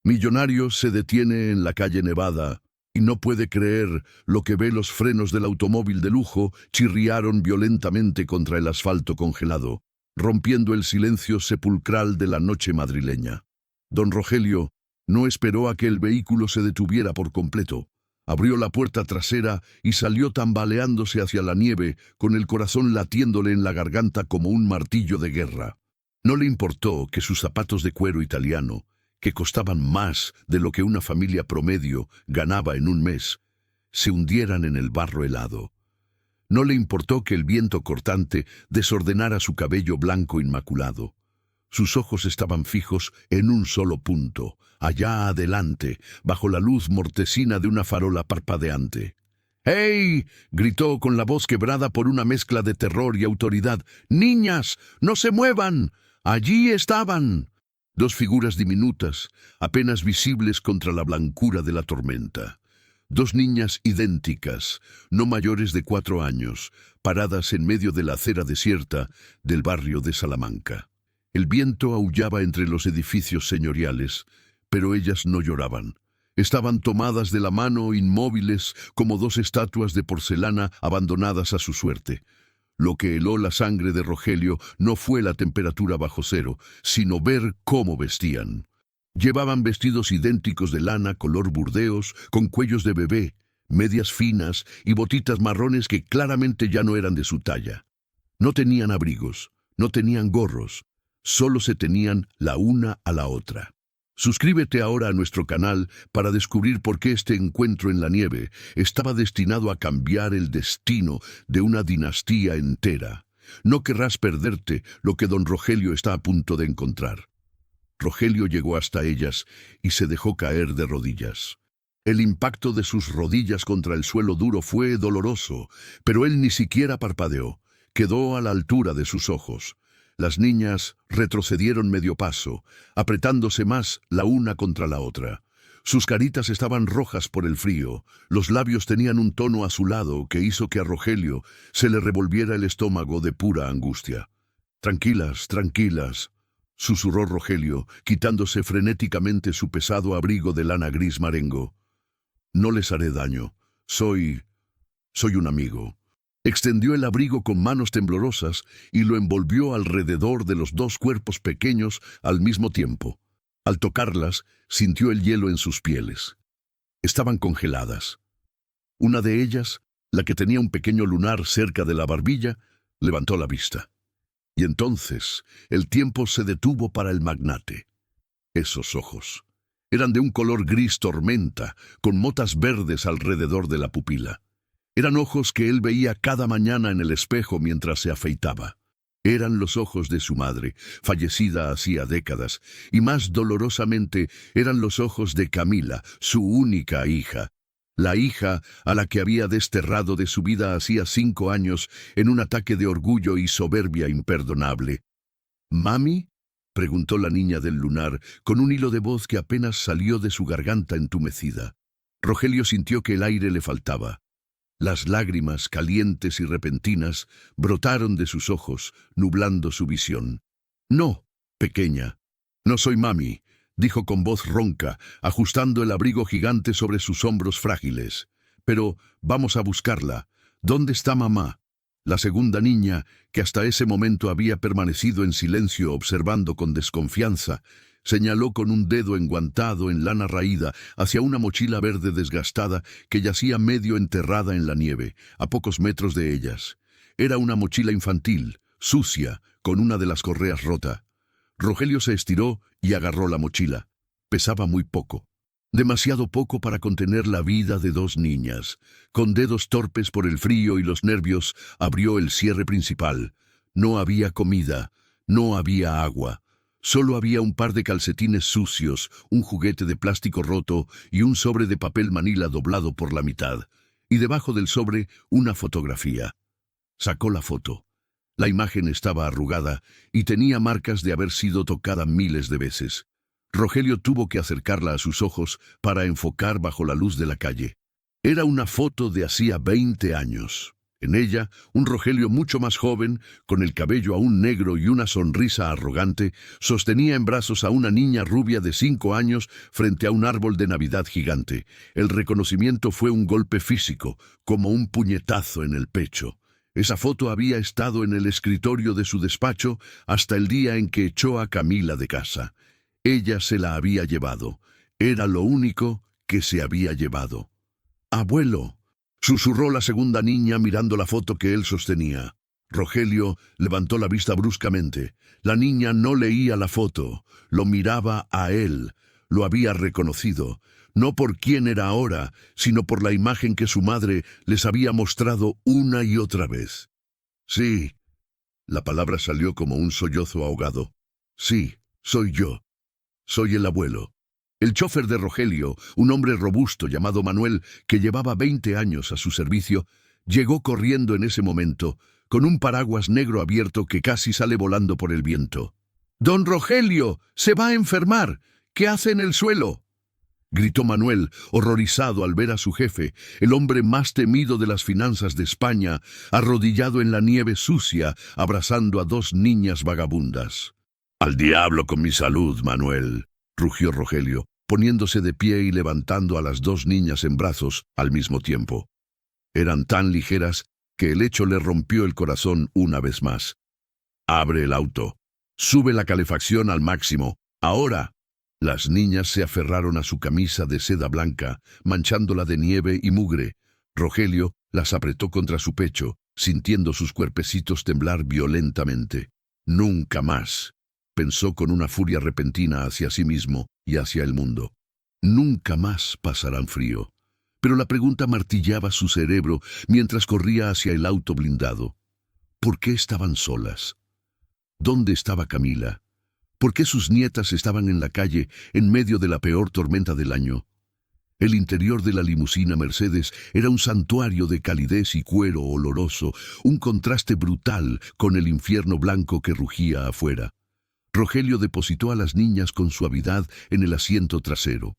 Millonario se detiene en la calle Nevada y no puede creer lo que ve. Los frenos del automóvil de lujo chirriaron violentamente contra el asfalto congelado, rompiendo el silencio sepulcral de la noche madrileña. Don Rogelio no esperó a que el vehículo se detuviera por completo. Abrió la puerta trasera y salió tambaleándose hacia la nieve, con el corazón latiéndole en la garganta como un martillo de guerra. No le importó que sus zapatos de cuero italiano, que costaban más de lo que una familia promedio ganaba en un mes, se hundieran en el barro helado. No le importó que el viento cortante desordenara su cabello blanco inmaculado. Sus ojos estaban fijos en un solo punto, allá adelante, bajo la luz mortecina de una farola parpadeante. ¡Hey!, gritó con la voz quebrada por una mezcla de terror y autoridad. ¡Niñas, no se muevan! ¡Allí estaban! Dos figuras diminutas, apenas visibles contra la blancura de la tormenta. Dos niñas idénticas, no mayores de 4 años, paradas en medio de la acera desierta del barrio de Salamanca. El viento aullaba entre los edificios señoriales, pero ellas no lloraban. Estaban tomadas de la mano, inmóviles, como dos estatuas de porcelana abandonadas a su suerte. Lo que heló la sangre de Rogelio no fue la temperatura bajo cero, sino ver cómo vestían. Llevaban vestidos idénticos de lana color burdeos, con cuellos de bebé, medias finas y botitas marrones que claramente ya no eran de su talla. No tenían abrigos, no tenían gorros, solo se tenían la una a la otra. Suscríbete ahora a nuestro canal para descubrir por qué este encuentro en la nieve estaba destinado a cambiar el destino de una dinastía entera. No querrás perderte lo que don Rogelio está a punto de encontrar. Rogelio llegó hasta ellas y se dejó caer de rodillas. El impacto de sus rodillas contra el suelo duro fue doloroso, pero él ni siquiera parpadeó. Quedó a la altura de sus ojos. Las niñas retrocedieron medio paso, apretándose más la una contra la otra. Sus caritas estaban rojas por el frío, los labios tenían un tono azulado que hizo que a Rogelio se le revolviera el estómago de pura angustia. «Tranquilas, tranquilas», susurró Rogelio, quitándose frenéticamente su pesado abrigo de lana gris marengo. «No les haré daño. Soy un amigo». Extendió el abrigo con manos temblorosas y lo envolvió alrededor de los dos cuerpos pequeños al mismo tiempo. Al tocarlas, sintió el hielo en sus pieles. Estaban congeladas. Una de ellas, la que tenía un pequeño lunar cerca de la barbilla, levantó la vista. Y entonces el tiempo se detuvo para el magnate. Esos ojos eran de un color gris tormenta, con motas verdes alrededor de la pupila. Eran ojos que él veía cada mañana en el espejo mientras se afeitaba. Eran los ojos de su madre, fallecida hacía décadas, y más dolorosamente eran los ojos de Camila, su única hija. La hija a la que había desterrado de su vida hacía 5 años en un ataque de orgullo y soberbia imperdonable. «¿Mami?», preguntó la niña del lunar, con un hilo de voz que apenas salió de su garganta entumecida. Rogelio sintió que el aire le faltaba. Las lágrimas, calientes y repentinas, brotaron de sus ojos, nublando su visión. «No, pequeña, no soy mami», dijo con voz ronca, ajustando el abrigo gigante sobre sus hombros frágiles. «Pero vamos a buscarla. ¿Dónde está mamá?». La segunda niña, que hasta ese momento había permanecido en silencio observando con desconfianza, señaló con un dedo enguantado en lana raída hacia una mochila verde desgastada que yacía medio enterrada en la nieve, a pocos metros de ellas. Era una mochila infantil, sucia, con una de las correas rota. Rogelio se estiró y agarró la mochila. Pesaba muy poco. Demasiado poco para contener la vida de 2 niñas. Con dedos torpes por el frío y los nervios, abrió el cierre principal. No había comida, no había agua. Solo había un par de calcetines sucios, un juguete de plástico roto y un sobre de papel manila doblado por la mitad. Y debajo del sobre, una fotografía. Sacó la foto. La imagen estaba arrugada y tenía marcas de haber sido tocada miles de veces. Rogelio tuvo que acercarla a sus ojos para enfocar bajo la luz de la calle. Era una foto de hacía 20 años. En ella, un Rogelio mucho más joven, con el cabello aún negro y una sonrisa arrogante, sostenía en brazos a una niña rubia de 5 años frente a un árbol de Navidad gigante. El reconocimiento fue un golpe físico, como un puñetazo en el pecho. Esa foto había estado en el escritorio de su despacho hasta el día en que echó a Camila de casa. Ella se la había llevado. Era lo único que se había llevado. «Abuelo», susurró la segunda niña mirando la foto que él sostenía. Rogelio levantó la vista bruscamente. La niña no leía la foto, lo miraba a él. Lo había reconocido, no por quién era ahora, sino por la imagen que su madre les había mostrado una y otra vez. «Sí», la palabra salió como un sollozo ahogado. «Sí, soy yo. Soy el abuelo». El chofer de Rogelio, un hombre robusto llamado Manuel, que llevaba 20 años a su servicio, llegó corriendo en ese momento, con un paraguas negro abierto que casi sale volando por el viento. «¡Don Rogelio! ¡Se va a enfermar! ¿Qué hace en el suelo?», gritó Manuel, horrorizado al ver a su jefe, el hombre más temido de las finanzas de España, arrodillado en la nieve sucia, abrazando a 2 niñas vagabundas. «Al diablo con mi salud, Manuel», rugió Rogelio, poniéndose de pie y levantando a las 2 niñas en brazos al mismo tiempo. Eran tan ligeras que el hecho le rompió el corazón una vez más. «Abre el auto. Sube la calefacción al máximo. Ahora». Las niñas se aferraron a su camisa de seda blanca, manchándola de nieve y mugre. Rogelio las apretó contra su pecho, sintiendo sus cuerpecitos temblar violentamente. «Nunca más», pensó con una furia repentina hacia sí mismo y hacia el mundo. «Nunca más pasarán frío». Pero la pregunta martillaba su cerebro mientras corría hacia el auto blindado. ¿Por qué estaban solas? ¿Dónde estaba Camila? ¿Por qué sus nietas estaban en la calle en medio de la peor tormenta del año? El interior de la limusina Mercedes era un santuario de calidez y cuero oloroso, un contraste brutal con el infierno blanco que rugía afuera. Rogelio depositó a las niñas con suavidad en el asiento trasero.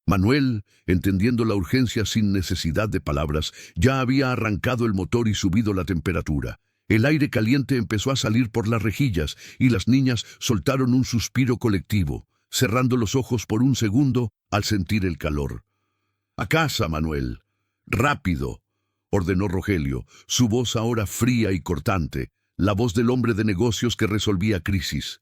Manuel, entendiendo la urgencia sin necesidad de palabras, ya había arrancado el motor y subido la temperatura. El aire caliente empezó a salir por las rejillas y las niñas soltaron un suspiro colectivo, cerrando los ojos por un segundo al sentir el calor. «A casa, Manuel. Rápido», ordenó Rogelio, su voz ahora fría y cortante, la voz del hombre de negocios que resolvía crisis.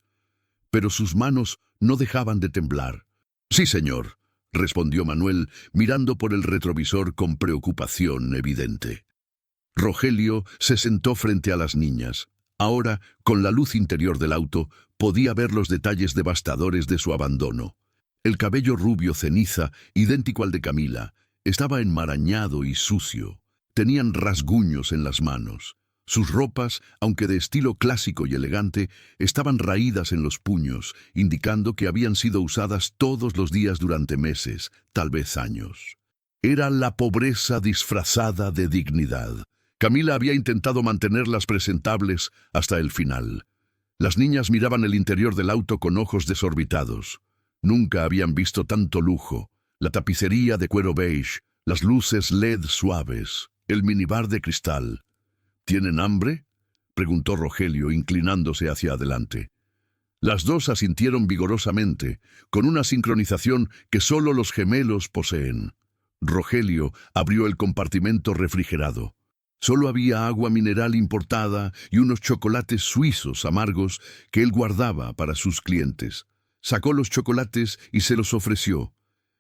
Pero sus manos no dejaban de temblar. «Sí, señor», respondió Manuel, mirando por el retrovisor con preocupación evidente. Rogelio se sentó frente a las niñas. Ahora, con la luz interior del auto, podía ver los detalles devastadores de su abandono. El cabello rubio ceniza, idéntico al de Camila, estaba enmarañado y sucio. Tenían rasguños en las manos. Sus ropas, aunque de estilo clásico y elegante, estaban raídas en los puños, indicando que habían sido usadas todos los días durante meses, tal vez años. Era la pobreza disfrazada de dignidad. Camila había intentado mantenerlas presentables hasta el final. Las niñas miraban el interior del auto con ojos desorbitados. Nunca habían visto tanto lujo. La tapicería de cuero beige, las luces LED suaves, el minibar de cristal. «¿Tienen hambre?», preguntó Rogelio, inclinándose hacia adelante. Las 2 asintieron vigorosamente, con una sincronización que solo los gemelos poseen. Rogelio abrió el compartimento refrigerado. Solo había agua mineral importada y unos chocolates suizos amargos que él guardaba para sus clientes. Sacó los chocolates y se los ofreció.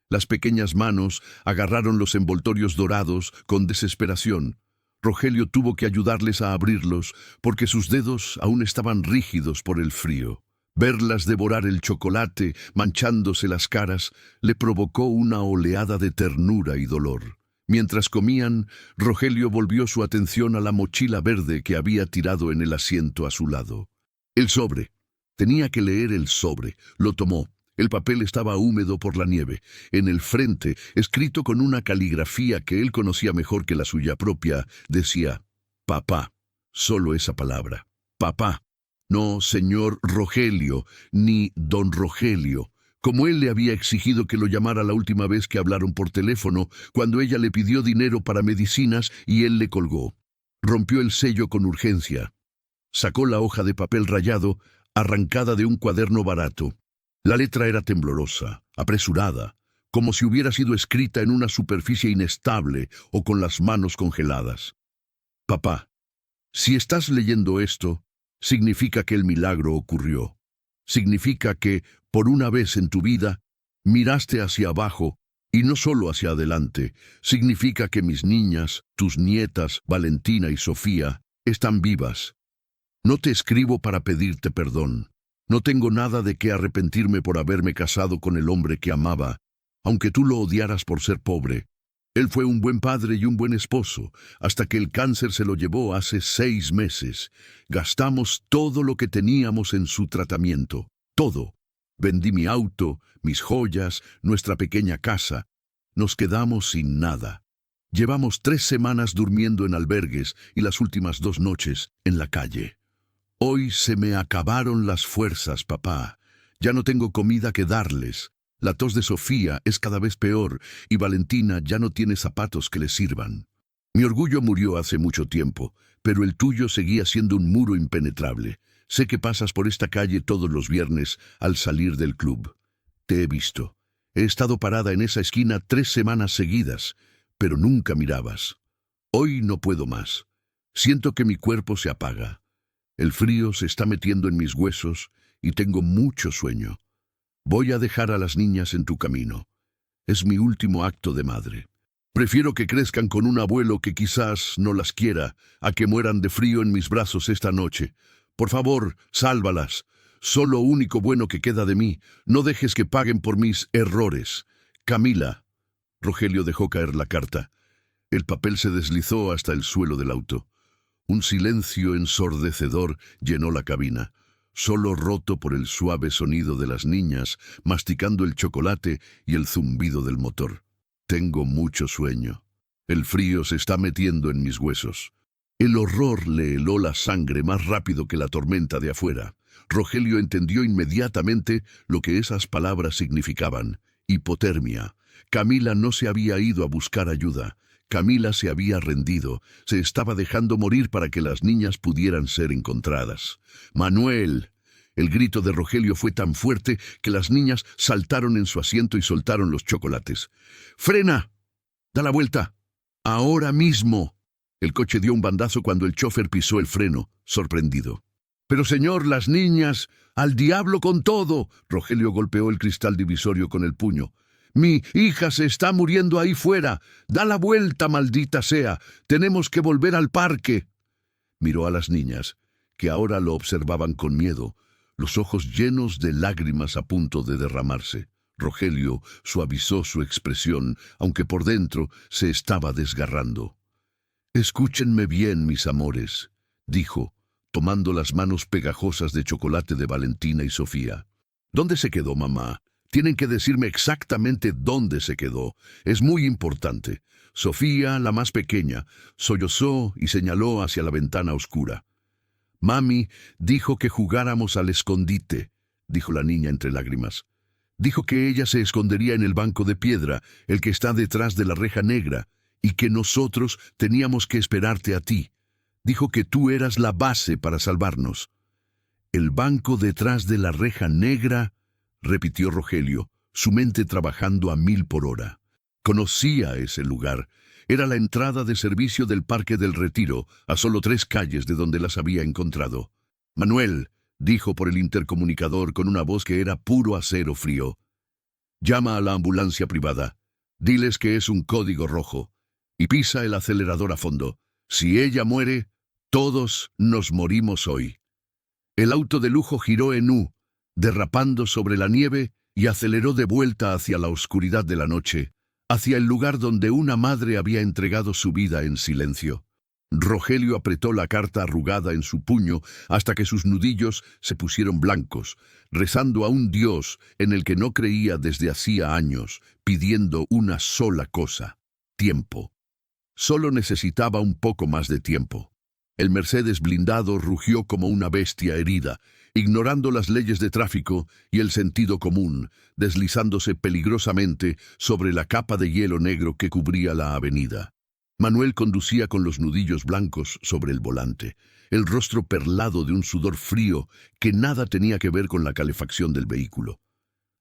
Las pequeñas manos agarraron los envoltorios dorados con desesperación. Rogelio tuvo que ayudarles a abrirlos porque sus dedos aún estaban rígidos por el frío. Verlas devorar el chocolate, manchándose las caras, le provocó una oleada de ternura y dolor. Mientras comían, Rogelio volvió su atención a la mochila verde que había tirado en el asiento a su lado. El sobre. Tenía que leer el sobre. Lo tomó. El papel estaba húmedo por la nieve. En el frente, escrito con una caligrafía que él conocía mejor que la suya propia, decía: «Papá». Solo esa palabra. «Papá». No señor Rogelio, ni don Rogelio, como él le había exigido que lo llamara la última vez que hablaron por teléfono, cuando ella le pidió dinero para medicinas y él le colgó. Rompió el sello con urgencia. Sacó la hoja de papel rayado, arrancada de un cuaderno barato. La letra era temblorosa, apresurada, como si hubiera sido escrita en una superficie inestable o con las manos congeladas. Papá, si estás leyendo esto, significa que el milagro ocurrió. Significa que, por una vez en tu vida, miraste hacia abajo y no solo hacia adelante. Significa que mis niñas, tus nietas, Valentina y Sofía, están vivas. No te escribo para pedirte perdón. No tengo nada de qué arrepentirme por haberme casado con el hombre que amaba, aunque tú lo odiaras por ser pobre. Él fue un buen padre y un buen esposo, hasta que el cáncer se lo llevó hace 6 meses. Gastamos todo lo que teníamos en su tratamiento. Todo. Vendí mi auto, mis joyas, nuestra pequeña casa. Nos quedamos sin nada. Llevamos 3 semanas durmiendo en albergues y las últimas 2 noches en la calle. Hoy se me acabaron las fuerzas, papá. Ya no tengo comida que darles. La tos de Sofía es cada vez peor y Valentina ya no tiene zapatos que le sirvan. Mi orgullo murió hace mucho tiempo, pero el tuyo seguía siendo un muro impenetrable. Sé que pasas por esta calle todos los viernes al salir del club. Te he visto. He estado parada en esa esquina 3 semanas seguidas, pero nunca mirabas. Hoy no puedo más. Siento que mi cuerpo se apaga. El frío se está metiendo en mis huesos y tengo mucho sueño. Voy a dejar a las niñas en tu camino. Es mi último acto de madre. Prefiero que crezcan con un abuelo que quizás no las quiera, a que mueran de frío en mis brazos esta noche. Por favor, sálvalas. Son lo único bueno que queda de mí. No dejes que paguen por mis errores. Camila. Rogelio dejó caer la carta. El papel se deslizó hasta el suelo del auto. Un silencio ensordecedor llenó la cabina, solo roto por el suave sonido de las niñas masticando el chocolate y el zumbido del motor. Tengo mucho sueño. El frío se está metiendo en mis huesos. El horror le heló la sangre más rápido que la tormenta de afuera. Rogelio entendió inmediatamente lo que esas palabras significaban. Hipotermia. Camila no se había ido a buscar ayuda. Camila se había rendido, se estaba dejando morir para que las niñas pudieran ser encontradas. ¡Manuel! El grito de Rogelio fue tan fuerte que las niñas saltaron en su asiento y soltaron los chocolates. ¡Frena! ¡Da la vuelta! ¡Ahora mismo! El coche dio un bandazo cuando el chofer pisó el freno, sorprendido. ¡Pero señor, las niñas! ¡Al diablo con todo! Rogelio golpeó el cristal divisorio con el puño. Mi hija se está muriendo ahí fuera. Da la vuelta, maldita sea. Tenemos que volver al parque. Miró a las niñas, que ahora lo observaban con miedo, los ojos llenos de lágrimas a punto de derramarse. Rogelio suavizó su expresión, aunque por dentro se estaba desgarrando. «Escúchenme bien, mis amores», dijo, tomando las manos pegajosas de chocolate de Valentina y Sofía. «¿Dónde se quedó mamá? Tienen que decirme exactamente dónde se quedó. Es muy importante». Sofía, la más pequeña, sollozó y señaló hacia la ventana oscura. «Mami dijo que jugáramos al escondite», dijo la niña entre lágrimas. «Dijo que ella se escondería en el banco de piedra, el que está detrás de la reja negra, y que nosotros teníamos que esperarte a ti. Dijo que tú eras la base para salvarnos». «El banco detrás de la reja negra», repitió Rogelio, su mente trabajando a 1000 por hora. Conocía ese lugar. Era la entrada de servicio del Parque del Retiro, a solo 3 calles de donde las había encontrado. «Manuel», dijo por el intercomunicador con una voz que era puro acero frío, «llama a la ambulancia privada. Diles que es un código rojo. Y pisa el acelerador a fondo. Si ella muere, todos nos morimos hoy». El auto de lujo giró en U, derrapando sobre la nieve, y aceleró de vuelta hacia la oscuridad de la noche, hacia el lugar donde una madre había entregado su vida en silencio. Rogelio apretó la carta arrugada en su puño hasta que sus nudillos se pusieron blancos, rezando a un Dios en el que no creía desde hacía años, pidiendo una sola cosa: tiempo. Solo necesitaba un poco más de tiempo. El Mercedes blindado rugió como una bestia herida, ignorando las leyes de tráfico y el sentido común, deslizándose peligrosamente sobre la capa de hielo negro que cubría la avenida. Manuel conducía con los nudillos blancos sobre el volante, el rostro perlado de un sudor frío que nada tenía que ver con la calefacción del vehículo.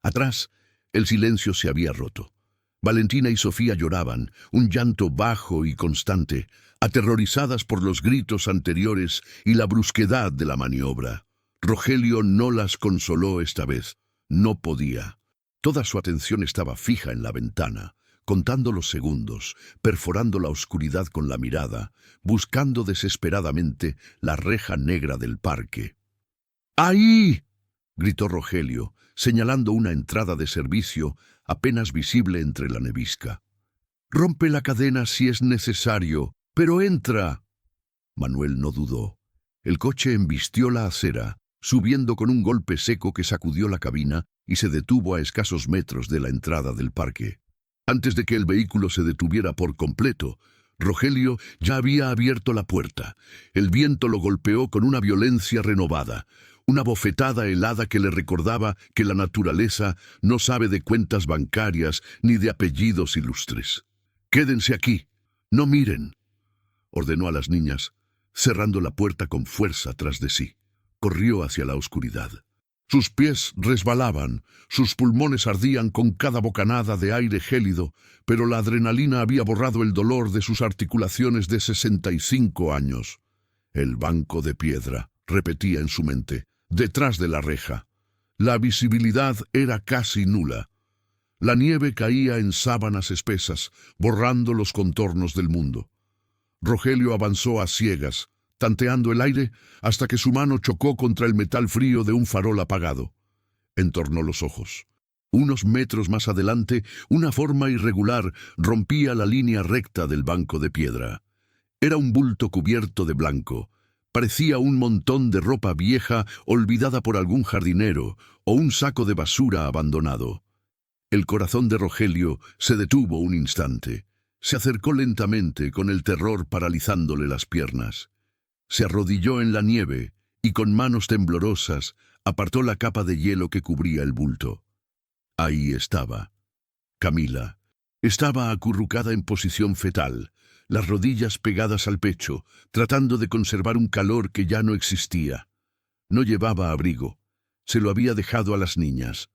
Atrás, el silencio se había roto. Valentina y Sofía lloraban, un llanto bajo y constante, aterrorizadas por los gritos anteriores y la brusquedad de la maniobra. Rogelio no las consoló esta vez. No podía. Toda su atención estaba fija en la ventana, contando los segundos, perforando la oscuridad con la mirada, buscando desesperadamente la reja negra del parque. ¡Ahí!, gritó Rogelio, señalando una entrada de servicio apenas visible entre la nevisca. «Rompe la cadena si es necesario, pero entra». Manuel no dudó. El coche embistió la acera, subiendo con un golpe seco que sacudió la cabina y se detuvo a escasos metros de la entrada del parque. Antes de que el vehículo se detuviera por completo, Rogelio ya había abierto la puerta. El viento lo golpeó con una violencia renovada, una bofetada helada que le recordaba que la naturaleza no sabe de cuentas bancarias ni de apellidos ilustres. «Quédense aquí, no miren», ordenó a las niñas, cerrando la puerta con fuerza tras de sí. Corrió hacia la oscuridad. Sus pies resbalaban, sus pulmones ardían con cada bocanada de aire gélido, pero la adrenalina había borrado el dolor de sus articulaciones de 65 años. «El banco de piedra», repetía en su mente, detrás de la reja. La visibilidad era casi nula. La nieve caía en sábanas espesas, borrando los contornos del mundo. Rogelio avanzó a ciegas, tanteando el aire hasta que su mano chocó contra el metal frío de un farol apagado. Entornó los ojos. Unos metros más adelante, una forma irregular rompía la línea recta del banco de piedra. Era un bulto cubierto de blanco. Parecía un montón de ropa vieja olvidada por algún jardinero o un saco de basura abandonado. El corazón de Rogelio se detuvo un instante. Se acercó lentamente, con el terror paralizándole las piernas. Se arrodilló en la nieve y con manos temblorosas apartó la capa de hielo que cubría el bulto. Ahí estaba. Camila. Estaba acurrucada en posición fetal, las rodillas pegadas al pecho, tratando de conservar un calor que ya no existía. No llevaba abrigo. Se lo había dejado a las niñas.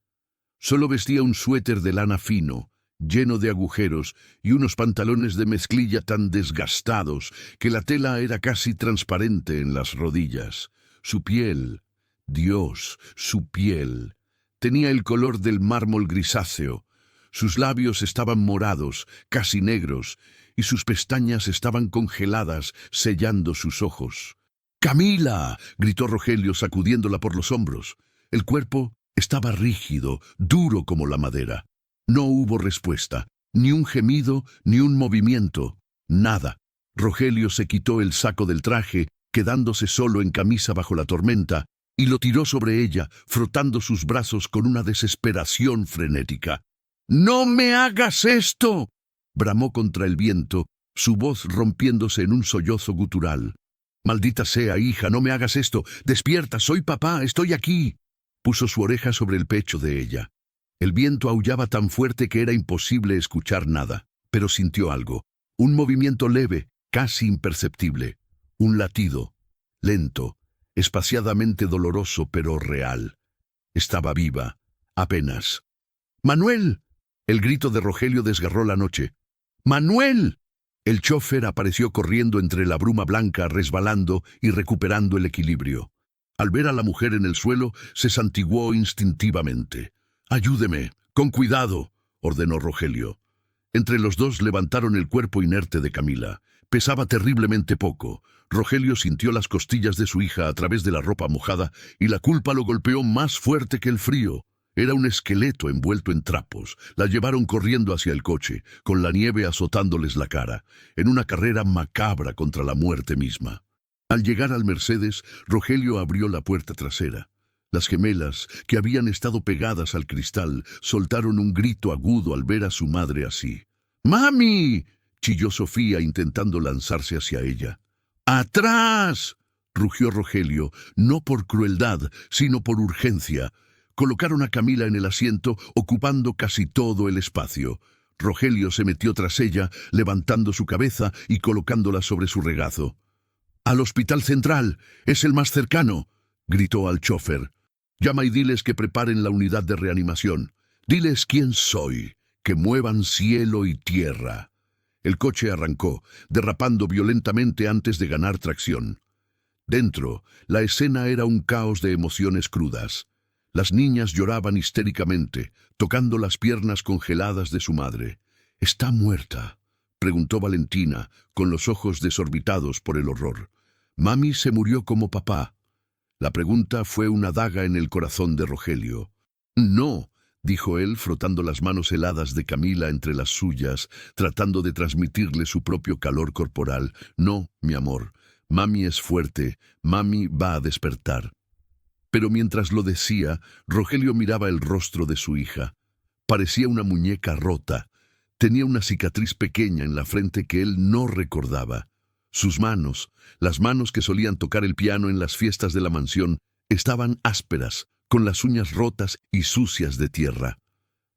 Solo vestía un suéter de lana fino, lleno de agujeros, y unos pantalones de mezclilla tan desgastados que la tela era casi transparente en las rodillas. Su piel, Dios, su piel, tenía el color del mármol grisáceo. Sus labios estaban morados, casi negros, y sus pestañas estaban congeladas, sellando sus ojos. «¡Camila!», gritó Rogelio, sacudiéndola por los hombros. El cuerpo estaba rígido, duro como la madera. No hubo respuesta, ni un gemido, ni un movimiento, nada. Rogelio se quitó el saco del traje, quedándose solo en camisa bajo la tormenta, y lo tiró sobre ella, frotando sus brazos con una desesperación frenética. «¡No me hagas esto!», bramó contra el viento, su voz rompiéndose en un sollozo gutural. «Maldita sea, hija, no me hagas esto. Despierta, soy papá, estoy aquí». Puso su oreja sobre el pecho de ella. El viento aullaba tan fuerte que era imposible escuchar nada, pero sintió algo. Un movimiento leve, casi imperceptible. Un latido, lento, espaciadamente doloroso pero real. Estaba viva, apenas. «¡Manuel!». El grito de Rogelio desgarró la noche. «¡Manuel!». El chofer apareció corriendo entre la bruma blanca, resbalando y recuperando el equilibrio. Al ver a la mujer en el suelo, se santiguó instintivamente. «Ayúdeme, con cuidado», ordenó Rogelio. Entre los dos levantaron el cuerpo inerte de Camila. Pesaba terriblemente poco. Rogelio sintió las costillas de su hija a través de la ropa mojada y la culpa lo golpeó más fuerte que el frío. Era un esqueleto envuelto en trapos. La llevaron corriendo hacia el coche, con la nieve azotándoles la cara, en una carrera macabra contra la muerte misma. Al llegar al Mercedes, Rogelio abrió la puerta trasera. Las gemelas, que habían estado pegadas al cristal, soltaron un grito agudo al ver a su madre así. «¡Mami!», chilló Sofía intentando lanzarse hacia ella. «¡Atrás!», rugió Rogelio, no por crueldad, sino por urgencia. Colocaron a Camila en el asiento, ocupando casi todo el espacio. Rogelio se metió tras ella, levantando su cabeza y colocándola sobre su regazo. «¡Al Hospital Central! ¡Es el más cercano!», gritó al chofer. «Llama y diles que preparen la unidad de reanimación. Diles quién soy, que muevan cielo y tierra». El coche arrancó, derrapando violentamente antes de ganar tracción. Dentro, la escena era un caos de emociones crudas. Las niñas lloraban histéricamente, tocando las piernas congeladas de su madre. «¿Está muerta?», preguntó Valentina, con los ojos desorbitados por el horror. «Mami se murió como papá». La pregunta fue una daga en el corazón de Rogelio. «No», dijo él, frotando las manos heladas de Camila entre las suyas, tratando de transmitirle su propio calor corporal. «No, mi amor. Mami es fuerte. Mami va a despertar». Pero mientras lo decía, Rogelio miraba el rostro de su hija. Parecía una muñeca rota. Tenía una cicatriz pequeña en la frente que él no recordaba. Sus manos, las manos que solían tocar el piano en las fiestas de la mansión, estaban ásperas, con las uñas rotas y sucias de tierra.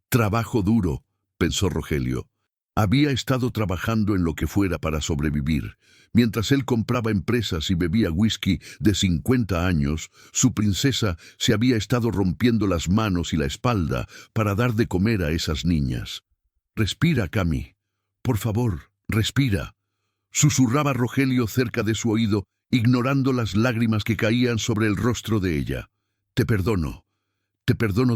«Trabajo duro», pensó Rogelio. Había estado trabajando en lo que fuera para sobrevivir. Mientras él compraba empresas y bebía whisky de 50 años, su princesa se había estado rompiendo las manos y la espalda para dar de comer a esas niñas. «Respira, Cami. Por favor, respira», susurraba Rogelio cerca de su oído, ignorando las lágrimas que caían sobre el rostro de ella. Te perdono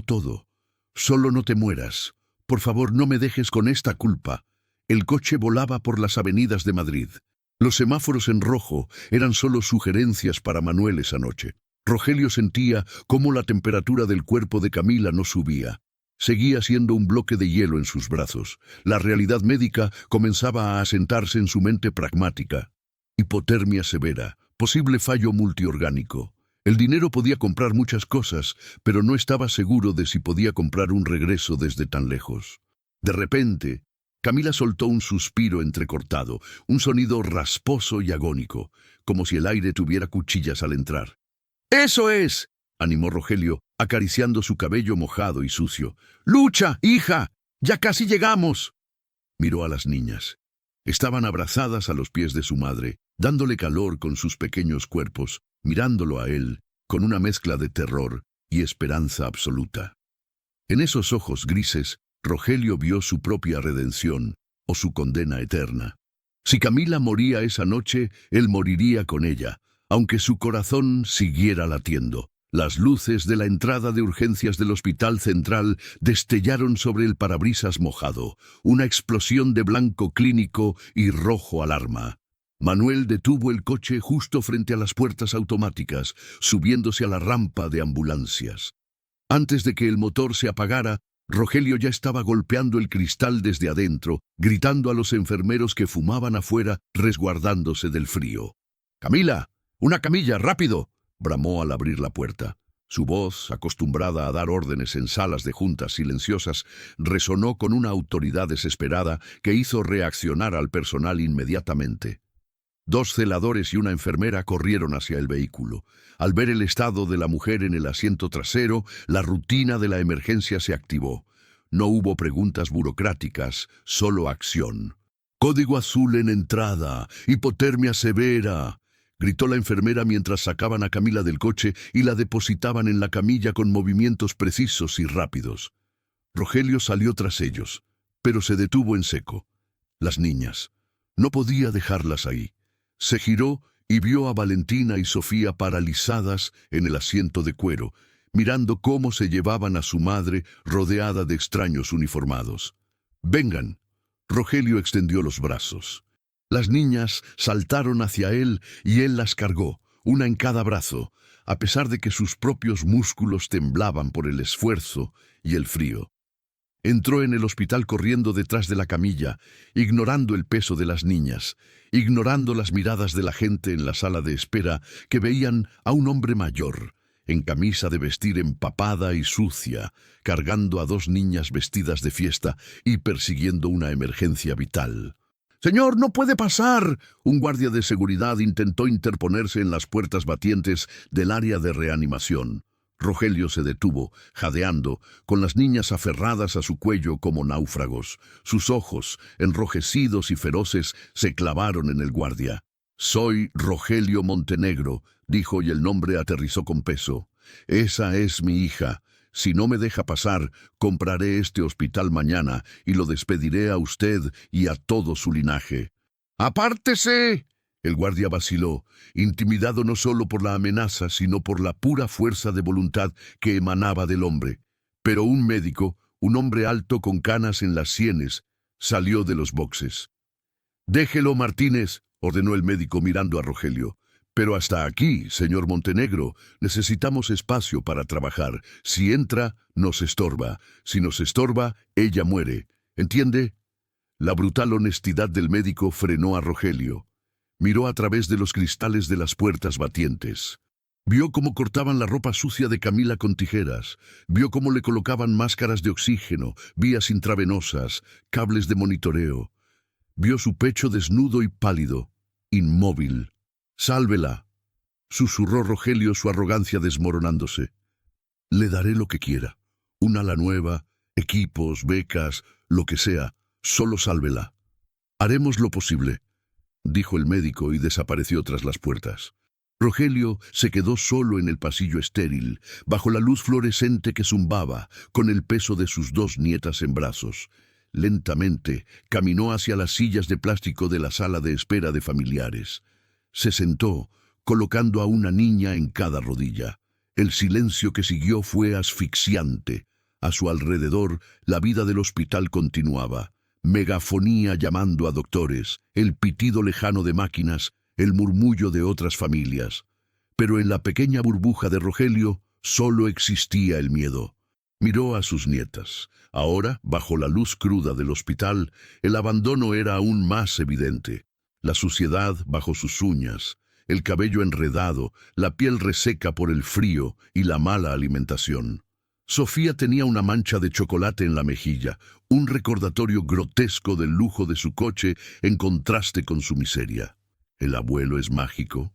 todo. Solo no te mueras. Por favor, no me dejes con esta culpa». El coche volaba por las avenidas de Madrid. Los semáforos en rojo eran solo sugerencias para Manuel esa noche. Rogelio sentía cómo la temperatura del cuerpo de Camila no subía. Seguía siendo un bloque de hielo en sus brazos. La realidad médica comenzaba a asentarse en su mente pragmática. Hipotermia severa, posible fallo multiorgánico. El dinero podía comprar muchas cosas, pero no estaba seguro de si podía comprar un regreso desde tan lejos. De repente, Camila soltó un suspiro entrecortado, un sonido rasposo y agónico, como si el aire tuviera cuchillas al entrar. «¡Eso es!», animó Rogelio, acariciando su cabello mojado y sucio. «¡Lucha, hija! ¡Ya casi llegamos!». Miró a las niñas. Estaban abrazadas a los pies de su madre, dándole calor con sus pequeños cuerpos, mirándolo a él, con una mezcla de terror y esperanza absoluta. En esos ojos grises, Rogelio vio su propia redención o su condena eterna. Si Camila moría esa noche, él moriría con ella, aunque su corazón siguiera latiendo. Las luces de la entrada de urgencias del Hospital Central destellaron sobre el parabrisas mojado, una explosión de blanco clínico y rojo alarma. Manuel detuvo el coche justo frente a las puertas automáticas, subiéndose a la rampa de ambulancias. Antes de que el motor se apagara, Rogelio ya estaba golpeando el cristal desde adentro, gritando a los enfermeros que fumaban afuera, resguardándose del frío. «¡Camila! ¡Una camilla, rápido!», bramó al abrir la puerta. Su voz, acostumbrada a dar órdenes en salas de juntas silenciosas, resonó con una autoridad desesperada que hizo reaccionar al personal inmediatamente. 2 celadores y una enfermera corrieron hacia el vehículo. Al ver el estado de la mujer en el asiento trasero, la rutina de la emergencia se activó. No hubo preguntas burocráticas, solo acción. «Código azul en entrada, hipotermia severa», gritó la enfermera mientras sacaban a Camila del coche y la depositaban en la camilla con movimientos precisos y rápidos. Rogelio salió tras ellos, pero se detuvo en seco. Las niñas. No podía dejarlas ahí. Se giró y vio a Valentina y Sofía paralizadas en el asiento de cuero, mirando cómo se llevaban a su madre rodeada de extraños uniformados. «Vengan». Rogelio extendió los brazos. Las niñas saltaron hacia él y él las cargó, una en cada brazo, a pesar de que sus propios músculos temblaban por el esfuerzo y el frío. Entró en el hospital corriendo detrás de la camilla, ignorando el peso de las niñas, ignorando las miradas de la gente en la sala de espera que veían a un hombre mayor, en camisa de vestir empapada y sucia, cargando a 2 niñas vestidas de fiesta y persiguiendo una emergencia vital. «¡Señor, no puede pasar!», un guardia de seguridad intentó interponerse en las puertas batientes del área de reanimación. Rogelio se detuvo, jadeando, con las niñas aferradas a su cuello como náufragos. Sus ojos, enrojecidos y feroces, se clavaron en el guardia. «Soy Rogelio Montenegro», dijo, y el nombre aterrizó con peso. «Esa es mi hija. Si no me deja pasar, compraré este hospital mañana y lo despediré a usted y a todo su linaje». «¡Apártese!». El guardia vaciló, intimidado no solo por la amenaza, sino por la pura fuerza de voluntad que emanaba del hombre. Pero un médico, un hombre alto con canas en las sienes, salió de los boxes. «Déjelo, Martínez», ordenó el médico mirando a Rogelio. «Pero hasta aquí, señor Montenegro. Necesitamos espacio para trabajar. Si entra, nos estorba. Si nos estorba, ella muere. ¿Entiende?». La brutal honestidad del médico frenó a Rogelio. Miró a través de los cristales de las puertas batientes. Vio cómo cortaban la ropa sucia de Camila con tijeras. Vio cómo le colocaban máscaras de oxígeno, vías intravenosas, cables de monitoreo. Vio su pecho desnudo y pálido, inmóvil. «Sálvela», susurró Rogelio, su arrogancia desmoronándose. «Le daré lo que quiera. Un ala nueva, equipos, becas, lo que sea. Solo sálvela». «Haremos lo posible», dijo el médico y desapareció tras las puertas. Rogelio se quedó solo en el pasillo estéril, bajo la luz fluorescente que zumbaba, con el peso de sus 2 nietas en brazos. Lentamente caminó hacia las sillas de plástico de la sala de espera de familiares. Se sentó, colocando a una niña en cada rodilla. El silencio que siguió fue asfixiante. A su alrededor, la vida del hospital continuaba. Megafonía llamando a doctores, el pitido lejano de máquinas, el murmullo de otras familias. Pero en la pequeña burbuja de Rogelio solo existía el miedo. Miró a sus nietas. Ahora, bajo la luz cruda del hospital, el abandono era aún más evidente. La suciedad bajo sus uñas, el cabello enredado, la piel reseca por el frío y la mala alimentación. Sofía tenía una mancha de chocolate en la mejilla, un recordatorio grotesco del lujo de su coche en contraste con su miseria. ¿El abuelo es mágico?,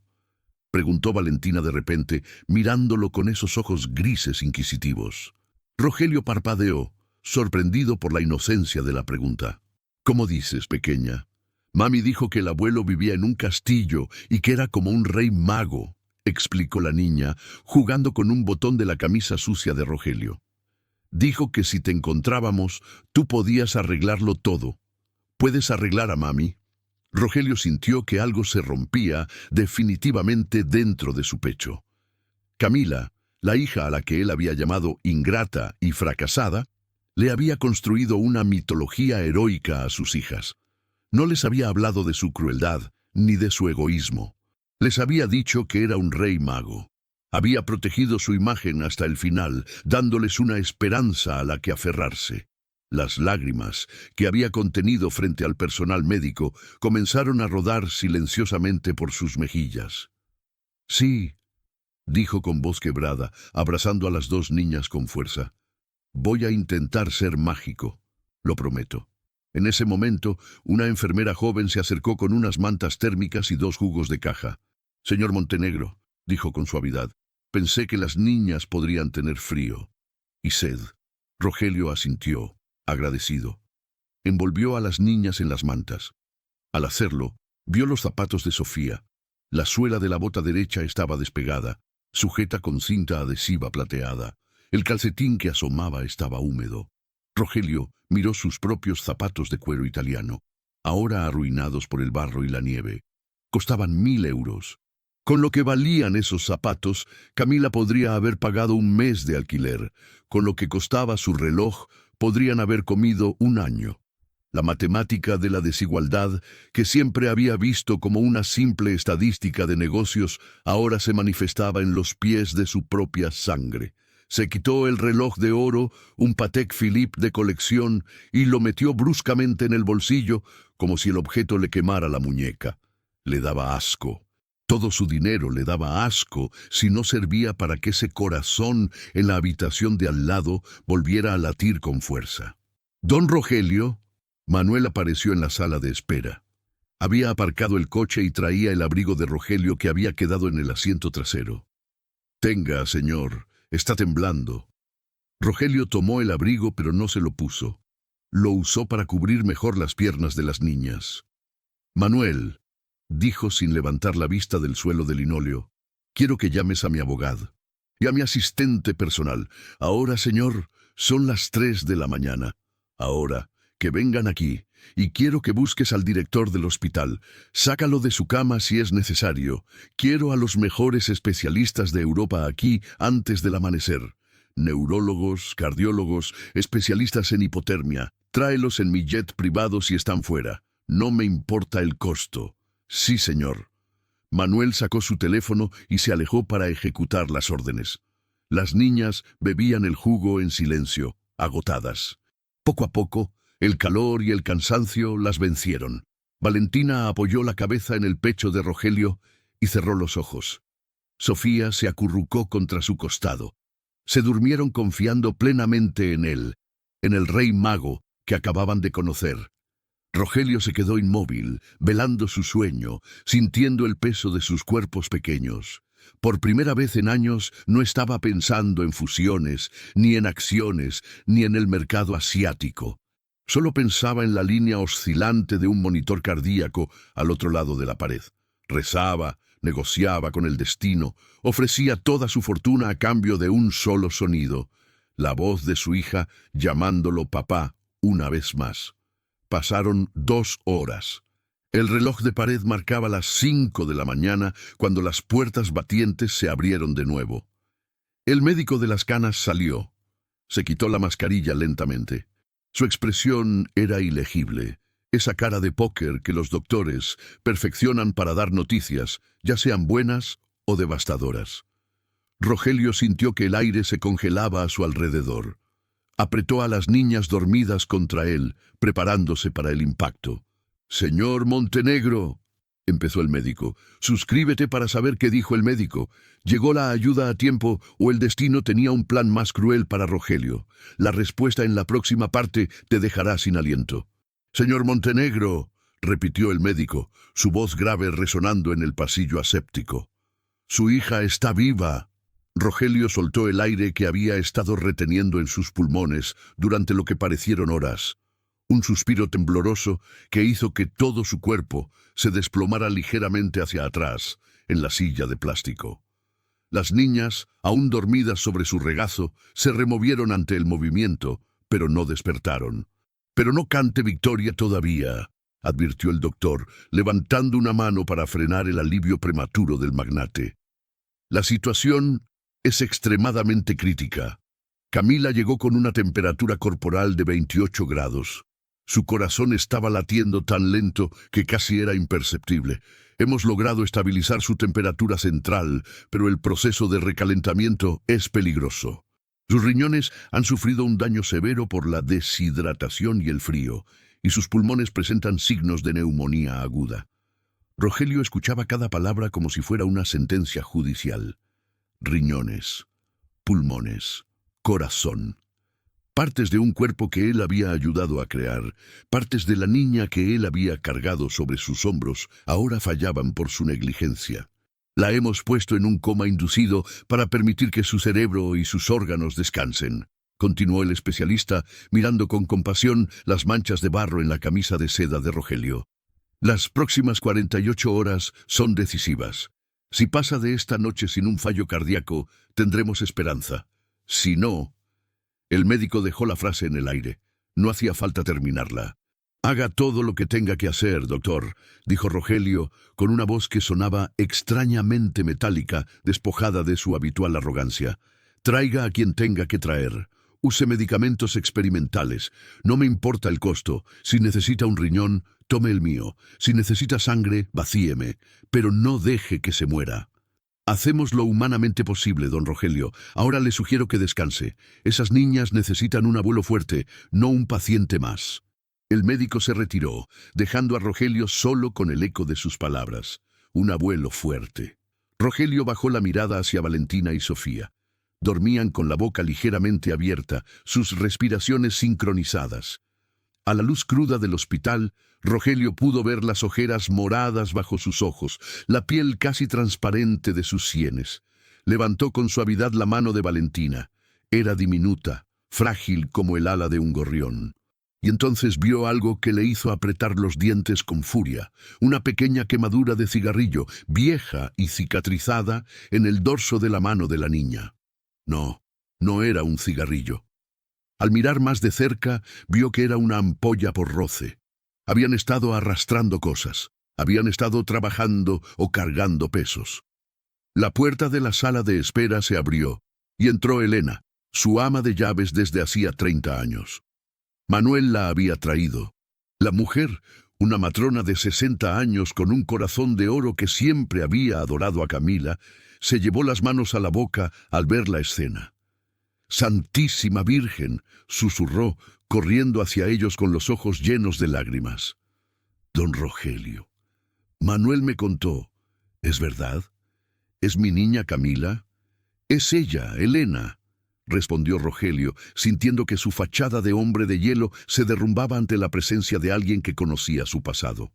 preguntó Valentina de repente, mirándolo con esos ojos grises inquisitivos. Rogelio parpadeó, sorprendido por la inocencia de la pregunta. «¿Cómo dices, pequeña? Mami dijo que el abuelo vivía en un castillo y que era como un rey mago», explicó la niña, jugando con un botón de la camisa sucia de Rogelio. «Dijo que si te encontrábamos, tú podías arreglarlo todo. ¿Puedes arreglar a mami?». Rogelio sintió que algo se rompía definitivamente dentro de su pecho. Camila, la hija a la que él había llamado ingrata y fracasada, le había construido una mitología heroica a sus hijas. No les había hablado de su crueldad ni de su egoísmo. Les había dicho que era un rey mago. Había protegido su imagen hasta el final, dándoles una esperanza a la que aferrarse. Las lágrimas que había contenido frente al personal médico comenzaron a rodar silenciosamente por sus mejillas. «Sí», dijo con voz quebrada, abrazando a las 2 niñas con fuerza. «Voy a intentar ser mágico, lo prometo». En ese momento, una enfermera joven se acercó con unas mantas térmicas y 2 jugos de caja. «Señor Montenegro», dijo con suavidad, «pensé que las niñas podrían tener frío y sed». Rogelio asintió, agradecido. Envolvió a las niñas en las mantas. Al hacerlo, vio los zapatos de Sofía. La suela de la bota derecha estaba despegada, sujeta con cinta adhesiva plateada. El calcetín que asomaba estaba húmedo. Rogelio miró sus propios zapatos de cuero italiano, ahora arruinados por el barro y la nieve. Costaban 1000 euros. Con lo que valían esos zapatos, Camila podría haber pagado un mes de alquiler. Con lo que costaba su reloj, podrían haber comido un año. La matemática de la desigualdad, que siempre había visto como una simple estadística de negocios, ahora se manifestaba en los pies de su propia sangre. Se quitó el reloj de oro, un Patek Philippe de colección, y lo metió bruscamente en el bolsillo, como si el objeto le quemara la muñeca. Le daba asco. Todo su dinero le daba asco si no servía para que ese corazón en la habitación de al lado volviera a latir con fuerza. «Don Rogelio». Manuel apareció en la sala de espera. Había aparcado el coche y traía el abrigo de Rogelio que había quedado en el asiento trasero. «Tenga, señor, Está temblando. Rogelio tomó el abrigo, pero no se lo puso. Lo usó para cubrir mejor las piernas de las niñas. Manuel, dijo sin levantar la vista del suelo de linóleo, quiero que llames a mi abogado y a mi asistente personal. Ahora, señor, son las 3 de la mañana. Ahora, que vengan aquí, y quiero que busques al director del hospital. Sácalo de su cama si es necesario. Quiero a los mejores especialistas de Europa aquí antes del amanecer. Neurólogos, cardiólogos, especialistas en hipotermia. Tráelos en mi jet privado si están fuera. No me importa el costo. Sí, señor. Manuel sacó su teléfono y se alejó para ejecutar las órdenes. Las niñas bebían el jugo en silencio, agotadas. Poco a poco, el calor y el cansancio las vencieron. Valentina apoyó la cabeza en el pecho de Rogelio y cerró los ojos. Sofía se acurrucó contra su costado. Se durmieron confiando plenamente en él, en el rey mago que acababan de conocer. Rogelio se quedó inmóvil, velando su sueño, sintiendo el peso de sus cuerpos pequeños. Por primera vez en años no estaba pensando en fusiones, ni en acciones, ni en el mercado asiático. Solo pensaba en la línea oscilante de un monitor cardíaco al otro lado de la pared. Rezaba, negociaba con el destino, ofrecía toda su fortuna a cambio de un solo sonido, la voz de su hija llamándolo papá una vez más. Pasaron 2 horas. El reloj de pared marcaba las 5 de la mañana cuando las puertas batientes se abrieron de nuevo. El médico de las canas salió. Se quitó la mascarilla lentamente. Su expresión era ilegible, esa cara de póker que los doctores perfeccionan para dar noticias, ya sean buenas o devastadoras. Rogelio sintió que el aire se congelaba a su alrededor. Apretó a las niñas dormidas contra él, preparándose para el impacto. «Señor Montenegro», empezó el médico, «suscríbete para saber qué dijo el médico. ¿Llegó la ayuda a tiempo o el destino tenía un plan más cruel para Rogelio? La respuesta en la próxima parte te dejará sin aliento». «Señor Montenegro», repitió el médico, su voz grave resonando en el pasillo aséptico. «Su hija está viva». Rogelio soltó el aire que había estado reteniendo en sus pulmones durante lo que parecieron horas. Un suspiro tembloroso que hizo que todo su cuerpo se desplomara ligeramente hacia atrás, en la silla de plástico. Las niñas, aún dormidas sobre su regazo, se removieron ante el movimiento, pero no despertaron. «Pero no cante victoria todavía», advirtió el doctor, levantando una mano para frenar el alivio prematuro del magnate. «La situación es extremadamente crítica». Camila llegó con una temperatura corporal de 28 grados. Su corazón estaba latiendo tan lento que casi era imperceptible. Hemos logrado estabilizar su temperatura central, pero el proceso de recalentamiento es peligroso. Sus riñones han sufrido un daño severo por la deshidratación y el frío, y sus pulmones presentan signos de neumonía aguda. Rogelio escuchaba cada palabra como si fuera una sentencia judicial. Riñones, pulmones, corazón. Partes de un cuerpo que él había ayudado a crear, partes de la niña que él había cargado sobre sus hombros, ahora fallaban por su negligencia. La hemos puesto en un coma inducido para permitir que su cerebro y sus órganos descansen, continuó el especialista, mirando con compasión las manchas de barro en la camisa de seda de Rogelio. Las próximas 48 horas son decisivas. Si pasa de esta noche sin un fallo cardíaco, tendremos esperanza. Si no... El médico dejó la frase en el aire. No hacía falta terminarla. «Haga todo lo que tenga que hacer, doctor», dijo Rogelio, con una voz que sonaba extrañamente metálica, despojada de su habitual arrogancia. «Traiga a quien tenga que traer. Use medicamentos experimentales. No me importa el costo. Si necesita un riñón, tome el mío. Si necesita sangre, vacíeme. Pero no deje que se muera». «Hacemos lo humanamente posible, don Rogelio. Ahora le sugiero que descanse. Esas niñas necesitan un abuelo fuerte, no un paciente más». El médico se retiró, dejando a Rogelio solo con el eco de sus palabras. Un abuelo fuerte. Rogelio bajó la mirada hacia Valentina y Sofía. Dormían con la boca ligeramente abierta, sus respiraciones sincronizadas. A la luz cruda del hospital, Rogelio pudo ver las ojeras moradas bajo sus ojos, la piel casi transparente de sus sienes. Levantó con suavidad la mano de Valentina. Era diminuta, frágil como el ala de un gorrión. Y entonces vio algo que le hizo apretar los dientes con furia, una pequeña quemadura de cigarrillo, vieja y cicatrizada, en el dorso de la mano de la niña. No, no era un cigarrillo. Al mirar más de cerca, vio que era una ampolla por roce. Habían estado arrastrando cosas, habían estado trabajando o cargando pesos. La puerta de la sala de espera se abrió, y entró Elena, su ama de llaves desde hacía 30 años. Manuel la había traído. La mujer, una matrona de 60 años con un corazón de oro que siempre había adorado a Camila, se llevó las manos a la boca al ver la escena. «¡Santísima Virgen!», susurró, corriendo hacia ellos con los ojos llenos de lágrimas. «Don Rogelio, Manuel me contó. ¿Es verdad? ¿Es mi niña Camila?» «Es ella, Elena», respondió Rogelio, sintiendo que su fachada de hombre de hielo se derrumbaba ante la presencia de alguien que conocía su pasado.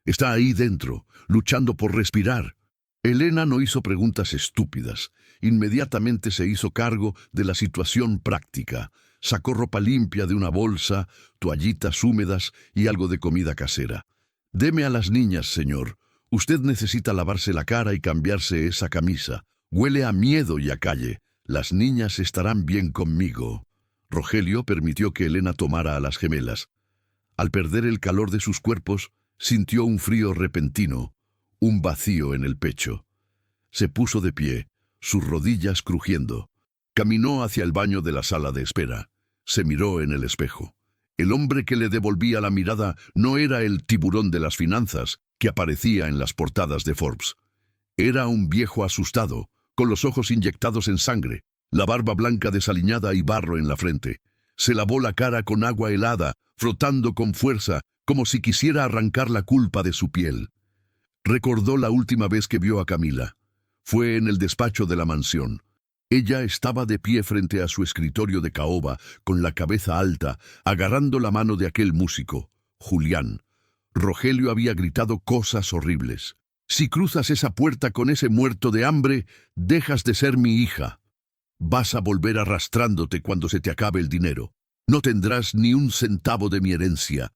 «Está ahí dentro, luchando por respirar». Elena no hizo preguntas estúpidas. Inmediatamente se hizo cargo de la situación práctica. Sacó ropa limpia de una bolsa, toallitas húmedas y algo de comida casera. «Deme a las niñas, señor. Usted necesita lavarse la cara y cambiarse esa camisa. Huele a miedo y a calle. Las niñas estarán bien conmigo». Rogelio permitió que Elena tomara a las gemelas. Al perder el calor de sus cuerpos, sintió un frío repentino, un vacío en el pecho. Se puso de pie, sus rodillas crujiendo. Caminó hacia el baño de la sala de espera. Se miró en el espejo. El hombre que le devolvía la mirada no era el tiburón de las finanzas que aparecía en las portadas de Forbes. Era un viejo asustado, con los ojos inyectados en sangre, la barba blanca desaliñada y barro en la frente. Se lavó la cara con agua helada, frotando con fuerza, como si quisiera arrancar la culpa de su piel. Recordó la última vez que vio a Camila. Fue en el despacho de la mansión. Ella estaba de pie frente a su escritorio de caoba, con la cabeza alta, agarrando la mano de aquel músico, Julián. Rogelio había gritado cosas horribles. «Si cruzas esa puerta con ese muerto de hambre, dejas de ser mi hija. Vas a volver arrastrándote cuando se te acabe el dinero. No tendrás ni un centavo de mi herencia».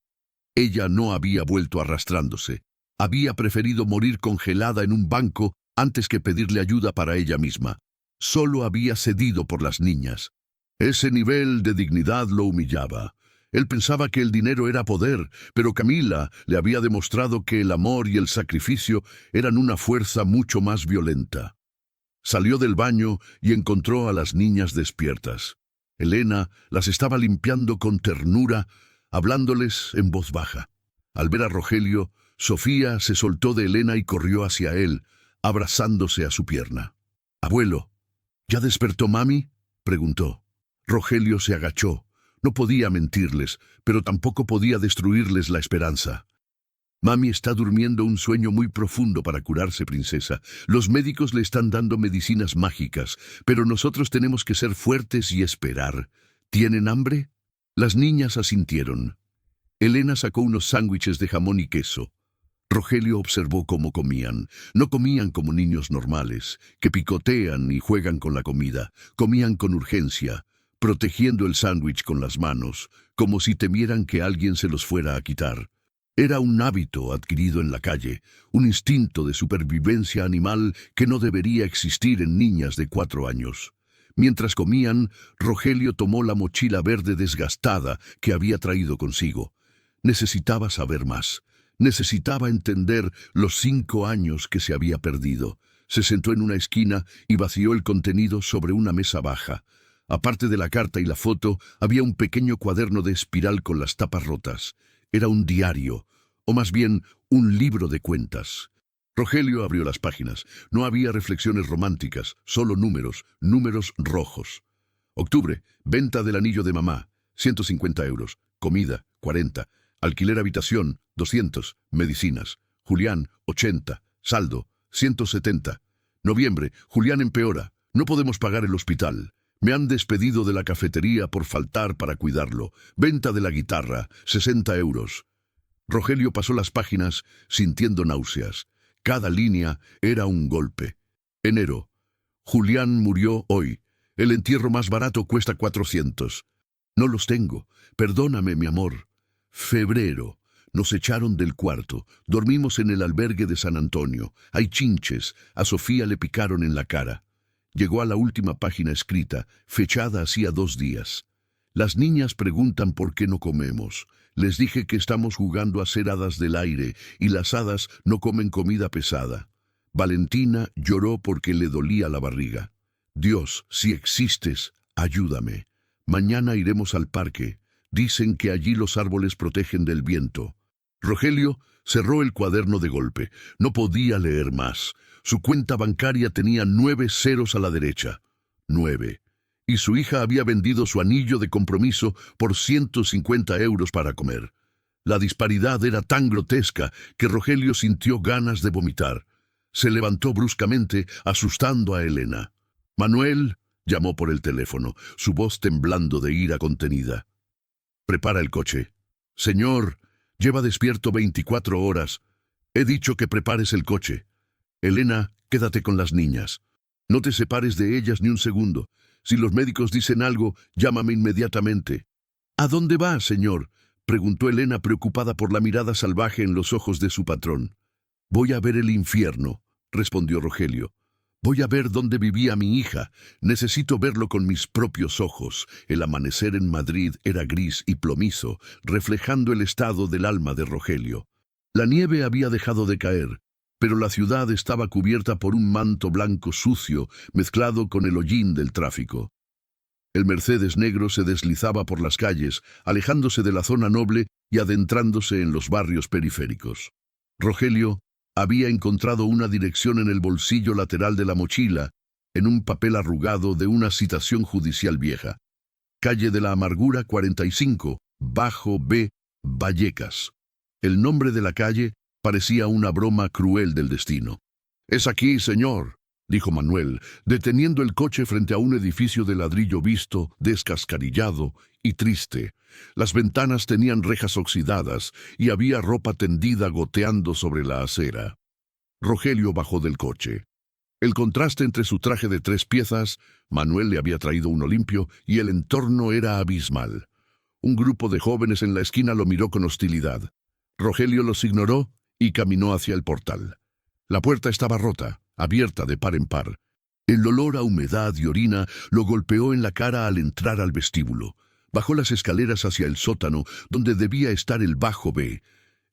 Ella no había vuelto arrastrándose. Había preferido morir congelada en un banco antes que pedirle ayuda para ella misma. Solo había cedido por las niñas. Ese nivel de dignidad lo humillaba. Él pensaba que el dinero era poder, pero Camila le había demostrado que el amor y el sacrificio eran una fuerza mucho más violenta. Salió del baño y encontró a las niñas despiertas. Elena las estaba limpiando con ternura, hablándoles en voz baja. Al ver a Rogelio, Sofía se soltó de Elena y corrió hacia él, abrazándose a su pierna. «Abuelo, ¿ya despertó mami?», preguntó. Rogelio se agachó. No podía mentirles, pero tampoco podía destruirles la esperanza. «Mami está durmiendo un sueño muy profundo para curarse, princesa. Los médicos le están dando medicinas mágicas, pero nosotros tenemos que ser fuertes y esperar. ¿Tienen hambre?». Las niñas asintieron. Elena sacó unos sándwiches de jamón y queso. Rogelio observó cómo comían. No comían como niños normales, que picotean y juegan con la comida. Comían con urgencia, protegiendo el sándwich con las manos, como si temieran que alguien se los fuera a quitar. Era un hábito adquirido en la calle, un instinto de supervivencia animal que no debería existir en niñas de 4 años. Mientras comían, Rogelio tomó la mochila verde desgastada que había traído consigo. Necesitaba saber más. Necesitaba entender los 5 años que se había perdido. Se sentó en una esquina y vació el contenido sobre una mesa baja. Aparte de la carta y la foto, había un pequeño cuaderno de espiral con las tapas rotas. Era un diario, o más bien, un libro de cuentas. Rogelio abrió las páginas. No había reflexiones románticas, solo números, números rojos. Octubre, venta del anillo de mamá, 150 euros. Comida, 40. Alquiler habitación, 200. Medicinas. Julián, 80. Saldo, 170. Noviembre, Julián empeora. No podemos pagar el hospital. Me han despedido de la cafetería por faltar para cuidarlo. Venta de la guitarra, 60 euros. Rogelio pasó las páginas sintiendo náuseas. Cada línea era un golpe. Enero. Julián murió hoy. El entierro más barato cuesta 400. No los tengo. Perdóname, mi amor. Febrero. Nos echaron del cuarto. Dormimos en el albergue de San Antonio. Hay chinches. A Sofía le picaron en la cara. Llegó a la última página escrita, fechada hacía 2 días. Las niñas preguntan por qué no comemos. Les dije que estamos jugando a ser hadas del aire y las hadas no comen comida pesada. Valentina lloró porque le dolía la barriga. Dios, si existes, ayúdame. Mañana iremos al parque. Dicen que allí los árboles protegen del viento. Rogelio cerró el cuaderno de golpe. No podía leer más. Su cuenta bancaria tenía 9 ceros a la derecha. 9. Y su hija había vendido su anillo de compromiso por 150 euros para comer. La disparidad era tan grotesca que Rogelio sintió ganas de vomitar. Se levantó bruscamente, asustando a Elena. «Manuel», llamó por el teléfono, su voz temblando de ira contenida. «Prepara el coche». «Señor, lleva despierto 24 horas. He dicho que prepares el coche. Elena, quédate con las niñas. No te separes de ellas ni un segundo. Si los médicos dicen algo, llámame inmediatamente». «¿A dónde va, señor?», preguntó Elena preocupada por la mirada salvaje en los ojos de su patrón. «Voy a ver el infierno», respondió Rogelio. «Voy a ver dónde vivía mi hija. Necesito verlo con mis propios ojos». El amanecer en Madrid era gris y plomizo, reflejando el estado del alma de Rogelio. La nieve había dejado de caer, pero la ciudad estaba cubierta por un manto blanco sucio, mezclado con el hollín del tráfico. El Mercedes negro se deslizaba por las calles, alejándose de la zona noble y adentrándose en los barrios periféricos. Rogelio había encontrado una dirección en el bolsillo lateral de la mochila, en un papel arrugado de una citación judicial vieja. Calle de la Amargura 45, Bajo B, Vallecas. El nombre de la calle parecía una broma cruel del destino. «Es aquí, señor», dijo Manuel, deteniendo el coche frente a un edificio de ladrillo visto, descascarillado y triste. Las ventanas tenían rejas oxidadas y había ropa tendida goteando sobre la acera. Rogelio bajó del coche. El contraste entre su traje de 3 piezas, Manuel le había traído uno limpio, y el entorno era abismal. Un grupo de jóvenes en la esquina lo miró con hostilidad. Rogelio los ignoró y caminó hacia el portal. La puerta estaba rota, abierta de par en par. El olor a humedad y orina lo golpeó en la cara al entrar al vestíbulo. Bajó las escaleras hacia el sótano, donde debía estar el bajo B.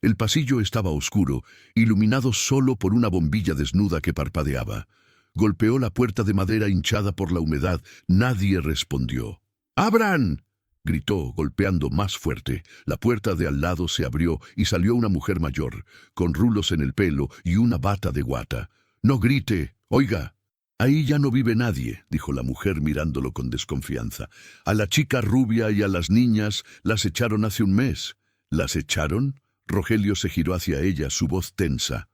El pasillo estaba oscuro, iluminado solo por una bombilla desnuda que parpadeaba. Golpeó la puerta de madera hinchada por la humedad. Nadie respondió. «¡Abran!», gritó, golpeando más fuerte. La puerta de al lado se abrió y salió una mujer mayor, con rulos en el pelo y una bata de guata. «No grite, oiga». «Ahí ya no vive nadie», dijo la mujer mirándolo con desconfianza. «A la chica rubia y a las niñas las echaron hace un mes». «¿Las echaron?». Rogelio se giró hacia ella, su voz tensa.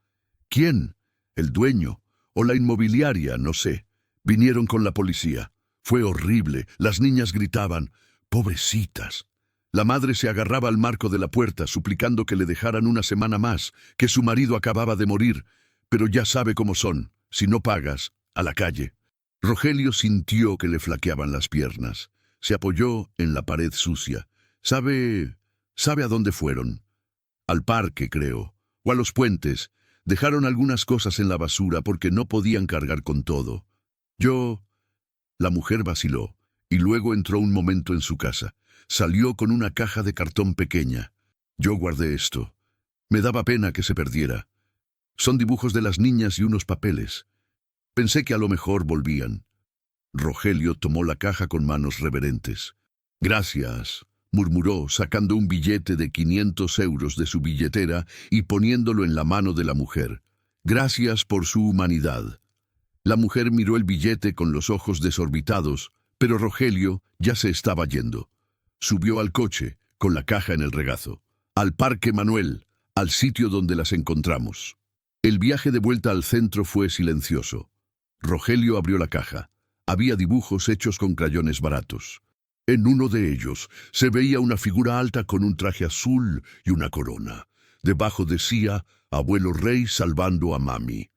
«¿Quién? ¿El dueño? ¿O la inmobiliaria? No sé. Vinieron con la policía. Fue horrible. Las niñas gritaban. Pobrecitas». La madre se agarraba al marco de la puerta, suplicando que le dejaran una semana más, que su marido acababa de morir. Pero ya sabe cómo son. Si no pagas, a la calle. Rogelio sintió que le flaqueaban las piernas. Se apoyó en la pared sucia. ¿Sabe a dónde fueron? Al parque, creo. O a los puentes. Dejaron algunas cosas en la basura porque no podían cargar con todo. La mujer vaciló, y luego entró un momento en su casa. Salió con una caja de cartón pequeña. «Yo guardé esto. Me daba pena que se perdiera. Son dibujos de las niñas y unos papeles. Pensé que a lo mejor volvían». Rogelio tomó la caja con manos reverentes. «Gracias», murmuró, sacando un billete de 500 euros de su billetera y poniéndolo en la mano de la mujer. «Gracias por su humanidad». La mujer miró el billete con los ojos desorbitados, pero Rogelio ya se estaba yendo. Subió al coche, con la caja en el regazo. «Al parque, Manuel, al sitio donde las encontramos». El viaje de vuelta al centro fue silencioso. Rogelio abrió la caja. Había dibujos hechos con crayones baratos. En uno de ellos se veía una figura alta con un traje azul y una corona. Debajo decía «Abuelo Rey salvando a Mami».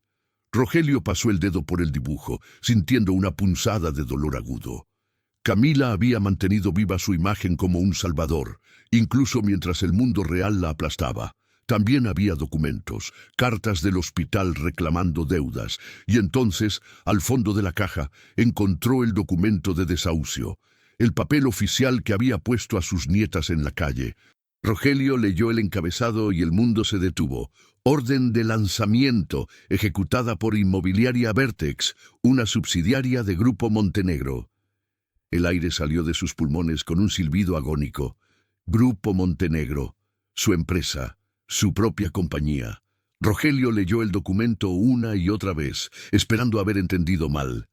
Rogelio pasó el dedo por el dibujo, sintiendo una punzada de dolor agudo. Camila había mantenido viva su imagen como un salvador, incluso mientras el mundo real la aplastaba. También había documentos, cartas del hospital reclamando deudas, y entonces, al fondo de la caja, encontró el documento de desahucio, el papel oficial que había puesto a sus nietas en la calle. Rogelio leyó el encabezado y el mundo se detuvo. Orden de lanzamiento, ejecutada por Inmobiliaria Vertex, una subsidiaria de Grupo Montenegro. El aire salió de sus pulmones con un silbido agónico. Grupo Montenegro, su empresa, su propia compañía. Rogelio leyó el documento una y otra vez, esperando haber entendido mal.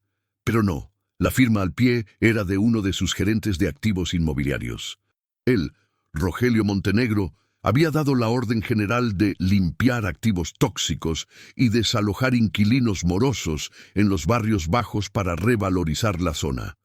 Pero no, la firma al pie era de uno de sus gerentes de activos inmobiliarios. Él, Rogelio Montenegro, había dado la orden general de limpiar activos tóxicos y desalojar inquilinos morosos en los barrios bajos para revalorizar la zona.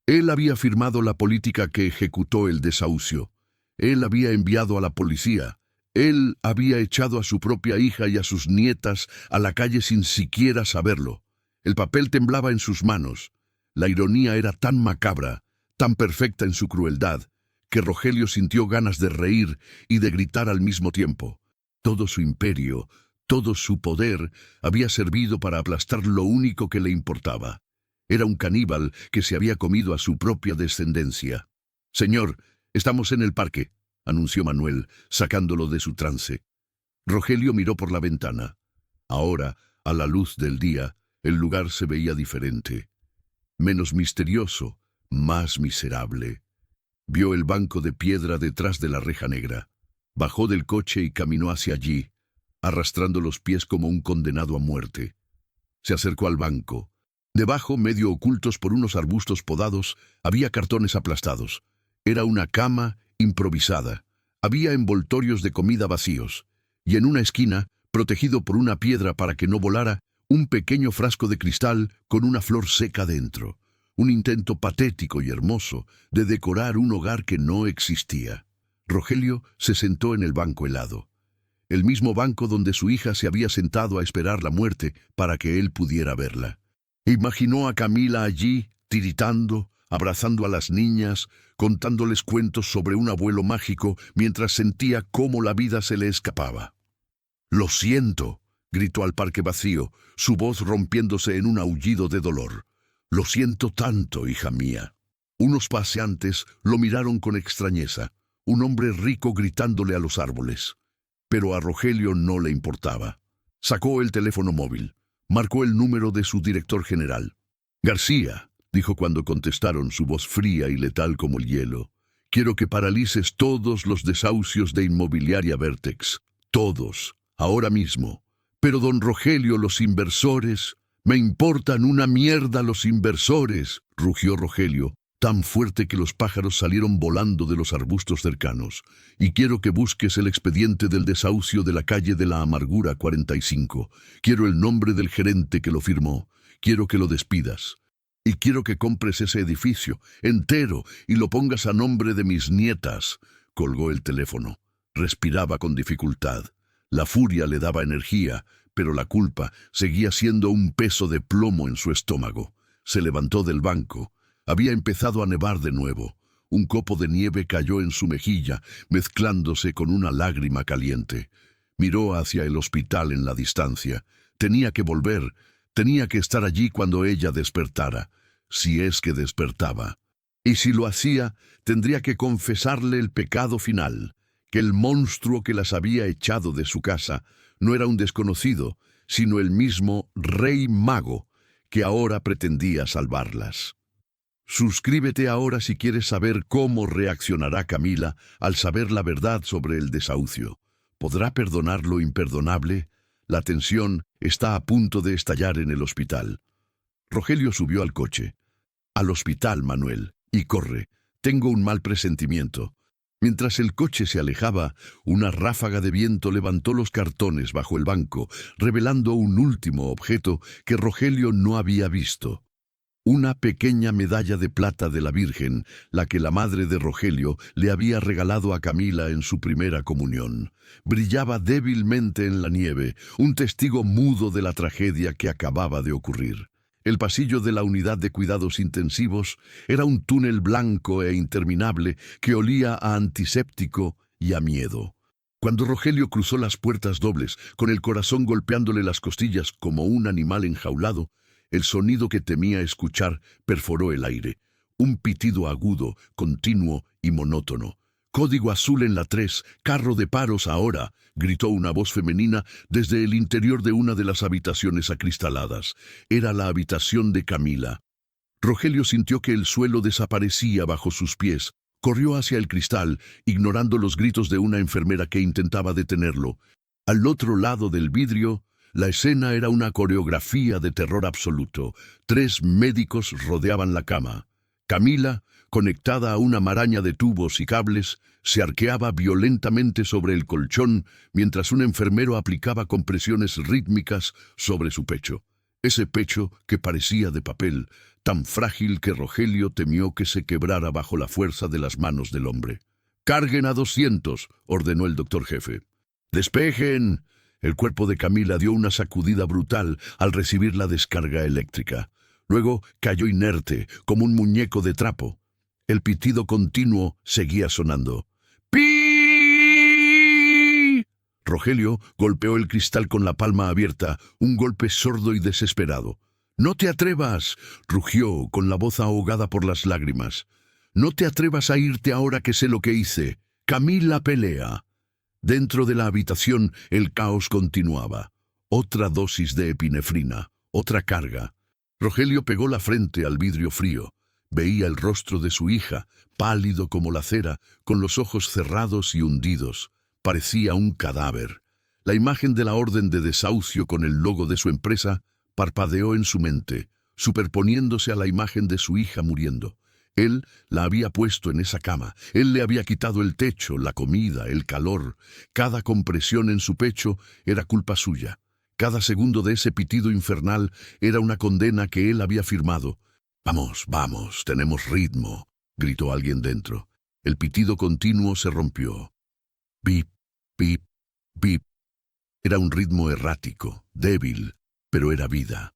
Él había firmado la política que ejecutó el desahucio. Él había enviado a la policía. Él había echado a su propia hija y a sus nietas a la calle sin siquiera saberlo. El papel temblaba en sus manos. La ironía era tan macabra, tan perfecta en su crueldad, que Rogelio sintió ganas de reír y de gritar al mismo tiempo. Todo su imperio, todo su poder, había servido para aplastar lo único que le importaba. Era un caníbal que se había comido a su propia descendencia. «Señor, estamos en el parque», anunció Manuel, sacándolo de su trance. Rogelio miró por la ventana. Ahora, a la luz del día, el lugar se veía diferente. Menos misterioso, más miserable. Vio el banco de piedra detrás de la reja negra. Bajó del coche y caminó hacia allí, arrastrando los pies como un condenado a muerte. Se acercó al banco. Debajo, medio ocultos por unos arbustos podados, había cartones aplastados. Era una cama improvisada. Había envoltorios de comida vacíos. Y en una esquina, protegido por una piedra para que no volara, un pequeño frasco de cristal con una flor seca dentro. Un intento patético y hermoso de decorar un hogar que no existía. Rogelio se sentó en el banco helado. El mismo banco donde su hija se había sentado a esperar la muerte para que él pudiera verla. Imaginó a Camila allí, tiritando, abrazando a las niñas, contándoles cuentos sobre un abuelo mágico mientras sentía cómo la vida se le escapaba. «Lo siento», gritó al parque vacío, su voz rompiéndose en un aullido de dolor. «Lo siento tanto, hija mía». Unos paseantes lo miraron con extrañeza, un hombre rico gritándole a los árboles. Pero a Rogelio no le importaba. Sacó el teléfono móvil. Marcó el número de su director general. «García», dijo cuando contestaron, su voz fría y letal como el hielo. «Quiero que paralices todos los desahucios de Inmobiliaria Vertex. Todos. Ahora mismo. Pero don Rogelio, los inversores... «Me importan una mierda los inversores», rugió Rogelio, tan fuerte que los pájaros salieron volando de los arbustos cercanos. «Y quiero que busques el expediente del desahucio de la calle de la Amargura 45. Quiero el nombre del gerente que lo firmó. Quiero que lo despidas. Y quiero que compres ese edificio, entero, y lo pongas a nombre de mis nietas». Colgó el teléfono. Respiraba con dificultad. La furia le daba energía, pero la culpa seguía siendo un peso de plomo en su estómago. Se levantó del banco. Había empezado a nevar de nuevo. Un copo de nieve cayó en su mejilla, mezclándose con una lágrima caliente. Miró hacia el hospital en la distancia. Tenía que volver. Tenía que estar allí cuando ella despertara, si es que despertaba. Y si lo hacía, tendría que confesarle el pecado final, que el monstruo que las había echado de su casa no era un desconocido, sino el mismo Rey Mago, que ahora pretendía salvarlas. Suscríbete ahora si quieres saber cómo reaccionará Camila al saber la verdad sobre el desahucio. ¿Podrá perdonar lo imperdonable? La tensión está a punto de estallar en el hospital. Rogelio subió al coche. «Al hospital, Manuel, y corre. Tengo un mal presentimiento». Mientras el coche se alejaba, una ráfaga de viento levantó los cartones bajo el banco, revelando un último objeto que Rogelio no había visto. Una pequeña medalla de plata de la Virgen, la que la madre de Rogelio le había regalado a Camila en su primera comunión. Brillaba débilmente en la nieve, un testigo mudo de la tragedia que acababa de ocurrir. El pasillo de la unidad de cuidados intensivos era un túnel blanco e interminable que olía a antiséptico y a miedo. Cuando Rogelio cruzó las puertas dobles, con el corazón golpeándole las costillas como un animal enjaulado, el sonido que temía escuchar perforó el aire. Un pitido agudo, continuo y monótono. «Código azul en la 3, carro de paros ahora», gritó una voz femenina desde el interior de una de las habitaciones acristaladas. Era la habitación de Camila. Rogelio sintió que el suelo desaparecía bajo sus pies. Corrió hacia el cristal, ignorando los gritos de una enfermera que intentaba detenerlo. Al otro lado del vidrio, la escena era una coreografía de terror absoluto. 3 médicos rodeaban la cama. Camila, conectada a una maraña de tubos y cables, se arqueaba violentamente sobre el colchón mientras un enfermero aplicaba compresiones rítmicas sobre su pecho. Ese pecho que parecía de papel, tan frágil que Rogelio temió que se quebrara bajo la fuerza de las manos del hombre. «Carguen a 200», ordenó el doctor jefe. «Despejen». El cuerpo de Camila dio una sacudida brutal al recibir la descarga eléctrica. Luego cayó inerte, como un muñeco de trapo. El pitido continuo seguía sonando. ¡Pi! Rogelio golpeó el cristal con la palma abierta, un golpe sordo y desesperado. «¡No te atrevas!», rugió con la voz ahogada por las lágrimas. «No te atrevas a irte ahora que sé lo que hice. Camila pelea». Dentro de la habitación el caos continuaba. Otra dosis de epinefrina, otra carga. Rogelio pegó la frente al vidrio frío. Veía el rostro de su hija, pálido como la cera, con los ojos cerrados y hundidos. Parecía un cadáver. La imagen de la orden de desahucio con el logo de su empresa parpadeó en su mente, superponiéndose a la imagen de su hija muriendo. Él la había puesto en esa cama. Él le había quitado el techo, la comida, el calor. Cada compresión en su pecho era culpa suya. Cada segundo de ese pitido infernal era una condena que él había firmado. «Vamos, vamos, tenemos ritmo», gritó alguien dentro. El pitido continuo se rompió. Bip, bip, bip. Era un ritmo errático, débil, pero era vida.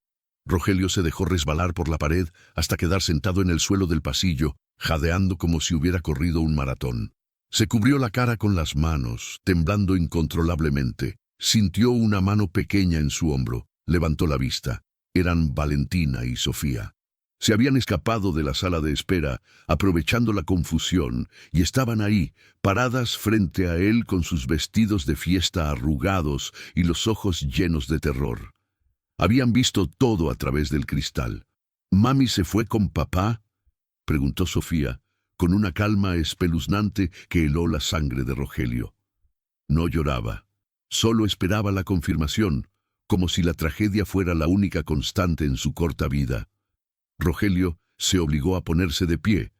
Rogelio se dejó resbalar por la pared hasta quedar sentado en el suelo del pasillo, jadeando como si hubiera corrido un maratón. Se cubrió la cara con las manos, temblando incontrolablemente. Sintió una mano pequeña en su hombro. Levantó la vista. Eran Valentina y Sofía. Se habían escapado de la sala de espera, aprovechando la confusión, y estaban ahí, paradas frente a él con sus vestidos de fiesta arrugados y los ojos llenos de terror. Habían visto todo a través del cristal. «¿Mami se fue con papá?», preguntó Sofía, con una calma espeluznante que heló la sangre de Rogelio. No lloraba, solo esperaba la confirmación, como si la tragedia fuera la única constante en su corta vida. Rogelio se obligó a ponerse de pie,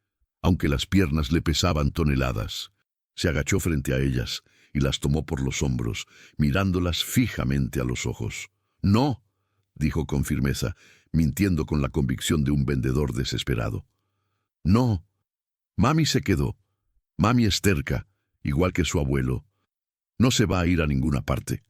aunque las piernas le pesaban toneladas. Se agachó frente a ellas y las tomó por los hombros, mirándolas fijamente a los ojos. «No», dijo con firmeza, mintiendo con la convicción de un vendedor desesperado. «No, mami se quedó. Mami es terca, igual que su abuelo. No se va a ir a ninguna parte».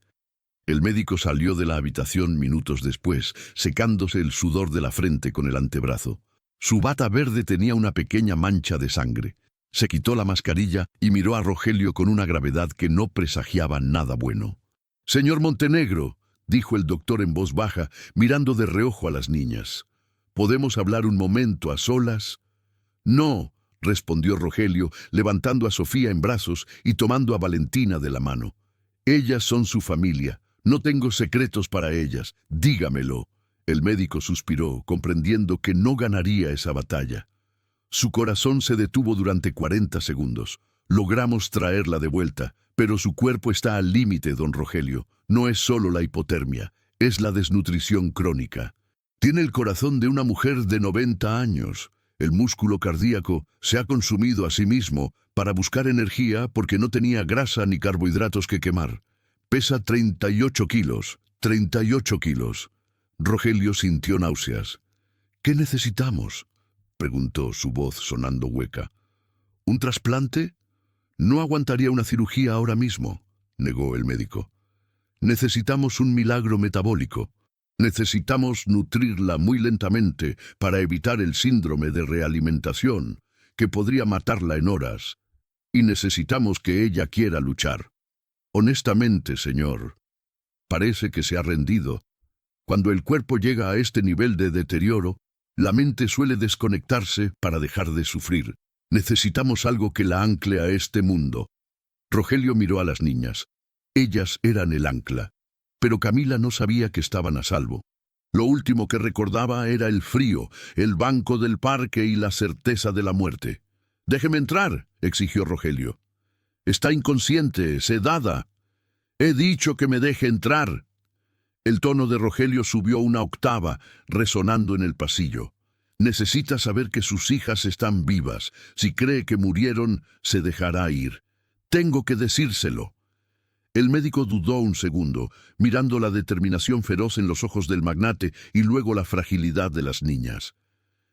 El médico salió de la habitación minutos después, secándose el sudor de la frente con el antebrazo. Su bata verde tenía una pequeña mancha de sangre. Se quitó la mascarilla y miró a Rogelio con una gravedad que no presagiaba nada bueno. «Señor Montenegro», dijo el doctor en voz baja, mirando de reojo a las niñas. «¿Podemos hablar un momento a solas?» «No», respondió Rogelio, levantando a Sofía en brazos y tomando a Valentina de la mano. «Ellas son su familia. No tengo secretos para ellas. Dígamelo». El médico suspiró, comprendiendo que no ganaría esa batalla. Su corazón se detuvo durante 40 segundos. «Logramos traerla de vuelta, pero su cuerpo está al límite, don Rogelio. No es solo la hipotermia, es la desnutrición crónica. Tiene el corazón de una mujer de 90 años. El músculo cardíaco se ha consumido a sí mismo para buscar energía porque no tenía grasa ni carbohidratos que quemar. Pesa 38 kilos, 38 kilos. Rogelio sintió náuseas. ¿Qué necesitamos?, preguntó, su voz sonando hueca. ¿Un trasplante? No aguantaría una cirugía ahora mismo, negó el médico. Necesitamos un milagro metabólico. Necesitamos nutrirla muy lentamente para evitar el síndrome de realimentación, que podría matarla en horas. Y necesitamos que ella quiera luchar. Honestamente, señor, parece que se ha rendido. Cuando el cuerpo llega a este nivel de deterioro, la mente suele desconectarse para dejar de sufrir. Necesitamos algo que la ancle a este mundo. Rogelio miró a las niñas. Ellas eran el ancla. Pero Camila no sabía que estaban a salvo. Lo último que recordaba era el frío, el banco del parque y la certeza de la muerte. «Déjeme entrar», exigió Rogelio. «Está inconsciente, sedada. He dicho que me deje entrar». El tono de Rogelio subió una octava, resonando en el pasillo. «Necesita saber que sus hijas están vivas. Si cree que murieron, se dejará ir. Tengo que decírselo». El médico dudó un segundo, mirando la determinación feroz en los ojos del magnate y luego la fragilidad de las niñas.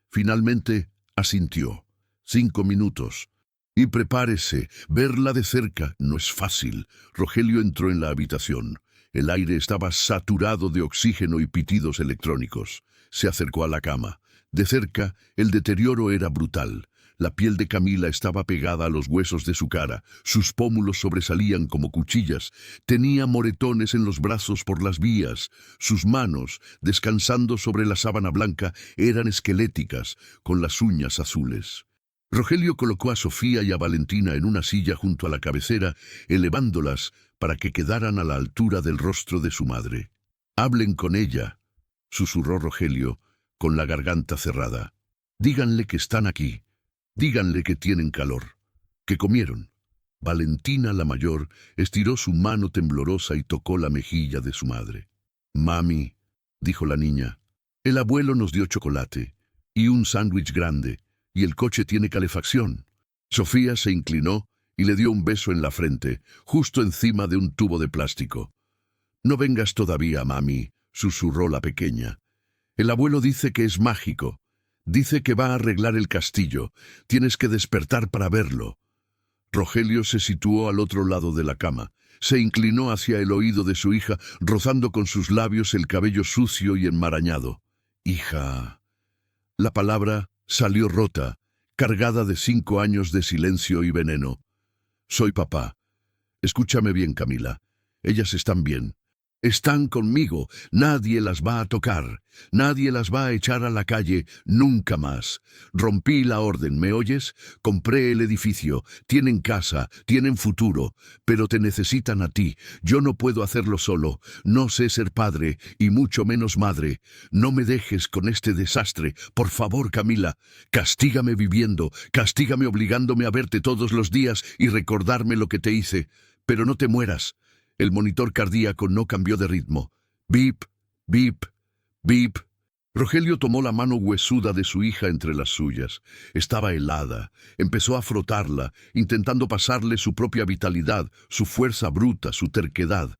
Finalmente, asintió. 5 minutos. Y prepárese, verla de cerca no es fácil. Rogelio entró en la habitación. El aire estaba saturado de oxígeno y pitidos electrónicos. Se acercó a la cama. De cerca, el deterioro era brutal. La piel de Camila estaba pegada a los huesos de su cara, sus pómulos sobresalían como cuchillas, tenía moretones en los brazos por las vías, sus manos, descansando sobre la sábana blanca, eran esqueléticas, con las uñas azules. Rogelio colocó a Sofía y a Valentina en una silla junto a la cabecera, elevándolas para que quedaran a la altura del rostro de su madre. «Hablen con ella», susurró Rogelio, con la garganta cerrada. «Díganle que están aquí. Díganle que tienen calor, que comieron». Valentina, la mayor, estiró su mano temblorosa y tocó la mejilla de su madre. «Mami», dijo la niña, «el abuelo nos dio chocolate y un sándwich grande, y el coche tiene calefacción». Sofía se inclinó y le dio un beso en la frente, justo encima de un tubo de plástico. «No vengas todavía, mami», susurró la pequeña. «El abuelo dice que es mágico. Dice que va a arreglar el castillo. Tienes que despertar para verlo». Rogelio se situó al otro lado de la cama. Se inclinó hacia el oído de su hija, rozando con sus labios el cabello sucio y enmarañado. «Hija». La palabra salió rota, cargada de 5 años de silencio y veneno. «Soy papá. Escúchame bien, Camila. Ellas están bien. Están conmigo. Nadie las va a tocar. Nadie las va a echar a la calle nunca más. Rompí la orden, ¿me oyes? Compré el edificio. Tienen casa, tienen futuro, pero te necesitan a ti. Yo no puedo hacerlo solo. No sé ser padre, y mucho menos madre. No me dejes con este desastre. Por favor, Camila. Castígame viviendo. Castígame obligándome a verte todos los días y recordarme lo que te hice. Pero no te mueras». El monitor cardíaco no cambió de ritmo. Bip, bip, bip. Rogelio tomó la mano huesuda de su hija entre las suyas. Estaba helada. Empezó a frotarla, intentando pasarle su propia vitalidad, su fuerza bruta, su terquedad.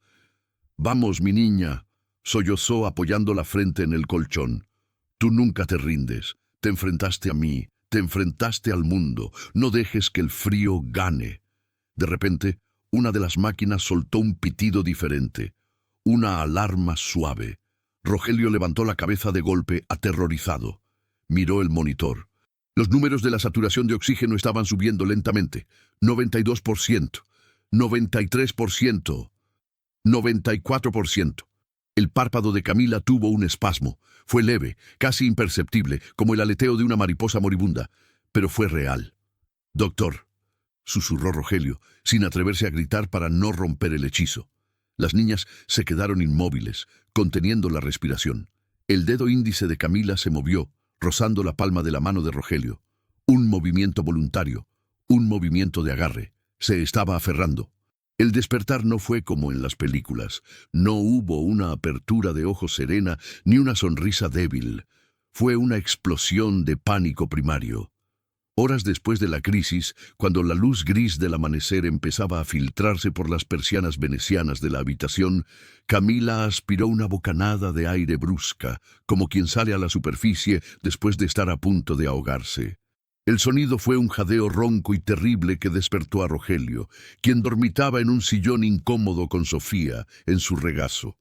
«Vamos, mi niña», sollozó apoyando la frente en el colchón. «Tú nunca te rindes. Te enfrentaste a mí. Te enfrentaste al mundo. No dejes que el frío gane». De repente, una de las máquinas soltó un pitido diferente, una alarma suave. Rogelio levantó la cabeza de golpe, aterrorizado. Miró el monitor. Los números de la saturación de oxígeno estaban subiendo lentamente. 92%, 93%, 94%. El párpado de Camila tuvo un espasmo. Fue leve, casi imperceptible, como el aleteo de una mariposa moribunda, pero fue real. «Doctor», susurró Rogelio, sin atreverse a gritar para no romper el hechizo. Las niñas se quedaron inmóviles, conteniendo la respiración. El dedo índice de Camila se movió, rozando la palma de la mano de Rogelio. Un movimiento voluntario, un movimiento de agarre. Se estaba aferrando. El despertar no fue como en las películas. No hubo una apertura de ojos serena ni una sonrisa débil. Fue una explosión de pánico primario. Horas después de la crisis, cuando la luz gris del amanecer empezaba a filtrarse por las persianas venecianas de la habitación, Camila aspiró una bocanada de aire brusca, como quien sale a la superficie después de estar a punto de ahogarse. El sonido fue un jadeo ronco y terrible que despertó a Rogelio, quien dormitaba en un sillón incómodo con Sofía en su regazo.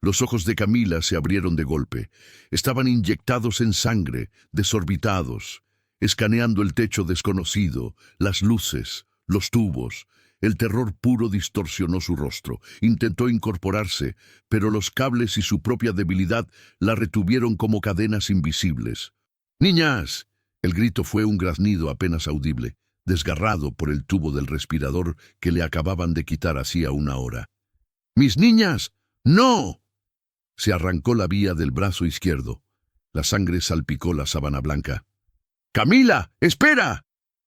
Los ojos de Camila se abrieron de golpe. Estaban inyectados en sangre, desorbitados, escaneando el techo desconocido, las luces, los tubos. El terror puro distorsionó su rostro. Intentó incorporarse, pero los cables y su propia debilidad la retuvieron como cadenas invisibles. ¡Niñas! El grito fue un graznido apenas audible, desgarrado por el tubo del respirador que le acababan de quitar hacía una hora. ¡Mis niñas! ¡No! Se arrancó la vía del brazo izquierdo. La sangre salpicó la sábana blanca. ¡Camila! ¡Espera!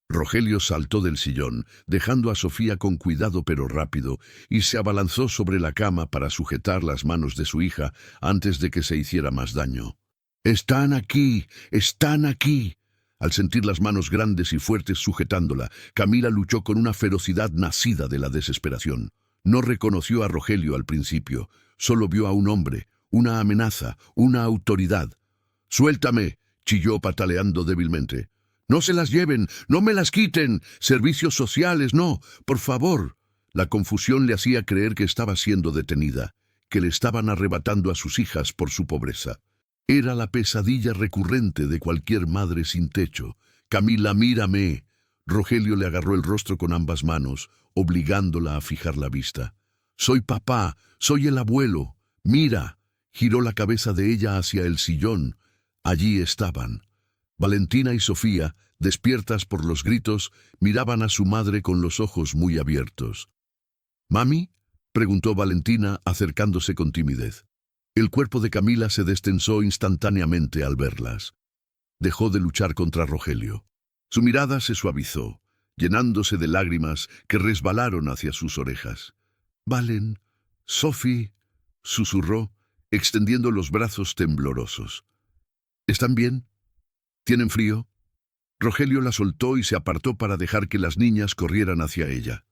Rogelio saltó del sillón, dejando a Sofía con cuidado pero rápido, y se abalanzó sobre la cama para sujetar las manos de su hija antes de que se hiciera más daño. ¡Están aquí! ¡Están aquí! Al sentir las manos grandes y fuertes sujetándola, Camila luchó con una ferocidad nacida de la desesperación. No reconoció a Rogelio al principio, solo vio a un hombre, una amenaza, una autoridad. «¡Suéltame!», chilló pataleando débilmente. «¡No se las lleven! ¡No me las quiten! ¡Servicios sociales, no! ¡Por favor!». La confusión le hacía creer que estaba siendo detenida, que le estaban arrebatando a sus hijas por su pobreza. Era la pesadilla recurrente de cualquier madre sin techo. «Camila, mírame». Rogelio le agarró el rostro con ambas manos, obligándola a fijar la vista. «Soy papá, soy el abuelo. Mira». Giró la cabeza de ella hacia el sillón. Allí estaban. Valentina y Sofía, despiertas por los gritos, miraban a su madre con los ojos muy abiertos. «¿Mami?», preguntó Valentina, acercándose con timidez. El cuerpo de Camila se destensó instantáneamente al verlas. Dejó de luchar contra Rogelio. Su mirada se suavizó, llenándose de lágrimas que resbalaron hacia sus orejas. «Valen, Sophie», susurró, extendiendo los brazos temblorosos. «¿Están bien? ¿Tienen frío?». Rogelio la soltó y se apartó para dejar que las niñas corrieran hacia ella.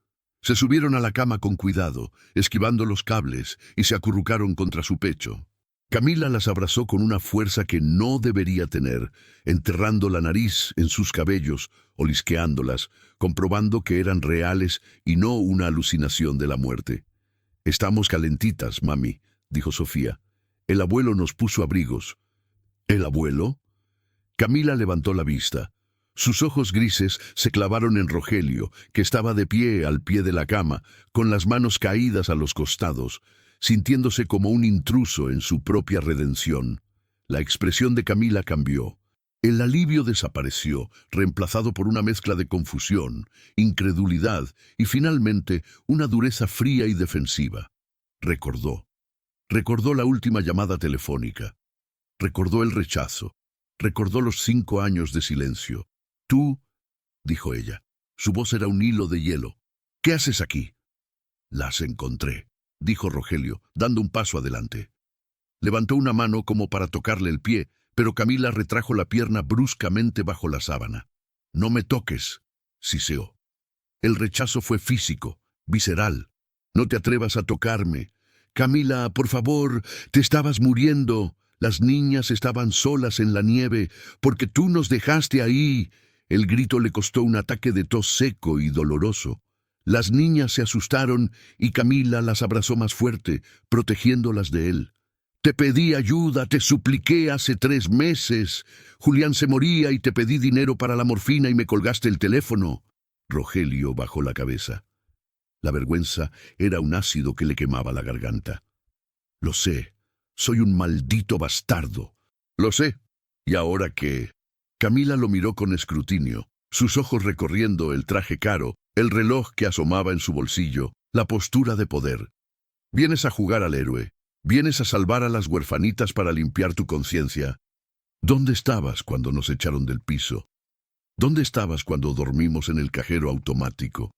Se subieron a la cama con cuidado, esquivando los cables, y se acurrucaron contra su pecho. Camila las abrazó con una fuerza que no debería tener, enterrando la nariz en sus cabellos, olisqueándolas, comprobando que eran reales y no una alucinación de la muerte. «Estamos calentitas, mami», dijo Sofía. «El abuelo nos puso abrigos». «¿El abuelo?». Camila levantó la vista. Sus ojos grises se clavaron en Rogelio, que estaba de pie al pie de la cama, con las manos caídas a los costados, sintiéndose como un intruso en su propia redención. La expresión de Camila cambió. El alivio desapareció, reemplazado por una mezcla de confusión, incredulidad y finalmente una dureza fría y defensiva. Recordó. Recordó la última llamada telefónica. Recordó el rechazo. Recordó los 5 años de silencio. «Tú», dijo ella. Su voz era un hilo de hielo. «¿Qué haces aquí?». «Las encontré», dijo Rogelio, dando un paso adelante. Levantó una mano como para tocarle el pie, pero Camila retrajo la pierna bruscamente bajo la sábana. «No me toques», siseó. El rechazo fue físico, visceral. «No te atrevas a tocarme. Camila, por favor, te estabas muriendo. Las niñas estaban solas en la nieve, porque tú nos dejaste ahí». El grito le costó un ataque de tos seco y doloroso. Las niñas se asustaron y Camila las abrazó más fuerte, protegiéndolas de él. «Te pedí ayuda, te supliqué hace 3 meses. Julián se moría y te pedí dinero para la morfina y me colgaste el teléfono». Rogelio bajó la cabeza. La vergüenza era un ácido que le quemaba la garganta. «Lo sé, soy un maldito bastardo». «Lo sé. ¿Y ahora qué?». Camila lo miró con escrutinio, sus ojos recorriendo el traje caro, el reloj que asomaba en su bolsillo, la postura de poder. «Vienes a jugar al héroe. Vienes a salvar a las huerfanitas para limpiar tu conciencia. ¿Dónde estabas cuando nos echaron del piso? ¿Dónde estabas cuando dormimos en el cajero automático?».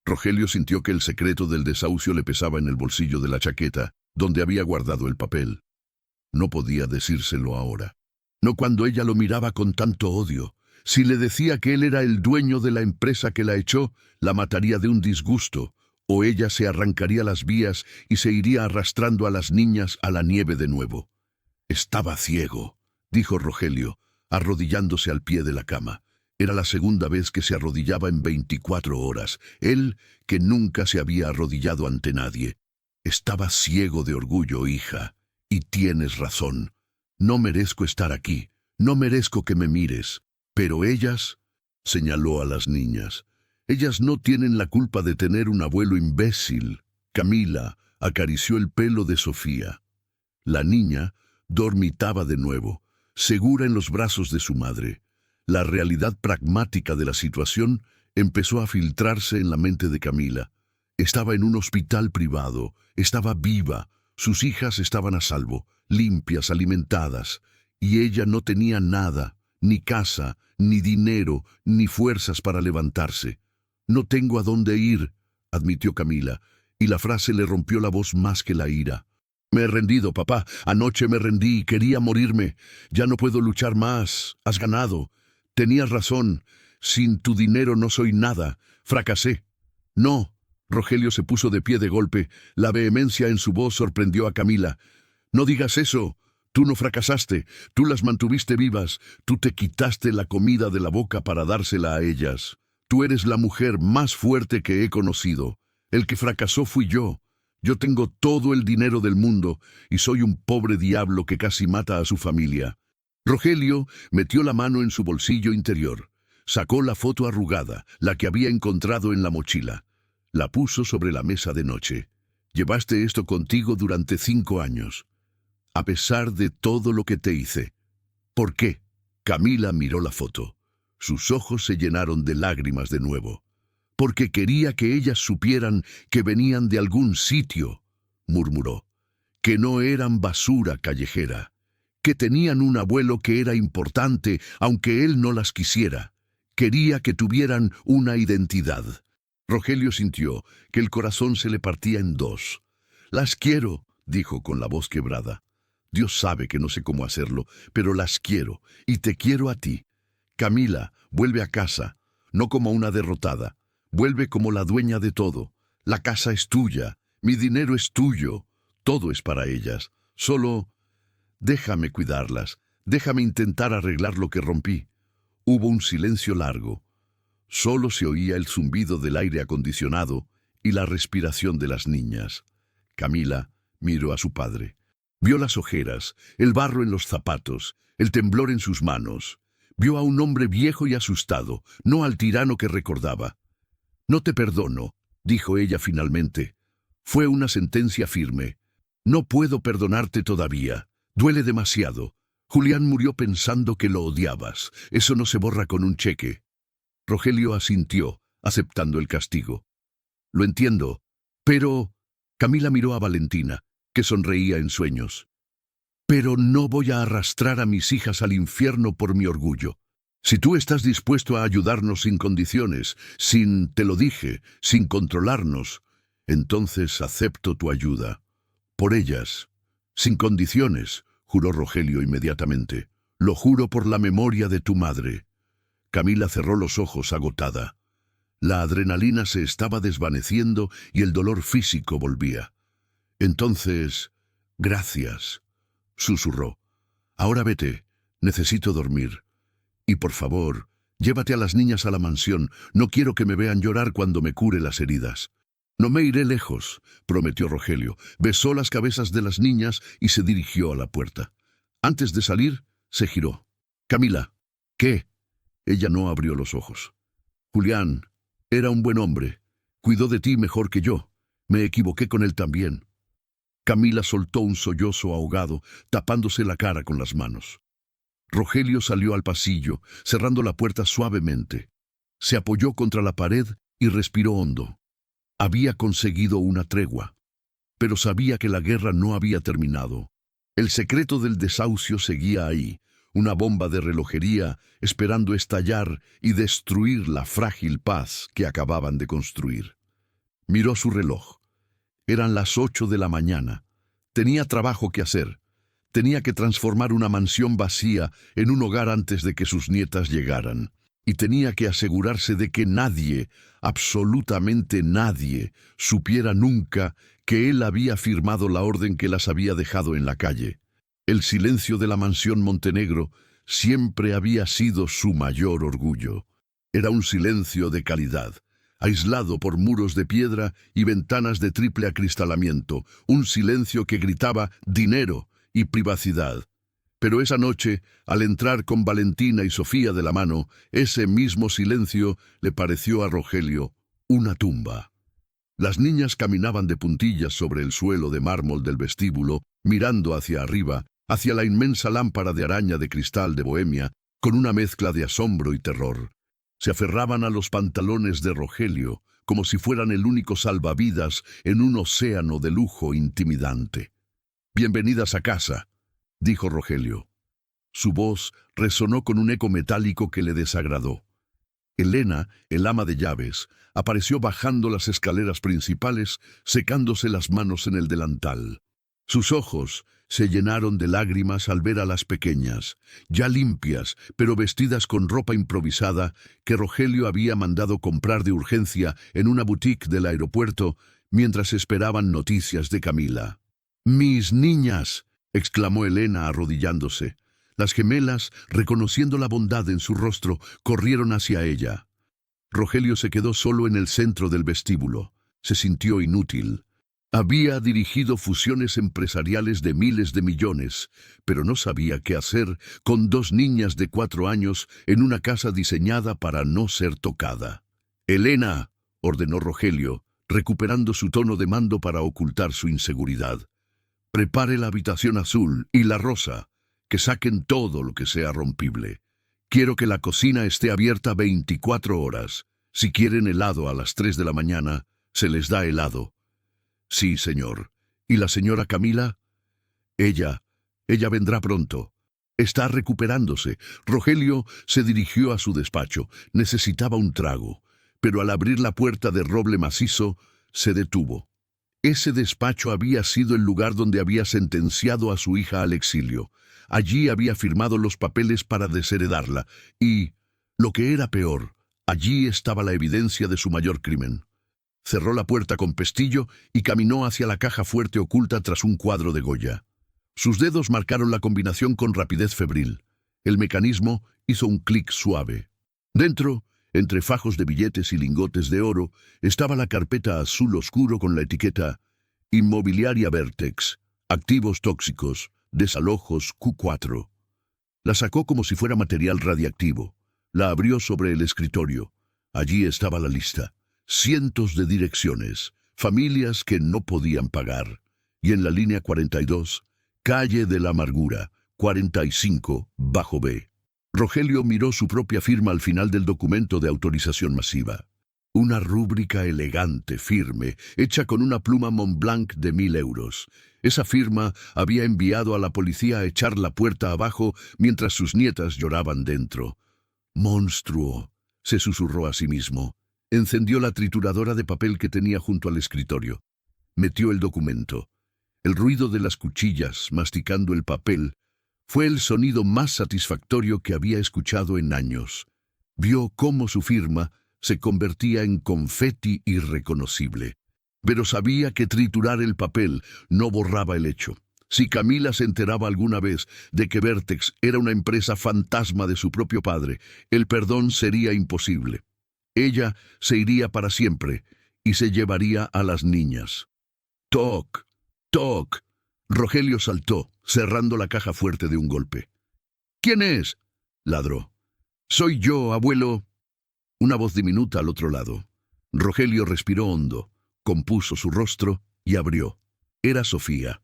Rogelio sintió que el secreto del desahucio le pesaba en el bolsillo de la chaqueta, donde había guardado el papel. No podía decírselo ahora. No cuando ella lo miraba con tanto odio. Si le decía que él era el dueño de la empresa que la echó, la mataría de un disgusto, o ella se arrancaría las vías y se iría arrastrando a las niñas a la nieve de nuevo. Estaba ciego, dijo Rogelio, arrodillándose al pie de la cama. Era la segunda vez que se arrodillaba en 24 horas, él que nunca se había arrodillado ante nadie. Estaba ciego de orgullo, hija, y tienes razón. No merezco estar aquí, no merezco que me mires. Pero ellas, señaló a las niñas, ellas no tienen la culpa de tener un abuelo imbécil. Camila acarició el pelo de Sofía. La niña dormitaba de nuevo, segura en los brazos de su madre. La realidad pragmática de la situación empezó a filtrarse en la mente de Camila. Estaba en un hospital privado, estaba viva, sus hijas estaban a salvo, limpias, alimentadas, y ella no tenía nada, ni casa, ni dinero, ni fuerzas para levantarse. No tengo a dónde ir, admitió Camila, y la frase le rompió la voz más que la ira. Me he rendido, papá. Anoche me rendí y quería morirme. Ya no puedo luchar más. Has ganado. Tenías razón. Sin tu dinero no soy nada. Fracasé. No. Rogelio se puso de pie de golpe. La vehemencia en su voz sorprendió a Camila. No digas eso. Tú no fracasaste. Tú las mantuviste vivas. Tú te quitaste la comida de la boca para dársela a ellas. Tú eres la mujer más fuerte que he conocido. El que fracasó fui yo. Yo tengo todo el dinero del mundo y soy un pobre diablo que casi mata a su familia. Rogelio metió la mano en su bolsillo interior. Sacó la foto arrugada, la que había encontrado en la mochila. La puso sobre la mesa de noche. Llevaste esto contigo durante 5 años. A pesar de todo lo que te hice. ¿Por qué? Camila miró la foto. Sus ojos se llenaron de lágrimas de nuevo. Porque quería que ellas supieran que venían de algún sitio, murmuró, que no eran basura callejera, que tenían un abuelo que era importante aunque él no las quisiera. Quería que tuvieran una identidad. Rogelio sintió que el corazón se le partía en dos. Las quiero, dijo con la voz quebrada. Dios sabe que no sé cómo hacerlo, pero las quiero y te quiero a ti. Camila, vuelve a casa, no como una derrotada. Vuelve como la dueña de todo. La casa es tuya, mi dinero es tuyo, todo es para ellas. Solo déjame cuidarlas, déjame intentar arreglar lo que rompí. Hubo un silencio largo. Solo se oía el zumbido del aire acondicionado y la respiración de las niñas. Camila miró a su padre. Vio las ojeras, el barro en los zapatos, el temblor en sus manos. Vio a un hombre viejo y asustado, no al tirano que recordaba. No te perdono, dijo ella finalmente. Fue una sentencia firme. No puedo perdonarte todavía. Duele demasiado. Julián murió pensando que lo odiabas. Eso no se borra con un cheque. Rogelio asintió, aceptando el castigo. Lo entiendo, pero... Camila miró a Valentina, que sonreía en sueños. Pero no voy a arrastrar a mis hijas al infierno por mi orgullo. Si tú estás dispuesto a ayudarnos sin condiciones, te lo dije, sin controlarnos, entonces acepto tu ayuda. Por ellas, sin condiciones, juró Rogelio inmediatamente. Lo juro por la memoria de tu madre. Camila cerró los ojos agotada. La adrenalina se estaba desvaneciendo y el dolor físico volvía. Entonces, gracias, susurró. Ahora vete, necesito dormir. Y por favor, llévate a las niñas a la mansión. No quiero que me vean llorar cuando me cure las heridas. No me iré lejos, prometió Rogelio. Besó las cabezas de las niñas y se dirigió a la puerta. Antes de salir, se giró. Camila, ¿qué? Ella no abrió los ojos. Julián, era un buen hombre. Cuidó de ti mejor que yo. Me equivoqué con él también. Camila soltó un sollozo ahogado, tapándose la cara con las manos. Rogelio salió al pasillo, cerrando la puerta suavemente. Se apoyó contra la pared y respiró hondo. Había conseguido una tregua, pero sabía que la guerra no había terminado. El secreto del desahucio seguía ahí, una bomba de relojería esperando estallar y destruir la frágil paz que acababan de construir. Miró su reloj. Eran las 8 de la mañana. Tenía trabajo que hacer. Tenía que transformar una mansión vacía en un hogar antes de que sus nietas llegaran. y tenía que asegurarse de que nadie, absolutamente nadie, supiera nunca que él había firmado la orden que las había dejado en la calle. El silencio de la mansión Montenegro siempre había sido su mayor orgullo. Era un silencio de calidad, aislado por muros de piedra y ventanas de triple acristalamiento, un silencio que gritaba dinero y privacidad. Pero esa noche, al entrar con Valentina y Sofía de la mano, ese mismo silencio le pareció a Rogelio una tumba. Las niñas caminaban de puntillas sobre el suelo de mármol del vestíbulo, mirando hacia arriba, hacia la inmensa lámpara de araña de cristal de Bohemia, con una mezcla de asombro y terror. Se aferraban a los pantalones de Rogelio, como si fueran el único salvavidas en un océano de lujo intimidante. «Bienvenidas a casa», dijo Rogelio. Su voz resonó con un eco metálico que le desagradó. Elena, el ama de llaves, apareció bajando las escaleras principales, secándose las manos en el delantal. Sus ojos se llenaron de lágrimas al ver a las pequeñas, ya limpias, pero vestidas con ropa improvisada que Rogelio había mandado comprar de urgencia en una boutique del aeropuerto mientras esperaban noticias de Camila. «¡Mis niñas!», exclamó Elena arrodillándose. Las gemelas, reconociendo la bondad en su rostro, corrieron hacia ella. Rogelio se quedó solo en el centro del vestíbulo. Se sintió inútil. Había dirigido fusiones empresariales de miles de millones, pero no sabía qué hacer con 2 niñas de 4 años en una casa diseñada para no ser tocada. «Elena», ordenó Rogelio, recuperando su tono de mando para ocultar su inseguridad. «Prepare la habitación azul y la rosa, que saquen todo lo que sea rompible. Quiero que la cocina esté abierta 24 horas. Si quieren helado a las 3 de la mañana, se les da helado». «Sí, señor. ¿Y la señora Camila?» Ella vendrá pronto. Está recuperándose». Rogelio se dirigió a su despacho. Necesitaba un trago, pero al abrir la puerta de roble macizo, se detuvo. Ese despacho había sido el lugar donde había sentenciado a su hija al exilio. Allí había firmado los papeles para desheredarla y, lo que era peor, allí estaba la evidencia de su mayor crimen. Cerró la puerta con pestillo y caminó hacia la caja fuerte oculta tras un cuadro de Goya. Sus dedos marcaron la combinación con rapidez febril. El mecanismo hizo un clic suave. Dentro, entre fajos de billetes y lingotes de oro, estaba la carpeta azul oscuro con la etiqueta «Inmobiliaria Vertex, activos tóxicos, desalojos Q4». La sacó como si fuera material radiactivo. La abrió sobre el escritorio. Allí estaba la lista. Cientos de direcciones, familias que no podían pagar. Y en la línea 42, calle de la Amargura, 45, bajo B. Rogelio miró su propia firma al final del documento de autorización masiva. Una rúbrica elegante, firme, hecha con una pluma Montblanc de 1.000 euros. Esa firma había enviado a la policía a echar la puerta abajo mientras sus nietas lloraban dentro. «Monstruo», se susurró a sí mismo. Encendió la trituradora de papel que tenía junto al escritorio. Metió el documento. El ruido de las cuchillas masticando el papel fue el sonido más satisfactorio que había escuchado en años. Vio cómo su firma se convertía en confeti irreconocible. Pero sabía que triturar el papel no borraba el hecho. Si Camila se enteraba alguna vez de que Vertex era una empresa fantasma de su propio padre, el perdón sería imposible. Ella se iría para siempre y se llevaría a las niñas. «¡Toc! ¡Toc!». Rogelio saltó, cerrando la caja fuerte de un golpe. «¿Quién es?», ladró. «Soy yo, abuelo». Una voz diminuta al otro lado. Rogelio respiró hondo, compuso su rostro y abrió. Era Sofía.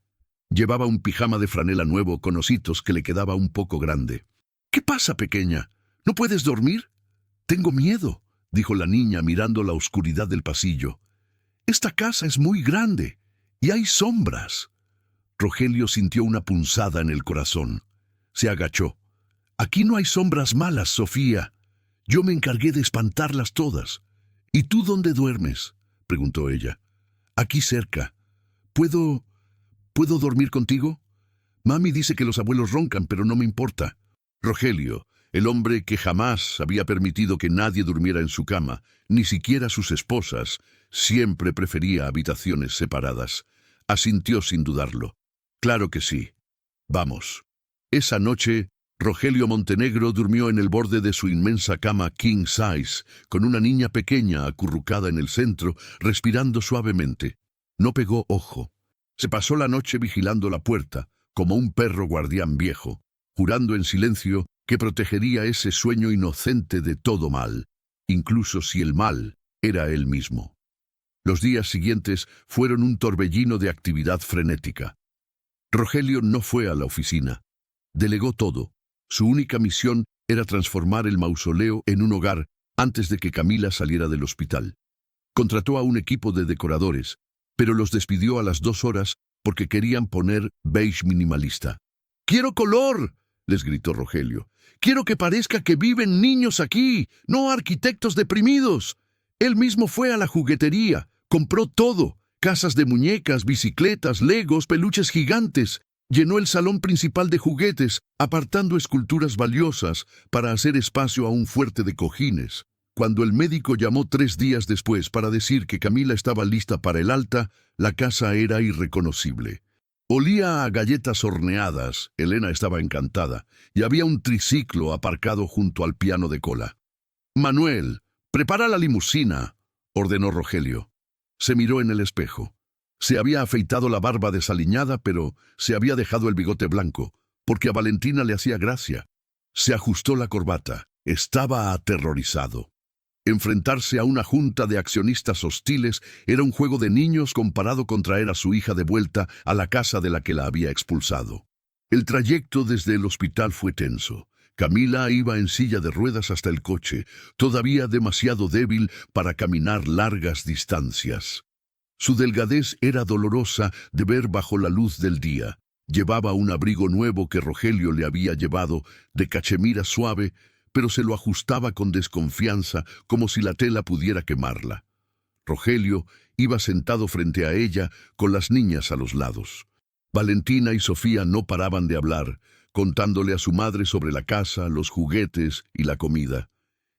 Llevaba un pijama de franela nuevo con ositos que le quedaba un poco grande. «¿Qué pasa, pequeña? ¿No puedes dormir?» «Tengo miedo», dijo la niña mirando la oscuridad del pasillo. «Esta casa es muy grande y hay sombras». Rogelio sintió una punzada en el corazón. Se agachó. «Aquí no hay sombras malas, Sofía. Yo me encargué de espantarlas todas». «¿Y tú dónde duermes?», preguntó ella. «Aquí cerca. ¿Puedo dormir contigo? Mami dice que los abuelos roncan, pero no me importa». Rogelio, El hombre que jamás había permitido que nadie durmiera en su cama, ni siquiera sus esposas, siempre prefería habitaciones separadas. Asintió sin dudarlo. Claro que sí. Vamos. Esa noche, Rogelio Montenegro durmió en el borde de su inmensa cama king size, con una niña pequeña acurrucada en el centro, respirando suavemente. No pegó ojo. Se pasó la noche vigilando la puerta, como un perro guardián viejo, jurando en silencio que protegería ese sueño inocente de todo mal, incluso si el mal era él mismo. Los días siguientes fueron un torbellino de actividad frenética. Rogelio no fue a la oficina. Delegó todo. Su única misión era transformar el mausoleo en un hogar antes de que Camila saliera del hospital. Contrató a un equipo de decoradores, pero los despidió a las 2 horas porque querían poner beige minimalista. «¡Quiero color!», les gritó Rogelio. «¡Quiero que parezca que viven niños aquí, no arquitectos deprimidos!». Él mismo fue a la juguetería, compró todo: casas de muñecas, bicicletas, legos, peluches gigantes. Llenó el salón principal de juguetes, apartando esculturas valiosas para hacer espacio a un fuerte de cojines. Cuando el médico llamó 3 días después para decir que Camila estaba lista para el alta, la casa era irreconocible. Olía a galletas horneadas, Elena estaba encantada, y había un triciclo aparcado junto al piano de cola. «Manuel, prepara la limusina», ordenó Rogelio. Se miró en el espejo. Se había afeitado la barba desaliñada, pero se había dejado el bigote blanco, porque a Valentina le hacía gracia. Se ajustó la corbata. Estaba aterrorizado. Enfrentarse a una junta de accionistas hostiles era un juego de niños comparado con traer a su hija de vuelta a la casa de la que la había expulsado. El trayecto desde el hospital fue tenso. Camila iba en silla de ruedas hasta el coche, todavía demasiado débil para caminar largas distancias. Su delgadez era dolorosa de ver bajo la luz del día. Llevaba un abrigo nuevo que Rogelio le había llevado, de cachemira suave, pero se lo ajustaba con desconfianza, como si la tela pudiera quemarla. Rogelio iba sentado frente a ella, con las niñas a los lados. Valentina y Sofía no paraban de hablar, contándole a su madre sobre la casa, los juguetes y la comida.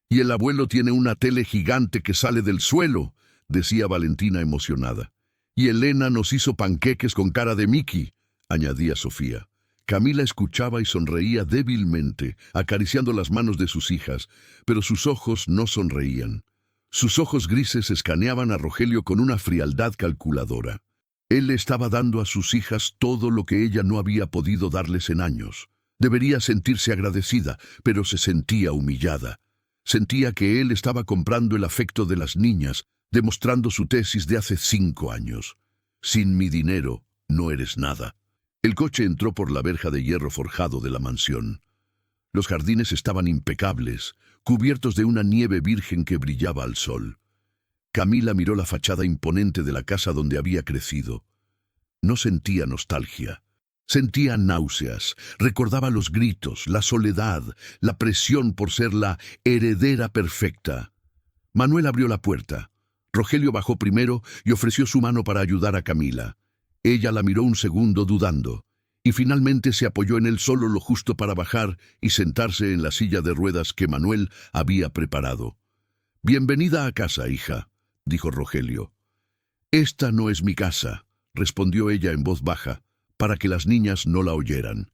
«Y el abuelo tiene una tele gigante que sale del suelo», decía Valentina emocionada. «Y Elena nos hizo panqueques con cara de Mickey», añadía Sofía. Camila escuchaba y sonreía débilmente, acariciando las manos de sus hijas, pero sus ojos no sonreían. Sus ojos grises escaneaban a Rogelio con una frialdad calculadora. Él le estaba dando a sus hijas todo lo que ella no había podido darles en años. Debería sentirse agradecida, pero se sentía humillada. Sentía que él estaba comprando el afecto de las niñas, demostrando su tesis de hace 5 años. «Sin mi dinero, no eres nada». El coche entró por la verja de hierro forjado de la mansión. Los jardines estaban impecables, cubiertos de una nieve virgen que brillaba al sol. Camila miró la fachada imponente de la casa donde había crecido. No sentía nostalgia. Sentía náuseas, recordaba los gritos, la soledad, la presión por ser la heredera perfecta. Manuel abrió la puerta. Rogelio bajó primero y ofreció su mano para ayudar a Camila. Ella la miró un segundo dudando, y finalmente se apoyó en él solo lo justo para bajar y sentarse en la silla de ruedas que Manuel había preparado. «Bienvenida a casa, hija», dijo Rogelio. «Esta no es mi casa», respondió ella en voz baja, para que las niñas no la oyeran.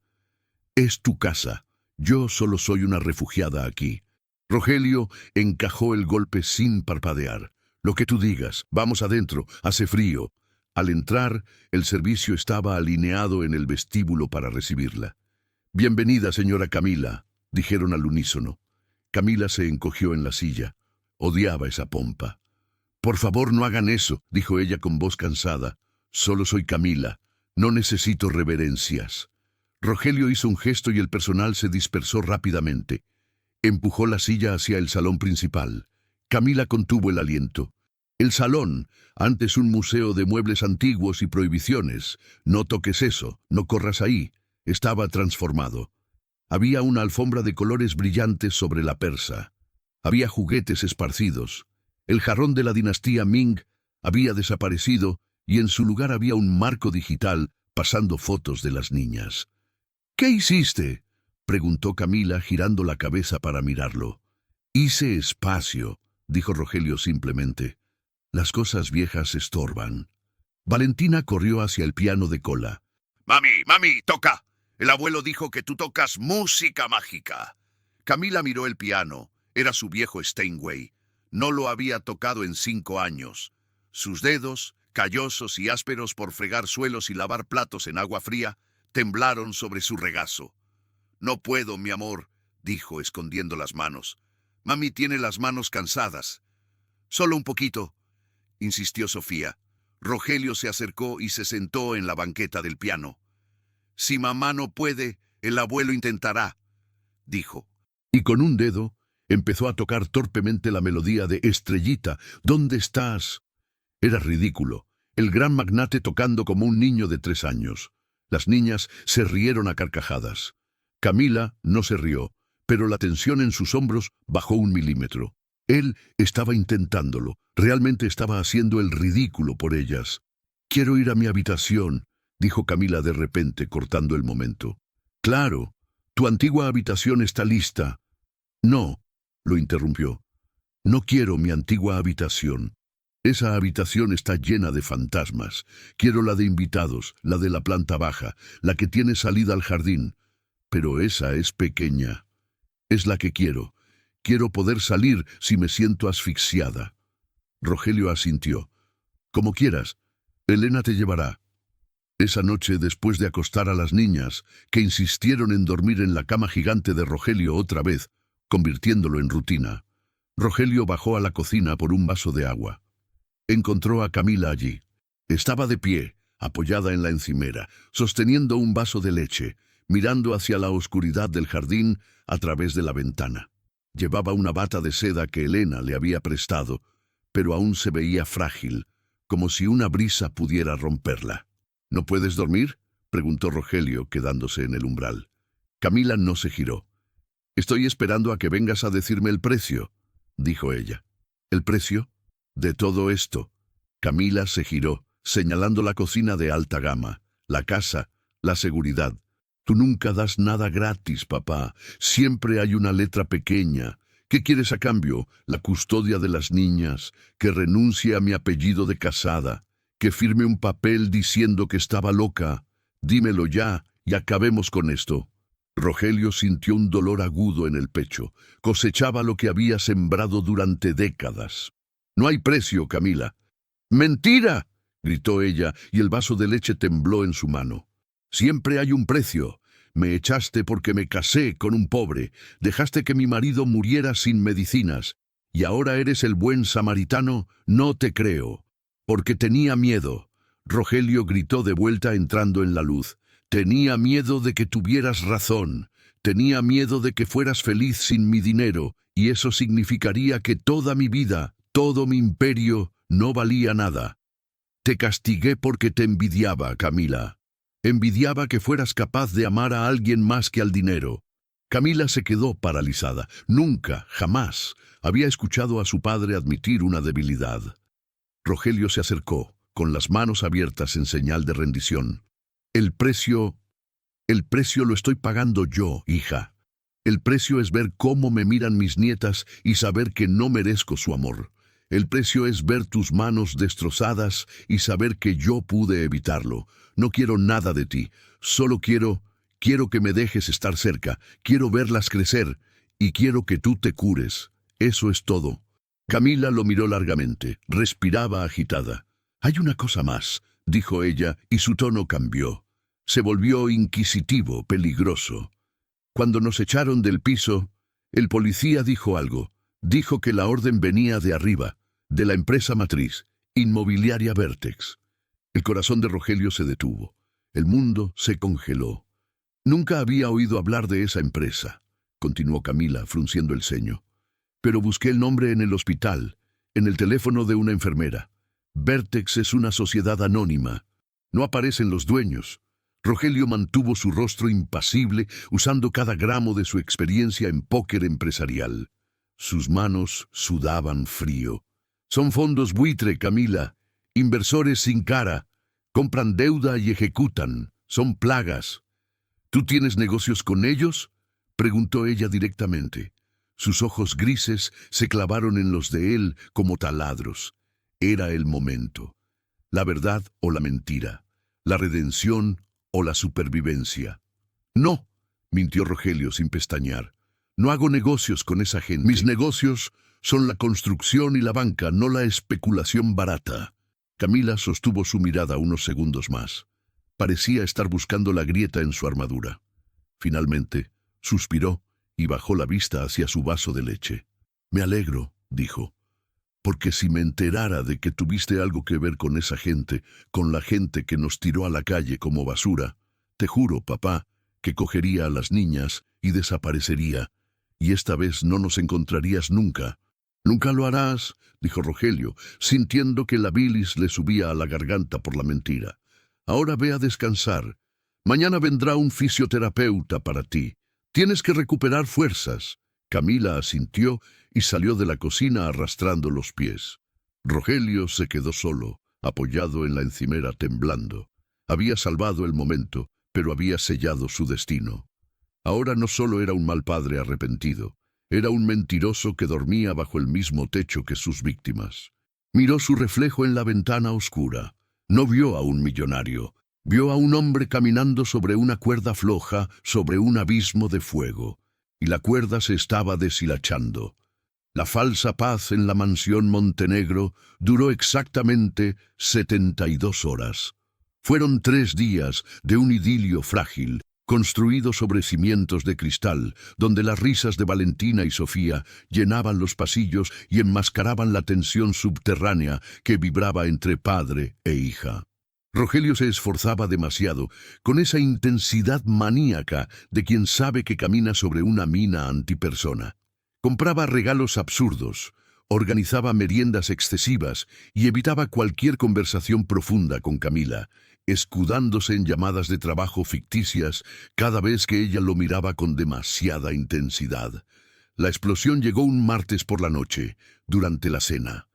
«Es tu casa. Yo solo soy una refugiada aquí». Rogelio encajó el golpe sin parpadear. «Lo que tú digas. Vamos adentro. Hace frío». Al entrar, el servicio estaba alineado en el vestíbulo para recibirla. «Bienvenida, señora Camila», dijeron al unísono. Camila se encogió en la silla. Odiaba esa pompa. «Por favor, no hagan eso», dijo ella con voz cansada. «Solo soy Camila. No necesito reverencias». Rogelio hizo un gesto y el personal se dispersó rápidamente. Empujó la silla hacia el salón principal. Camila contuvo el aliento. El salón, antes un museo de muebles antiguos y prohibiciones, «No toques eso, no corras ahí», estaba transformado. Había una alfombra de colores brillantes sobre la persa. Había juguetes esparcidos. El jarrón de la dinastía Ming había desaparecido y en su lugar había un marco digital pasando fotos de las niñas. «¿Qué hiciste?», preguntó Camila, girando la cabeza para mirarlo. Hice espacio, dijo Rogelio simplemente. Las cosas viejas estorban. Valentina corrió hacia el piano de cola. Mami, toca. El abuelo dijo que tú tocas música mágica. Camila miró el piano. Era su viejo Steinway. No lo había tocado en 5 años. Sus dedos, callosos y ásperos por fregar suelos y lavar platos en agua fría, temblaron sobre su regazo. No puedo, mi amor, dijo, escondiendo las manos. Mami tiene las manos cansadas. Solo un poquito, insistió Sofía. Rogelio se acercó y se sentó en la banqueta del piano. Si mamá no puede, el abuelo intentará, dijo. Y con un dedo empezó a tocar torpemente la melodía de Estrellita, ¿dónde estás? Era ridículo, el gran magnate tocando como un niño de 3 años. Las niñas se rieron a carcajadas. Camila no se rió, pero la tensión en sus hombros bajó 1 milímetro. Él estaba intentándolo, realmente estaba haciendo el ridículo por ellas. Quiero ir a mi habitación, dijo Camila de repente, cortando el momento. Claro, tu antigua habitación está lista. No, lo interrumpió. No quiero mi antigua habitación. Esa habitación está llena de fantasmas. Quiero la de invitados, la de la planta baja, la que tiene salida al jardín. Pero esa es pequeña. Es la que quiero. Quiero poder salir si me siento asfixiada. Rogelio asintió. Como quieras. Elena te llevará. Esa noche, después de acostar a las niñas, que insistieron en dormir en la cama gigante de Rogelio otra vez, convirtiéndolo en rutina, Rogelio bajó a la cocina por un vaso de agua. Encontró a Camila allí. Estaba de pie, apoyada en la encimera, sosteniendo un vaso de leche, mirando hacia la oscuridad del jardín a través de la ventana. Llevaba una bata de seda que Elena le había prestado, pero aún se veía frágil, como si una brisa pudiera romperla. ¿No puedes dormir?, preguntó Rogelio, quedándose en el umbral. Camila no se giró. Estoy esperando a que vengas a decirme el precio, dijo ella. ¿El precio? De todo esto. Camila se giró, señalando la cocina de alta gama, la casa, la seguridad. Tú nunca das nada gratis, papá. Siempre hay una letra pequeña. ¿Qué quieres a cambio? La custodia de las niñas, que renuncie a mi apellido de casada, que firme un papel diciendo que estaba loca. Dímelo ya y acabemos con esto. Rogelio sintió un dolor agudo en el pecho. Cosechaba lo que había sembrado durante décadas. No hay precio, Camila. ¡Mentira!, gritó ella, y el vaso de leche tembló en su mano. Siempre hay un precio. Me echaste porque me casé con un pobre. Dejaste que mi marido muriera sin medicinas. ¿Y ahora eres el buen samaritano? No te creo. Porque tenía miedo. Rogelio gritó de vuelta entrando en la luz. Tenía miedo de que tuvieras razón. Tenía miedo de que fueras feliz sin mi dinero, y eso significaría que toda mi vida, todo mi imperio, no valía nada. Te castigué porque te envidiaba, Camila. Envidiaba que fueras capaz de amar a alguien más que al dinero. Camila se quedó paralizada. Nunca, jamás, había escuchado a su padre admitir una debilidad. Rogelio se acercó, con las manos abiertas en señal de rendición. El precio lo estoy pagando yo, hija. El precio es ver cómo me miran mis nietas y saber que no merezco su amor. El precio es ver tus manos destrozadas y saber que yo pude evitarlo. No quiero nada de ti, solo quiero que me dejes estar cerca, quiero verlas crecer y quiero que tú te cures. Eso es todo. Camila lo miró largamente, respiraba agitada. Hay una cosa más, dijo ella, y su tono cambió. Se volvió inquisitivo, peligroso. Cuando nos echaron del piso, el policía dijo algo. Dijo que la orden venía de arriba, de la empresa matriz, Inmobiliaria Vertex. El corazón de Rogelio se detuvo. El mundo se congeló. Nunca había oído hablar de esa empresa, continuó Camila, frunciendo el ceño. Pero busqué el nombre en el hospital, en el teléfono de una enfermera. Vertex es una sociedad anónima. No aparecen los dueños. Rogelio mantuvo su rostro impasible, usando cada gramo de su experiencia en póker empresarial. Sus manos sudaban frío. Son fondos buitre, Camila. Inversores sin cara. Compran deuda y ejecutan. Son plagas. ¿Tú tienes negocios con ellos? preguntó ella directamente. Sus ojos grises se clavaron en los de él como taladros. Era el momento. La verdad o la mentira. La redención o la supervivencia. No, mintió Rogelio sin pestañear. No hago negocios con esa gente. Mis negocios son la construcción y la banca, no la especulación barata. Camila sostuvo su mirada unos segundos más. Parecía estar buscando la grieta en su armadura. Finalmente, suspiró y bajó la vista hacia su vaso de leche. Me alegro, dijo, porque si me enterara de que tuviste algo que ver con esa gente, con la gente que nos tiró a la calle como basura, te juro, papá, que cogería a las niñas y desaparecería, y esta vez no nos encontrarías nunca. Nunca lo harás, dijo Rogelio, sintiendo que la bilis le subía a la garganta por la mentira. Ahora ve a descansar. Mañana vendrá un fisioterapeuta para ti. Tienes que recuperar fuerzas. Camila asintió y salió de la cocina arrastrando los pies. Rogelio se quedó solo, apoyado en la encimera temblando. Había salvado el momento, pero había sellado su destino. Ahora no solo era un mal padre arrepentido, era un mentiroso que dormía bajo el mismo techo que sus víctimas. Miró su reflejo en la ventana oscura. No vio a un millonario. Vio a un hombre caminando sobre una cuerda floja, sobre un abismo de fuego, y la cuerda se estaba deshilachando. La falsa paz en la mansión Montenegro duró exactamente 72 horas. Fueron 3 días de un idilio frágil, construido sobre cimientos de cristal, donde las risas de Valentina y Sofía llenaban los pasillos y enmascaraban la tensión subterránea que vibraba entre padre e hija. Rogelio se esforzaba demasiado, con esa intensidad maníaca de quien sabe que camina sobre una mina antipersona. Compraba regalos absurdos, organizaba meriendas excesivas y evitaba cualquier conversación profunda con Camila, escudándose en llamadas de trabajo ficticias cada vez que ella lo miraba con demasiada intensidad. La explosión llegó un martes por la noche, durante la cena.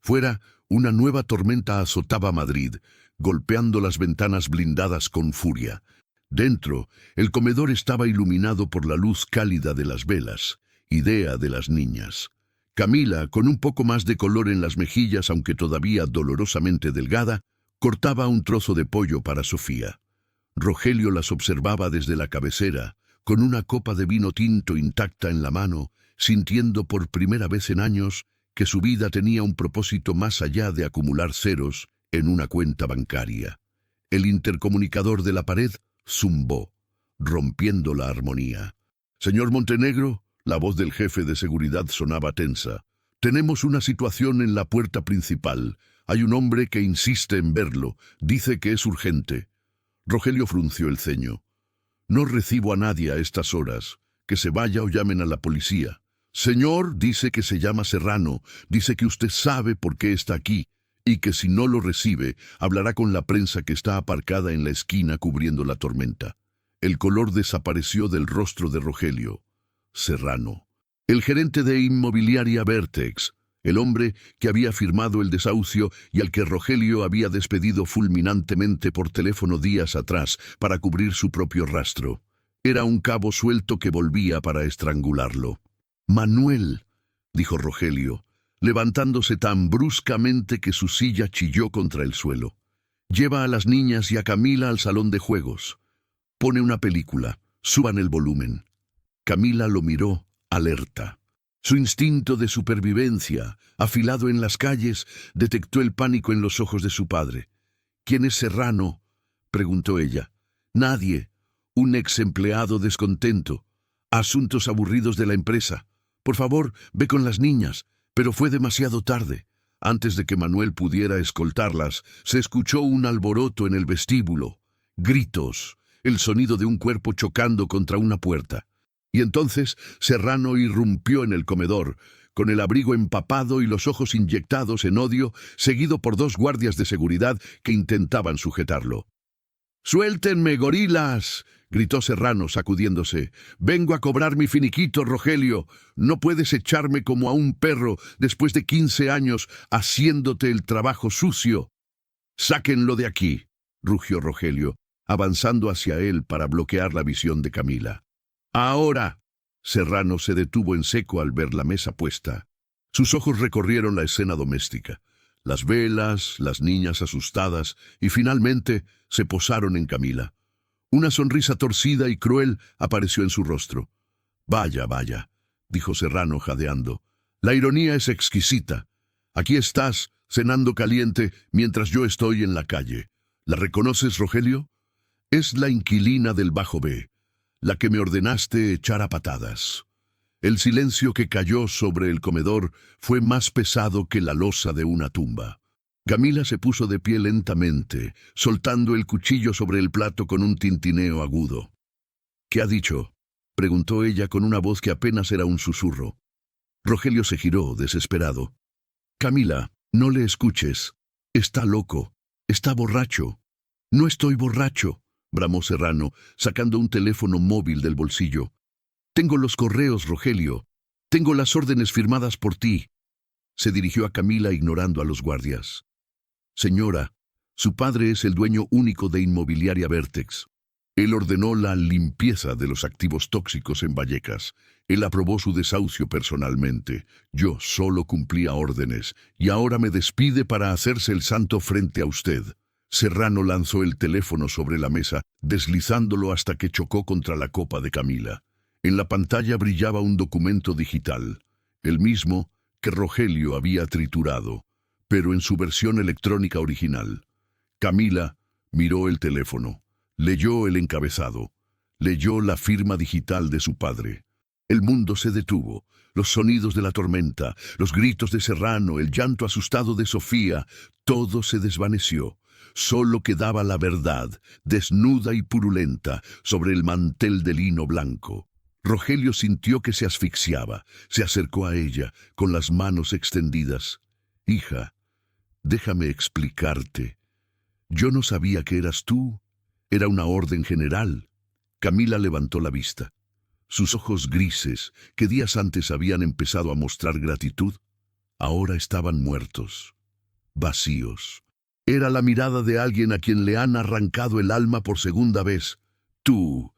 Fuera, una nueva tormenta azotaba Madrid, golpeando las ventanas blindadas con furia. Dentro, el comedor estaba iluminado por la luz cálida de las velas, idea de las niñas. Camila, con un poco más de color en las mejillas, aunque todavía dolorosamente delgada, cortaba un trozo de pollo para Sofía. Rogelio las observaba desde la cabecera, con una copa de vino tinto intacta en la mano, sintiendo por primera vez en años que su vida tenía un propósito más allá de acumular ceros en una cuenta bancaria. El intercomunicador de la pared zumbó, rompiendo la armonía. «Señor Montenegro», la voz del jefe de seguridad sonaba tensa. «Tenemos una situación en la puerta principal. Hay un hombre que insiste en verlo. Dice que es urgente». Rogelio frunció el ceño. «No recibo a nadie a estas horas. Que se vaya o llamen a la policía». «Señor, dice que se llama Serrano. Dice que usted sabe por qué está aquí y que si no lo recibe, hablará con la prensa que está aparcada en la esquina cubriendo la tormenta». El color desapareció del rostro de Rogelio. Serrano. El gerente de inmobiliaria Vertex, el hombre que había firmado el desahucio y al que Rogelio había despedido fulminantemente por teléfono días atrás para cubrir su propio rastro. Era un cabo suelto que volvía para estrangularlo. «Manuel», dijo Rogelio, levantándose tan bruscamente que su silla chilló contra el suelo. «Lleva a las niñas y a Camila al salón de juegos. Pone una película. Suban el volumen». Camila lo miró, alerta. Su instinto de supervivencia, afilado en las calles, detectó el pánico en los ojos de su padre. «¿Quién es Serrano?», preguntó ella. «Nadie. Un ex empleado descontento. Asuntos aburridos de la empresa. Por favor, ve con las niñas». Pero fue demasiado tarde. Antes de que Manuel pudiera escoltarlas, se escuchó un alboroto en el vestíbulo. Gritos, el sonido de un cuerpo chocando contra una puerta. Y entonces Serrano irrumpió en el comedor, con el abrigo empapado y los ojos inyectados en odio, seguido por 2 guardias de seguridad que intentaban sujetarlo. «¡Suéltenme, gorilas!», gritó Serrano, sacudiéndose. «Vengo a cobrar mi finiquito, Rogelio. No puedes echarme como a un perro después de 15 años haciéndote el trabajo sucio». «Sáquenlo de aquí», rugió Rogelio, avanzando hacia él para bloquear la visión de Camila. «Ahora». Serrano se detuvo en seco al ver la mesa puesta. Sus ojos recorrieron la escena doméstica, las velas, las niñas asustadas, y finalmente se posaron en Camila. Una sonrisa torcida y cruel apareció en su rostro. «Vaya, vaya», dijo Serrano jadeando. «La ironía es exquisita. Aquí estás, cenando caliente, mientras yo estoy en la calle. ¿La reconoces, Rogelio? Es la inquilina del Bajo B, la que me ordenaste echar a patadas». El silencio que cayó sobre el comedor fue más pesado que la losa de una tumba. Camila se puso de pie lentamente, soltando el cuchillo sobre el plato con un tintineo agudo. «¿Qué ha dicho?», preguntó ella con una voz que apenas era un susurro. Rogelio se giró, desesperado. «Camila, no le escuches. Está loco. Está borracho». «No estoy borracho», bramó Serrano, sacando un teléfono móvil del bolsillo. «Tengo los correos, Rogelio. Tengo las órdenes firmadas por ti». Se dirigió a Camila ignorando a los guardias. «Señora, su padre es el dueño único de Inmobiliaria Vertex. Él ordenó la limpieza de los activos tóxicos en Vallecas. Él aprobó su desahucio personalmente. Yo solo cumplía órdenes, y ahora me despide para hacerse el santo frente a usted». Serrano lanzó el teléfono sobre la mesa, deslizándolo hasta que chocó contra la copa de Camila. En la pantalla brillaba un documento digital, el mismo que Rogelio había triturado, pero en su versión electrónica original. Camila miró el teléfono, leyó el encabezado, leyó la firma digital de su padre. El mundo se detuvo, los sonidos de la tormenta, los gritos de Serrano, el llanto asustado de Sofía, todo se desvaneció. Solo quedaba la verdad, desnuda y purulenta, sobre el mantel de lino blanco. Rogelio sintió que se asfixiaba, se acercó a ella, con las manos extendidas. «Hija, déjame explicarte. Yo no sabía que eras tú. Era una orden general». Camila levantó la vista. Sus ojos grises, que días antes habían empezado a mostrar gratitud, ahora estaban muertos, vacíos. Era la mirada de alguien a quien le han arrancado el alma por segunda vez. «Tú»,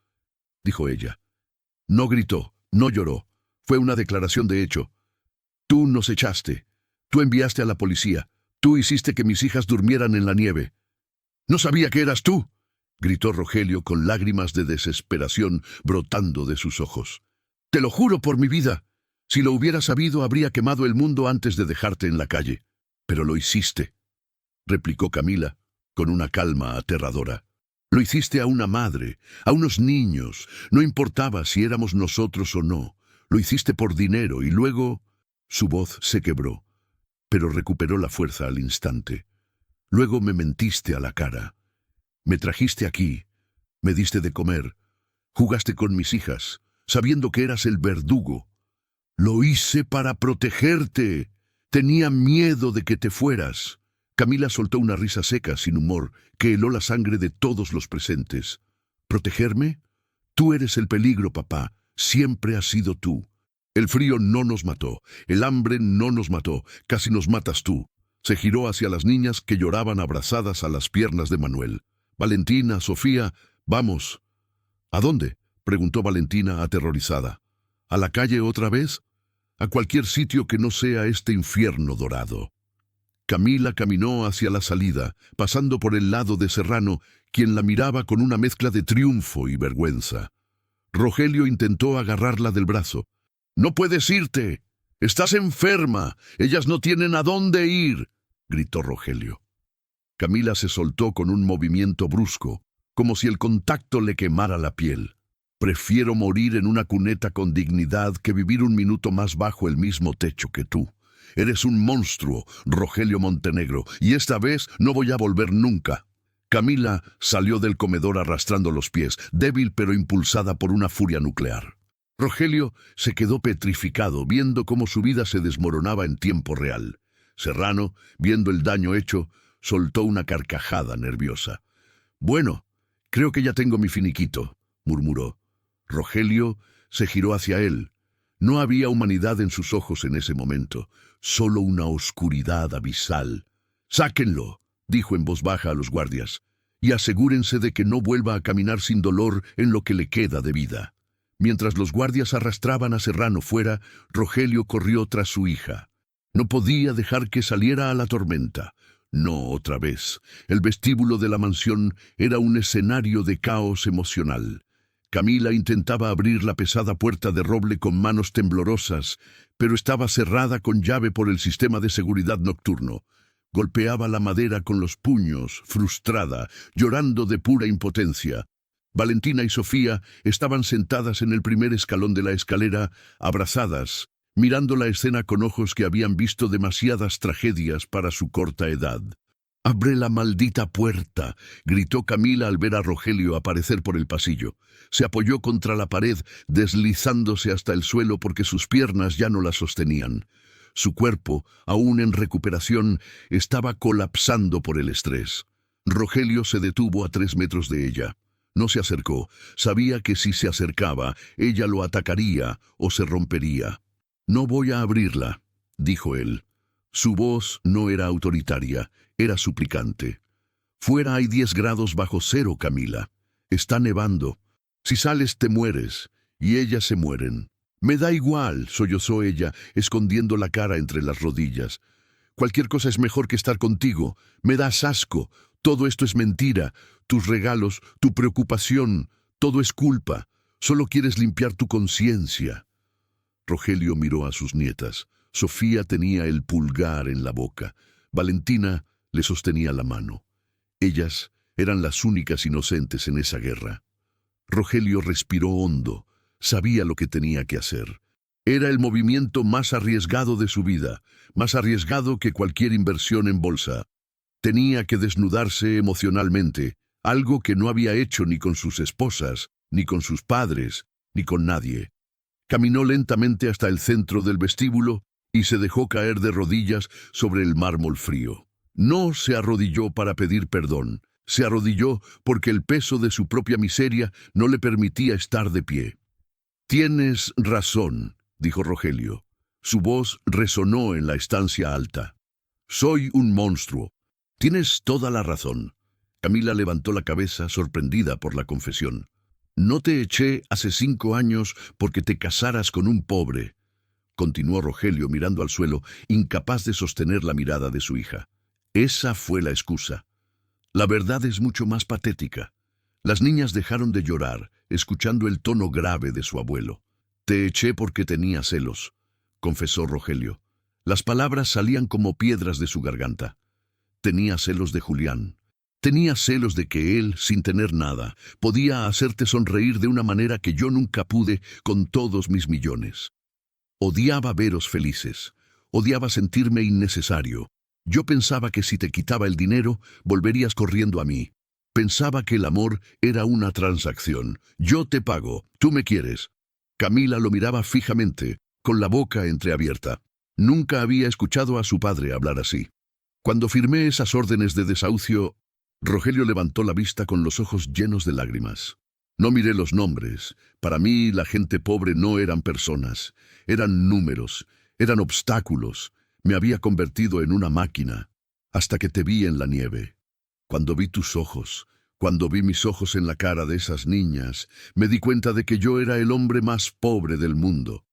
dijo ella. No gritó, no lloró. Fue una declaración de hecho. «Tú nos echaste. Tú enviaste a la policía. Tú hiciste que mis hijas durmieran en la nieve». «No sabía que eras tú», gritó Rogelio con lágrimas de desesperación brotando de sus ojos. «Te lo juro por mi vida. Si lo hubiera sabido, habría quemado el mundo antes de dejarte en la calle. Pero lo hiciste», replicó Camila, con una calma aterradora. «Lo hiciste a una madre, a unos niños. No importaba si éramos nosotros o no. Lo hiciste por dinero y luego...» Su voz se quebró, pero recuperó la fuerza al instante. «Luego me mentiste a la cara. Me trajiste aquí, me diste de comer, jugaste con mis hijas, sabiendo que eras el verdugo. Lo hice para protegerte. Tenía miedo de que te fueras». Camila soltó una risa seca, sin humor, que heló la sangre de todos los presentes. «¿Protegerme? Tú eres el peligro, papá. Siempre has sido tú. El frío no nos mató, el hambre no nos mató, casi nos matas tú». Se giró hacia las niñas que lloraban abrazadas a las piernas de Manuel. «Valentina, Sofía, vamos». «¿A dónde?», preguntó Valentina aterrorizada. «¿A la calle otra vez? A cualquier sitio que no sea este infierno dorado». Camila caminó hacia la salida, pasando por el lado de Serrano, quien la miraba con una mezcla de triunfo y vergüenza. Rogelio intentó agarrarla del brazo. «No puedes irte. Estás enferma. Ellas no tienen a dónde ir», gritó Rogelio. Camila se soltó con un movimiento brusco, como si el contacto le quemara la piel. «Prefiero morir en una cuneta con dignidad que vivir un minuto más bajo el mismo techo que tú. Eres un monstruo, Rogelio Montenegro, y esta vez no voy a volver nunca». Camila salió del comedor arrastrando los pies, débil pero impulsada por una furia nuclear. Rogelio se quedó petrificado, viendo cómo su vida se desmoronaba en tiempo real. Serrano, viendo el daño hecho, soltó una carcajada nerviosa. «Bueno, creo que ya tengo mi finiquito», murmuró. Rogelio se giró hacia él. No había humanidad en sus ojos en ese momento, solo una oscuridad abisal. «Sáquenlo», dijo en voz baja a los guardias, «y asegúrense de que no vuelva a caminar sin dolor en lo que le queda de vida». Mientras los guardias arrastraban a Serrano fuera, Rogelio corrió tras su hija. No podía dejar que saliera a la tormenta. No otra vez. El vestíbulo de la mansión era un escenario de caos emocional. Camila intentaba abrir la pesada puerta de roble con manos temblorosas, pero estaba cerrada con llave por el sistema de seguridad nocturno. Golpeaba la madera con los puños, frustrada, llorando de pura impotencia. Valentina y Sofía estaban sentadas en el primer escalón de la escalera, abrazadas, mirando la escena con ojos que habían visto demasiadas tragedias para su corta edad. «¡Abre la maldita puerta!», gritó Camila al ver a Rogelio aparecer por el pasillo. Se apoyó contra la pared, deslizándose hasta el suelo porque sus piernas ya no la sostenían. Su cuerpo, aún en recuperación, estaba colapsando por el estrés. Rogelio se detuvo a 3 metros de ella. No se acercó. Sabía que si se acercaba, ella lo atacaría o se rompería. «No voy a abrirla», dijo él. Su voz no era autoritaria, era suplicante. «Fuera hay 10 grados bajo cero, Camila. Está nevando. Si sales te mueres, y ellas se mueren». «Me da igual», sollozó ella, escondiendo la cara entre las rodillas. «Cualquier cosa es mejor que estar contigo. Me das asco. Todo esto es mentira. Tus regalos, tu preocupación, todo es culpa. Solo quieres limpiar tu conciencia». Rogelio miró a sus nietas. Sofía tenía el pulgar en la boca. Valentina le sostenía la mano. Ellas eran las únicas inocentes en esa guerra. Rogelio respiró hondo. Sabía lo que tenía que hacer. Era el movimiento más arriesgado de su vida, más arriesgado que cualquier inversión en bolsa. Tenía que desnudarse emocionalmente, algo que no había hecho ni con sus esposas, ni con sus padres, ni con nadie. Caminó lentamente hasta el centro del vestíbulo y se dejó caer de rodillas sobre el mármol frío. No se arrodilló para pedir perdón, se arrodilló porque el peso de su propia miseria no le permitía estar de pie. «Tienes razón», dijo Rogelio. Su voz resonó en la estancia alta. «Soy un monstruo. Tienes toda la razón». Camila levantó la cabeza, sorprendida por la confesión. «No te eché hace 5 años porque te casaras con un pobre», continuó Rogelio mirando al suelo, incapaz de sostener la mirada de su hija. «Esa fue la excusa. La verdad es mucho más patética». Las niñas dejaron de llorar, escuchando el tono grave de su abuelo. «Te eché porque tenía celos», confesó Rogelio. Las palabras salían como piedras de su garganta. «Tenía celos de Julián. Tenía celos de que él, sin tener nada, podía hacerte sonreír de una manera que yo nunca pude con todos mis millones. Odiaba veros felices. Odiaba sentirme innecesario. Yo pensaba que si te quitaba el dinero, volverías corriendo a mí. Pensaba que el amor era una transacción. Yo te pago, tú me quieres». Camila lo miraba fijamente, con la boca entreabierta. Nunca había escuchado a su padre hablar así. «Cuando firmé esas órdenes de desahucio», Rogelio levantó la vista con los ojos llenos de lágrimas. «No miré los nombres. Para mí la gente pobre no eran personas. Eran números, eran obstáculos. Me había convertido en una máquina, hasta que te vi en la nieve. Cuando vi tus ojos, cuando vi mis ojos en la cara de esas niñas, me di cuenta de que yo era el hombre más pobre del mundo».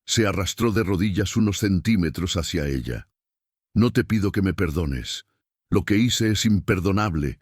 Se arrastró de rodillas unos centímetros hacia ella. «No te pido que me perdones. Lo que hice es imperdonable,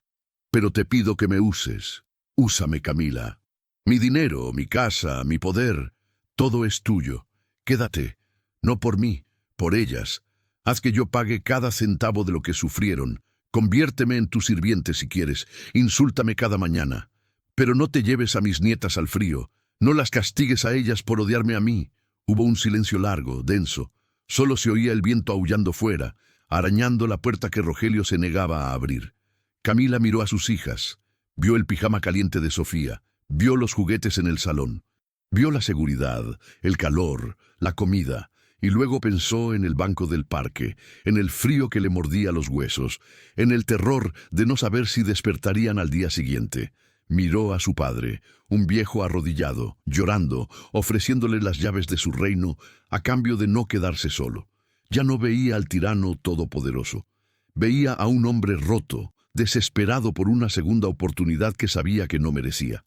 pero te pido que me uses. Úsame, Camila. Mi dinero, mi casa, mi poder, todo es tuyo. Quédate, no por mí, por ellas. Haz que yo pague cada centavo de lo que sufrieron. Conviérteme en tu sirviente si quieres. Insúltame cada mañana. Pero no te lleves a mis nietas al frío. No las castigues a ellas por odiarme a mí». Hubo un silencio largo, denso. Solo se oía el viento aullando fuera, arañando la puerta que Rogelio se negaba a abrir. Camila miró a sus hijas. Vio el pijama caliente de Sofía. Vio los juguetes en el salón. Vio la seguridad, el calor, la comida. Y luego pensó en el banco del parque, en el frío que le mordía los huesos, en el terror de no saber si despertarían al día siguiente. Miró a su padre, un viejo arrodillado, llorando, ofreciéndole las llaves de su reino a cambio de no quedarse solo. Ya no veía al tirano todopoderoso. Veía a un hombre roto, desesperado por una segunda oportunidad que sabía que no merecía.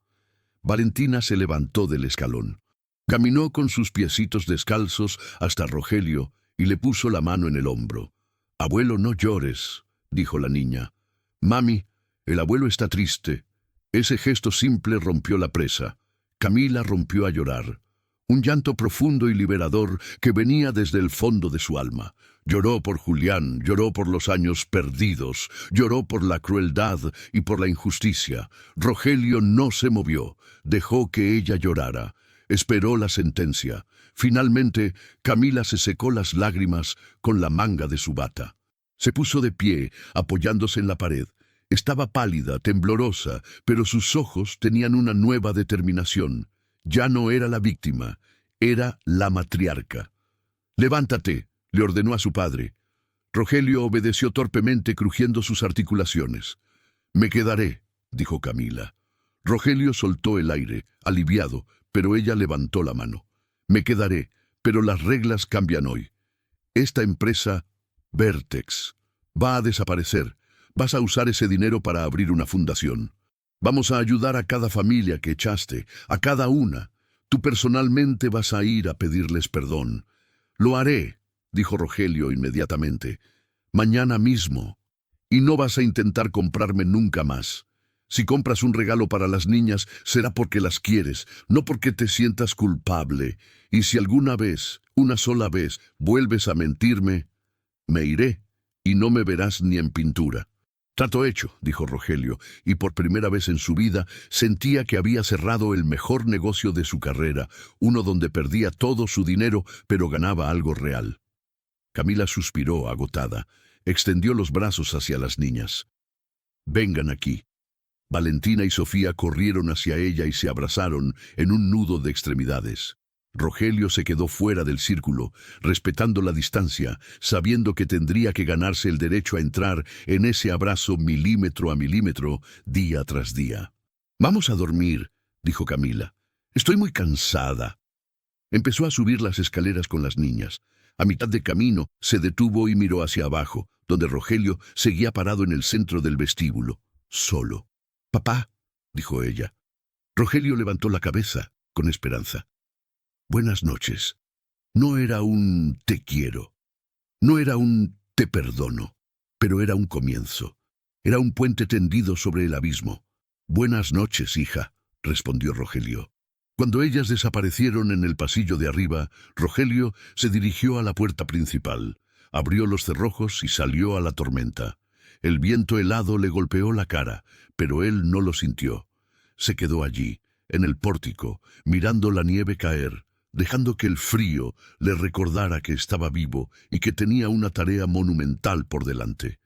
Valentina se levantó del escalón. Caminó con sus piecitos descalzos hasta Rogelio y le puso la mano en el hombro. «Abuelo, no llores», dijo la niña. «Mami, el abuelo está triste». Ese gesto simple rompió la presa. Camila rompió a llorar. Un llanto profundo y liberador que venía desde el fondo de su alma. Lloró por Julián, lloró por los años perdidos, lloró por la crueldad y por la injusticia. Rogelio no se movió, dejó que ella llorara. Esperó la sentencia. Finalmente, Camila se secó las lágrimas con la manga de su bata. Se puso de pie, apoyándose en la pared. Estaba pálida, temblorosa, pero sus ojos tenían una nueva determinación. Ya no era la víctima, era la matriarca. «Levántate», le ordenó a su padre. Rogelio obedeció torpemente, crujiendo sus articulaciones. «Me quedaré», dijo Camila. Rogelio soltó el aire, aliviado, pero ella levantó la mano. «Me quedaré, pero las reglas cambian hoy. Esta empresa, Vertex, va a desaparecer. Vas a usar ese dinero para abrir una fundación. Vamos a ayudar a cada familia que echaste, a cada una. Tú personalmente vas a ir a pedirles perdón». «Lo haré», dijo Rogelio inmediatamente. «Mañana mismo. Y no vas a intentar comprarme nunca más. Si compras un regalo para las niñas, será porque las quieres, no porque te sientas culpable. Y si alguna vez, una sola vez, vuelves a mentirme, me iré y no me verás ni en pintura». «Trato hecho», dijo Rogelio, y por primera vez en su vida sentía que había cerrado el mejor negocio de su carrera, uno donde perdía todo su dinero, pero ganaba algo real. Camila suspiró, agotada. Extendió los brazos hacia las niñas. «Vengan aquí». Valentina y Sofía corrieron hacia ella y se abrazaron en un nudo de extremidades. Rogelio se quedó fuera del círculo, respetando la distancia, sabiendo que tendría que ganarse el derecho a entrar en ese abrazo milímetro a milímetro, día tras día. «Vamos a dormir», dijo Camila. «Estoy muy cansada». Empezó a subir las escaleras con las niñas. A mitad de camino se detuvo y miró hacia abajo, donde Rogelio seguía parado en el centro del vestíbulo, solo. «Papá», dijo ella. Rogelio levantó la cabeza, con esperanza. «Buenas noches». No era un «te quiero», no era un «te perdono», pero era un comienzo. Era un puente tendido sobre el abismo. «Buenas noches, hija», respondió Rogelio. Cuando ellas desaparecieron en el pasillo de arriba, Rogelio se dirigió a la puerta principal, abrió los cerrojos y salió a la tormenta. El viento helado le golpeó la cara, pero él no lo sintió. Se quedó allí, en el pórtico, mirando la nieve caer, dejando que el frío le recordara que estaba vivo y que tenía una tarea monumental por delante.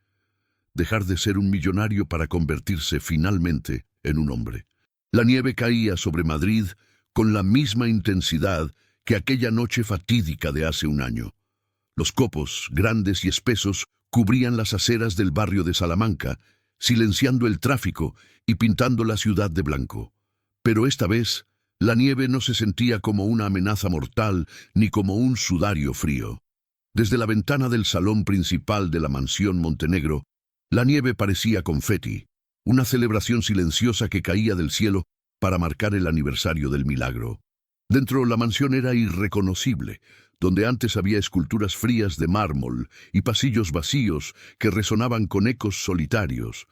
Dejar de ser un millonario para convertirse finalmente en un hombre. La nieve caía sobre Madrid con la misma intensidad que aquella noche fatídica de hace un año. Los copos, grandes y espesos, cubrían las aceras del barrio de Salamanca, silenciando el tráfico y pintando la ciudad de blanco. Pero esta vez, la nieve no se sentía como una amenaza mortal ni como un sudario frío. Desde la ventana del salón principal de la mansión Montenegro, la nieve parecía confeti, una celebración silenciosa que caía del cielo para marcar el aniversario del milagro. Dentro la mansión era irreconocible, donde antes había esculturas frías de mármol y pasillos vacíos que resonaban con ecos solitarios.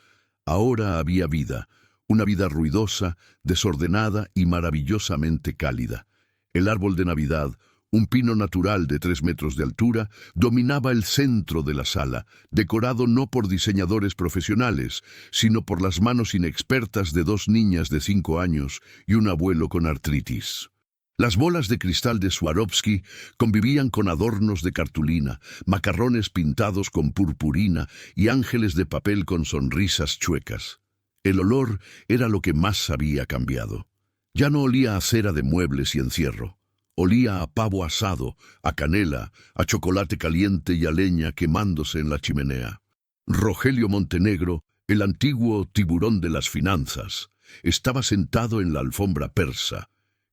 Ahora había vida, una vida ruidosa, desordenada y maravillosamente cálida. El árbol de Navidad, un pino natural de 3 metros de altura, dominaba el centro de la sala, decorado no por diseñadores profesionales, sino por las manos inexpertas de 2 niñas de 5 años y un abuelo con artritis. Las bolas de cristal de Swarovski convivían con adornos de cartulina, macarrones pintados con purpurina y ángeles de papel con sonrisas chuecas. El olor era lo que más había cambiado. Ya no olía a cera de muebles y encierro. Olía a pavo asado, a canela, a chocolate caliente y a leña quemándose en la chimenea. Rogelio Montenegro, el antiguo tiburón de las finanzas, estaba sentado en la alfombra persa,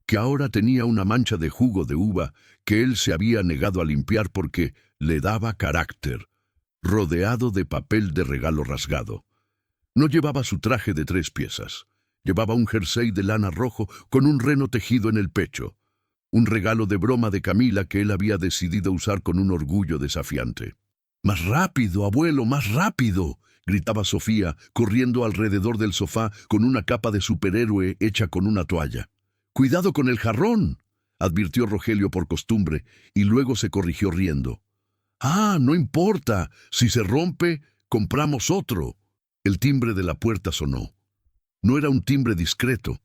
que ahora tenía una mancha de jugo de uva que él se había negado a limpiar porque le daba carácter, rodeado de papel de regalo rasgado. No llevaba su traje de 3 piezas. Llevaba un jersey de lana rojo con un reno tejido en el pecho. un regalo de broma de Camila que él había decidido usar con un orgullo desafiante. «¡Más rápido, abuelo, más rápido!», gritaba Sofía, corriendo alrededor del sofá con una capa de superhéroe hecha con una toalla. «¡Cuidado con el jarrón!», advirtió Rogelio por costumbre, y luego se corrigió riendo. «Ah, no importa. Si se rompe, compramos otro». El timbre de la puerta sonó. No era un timbre discreto.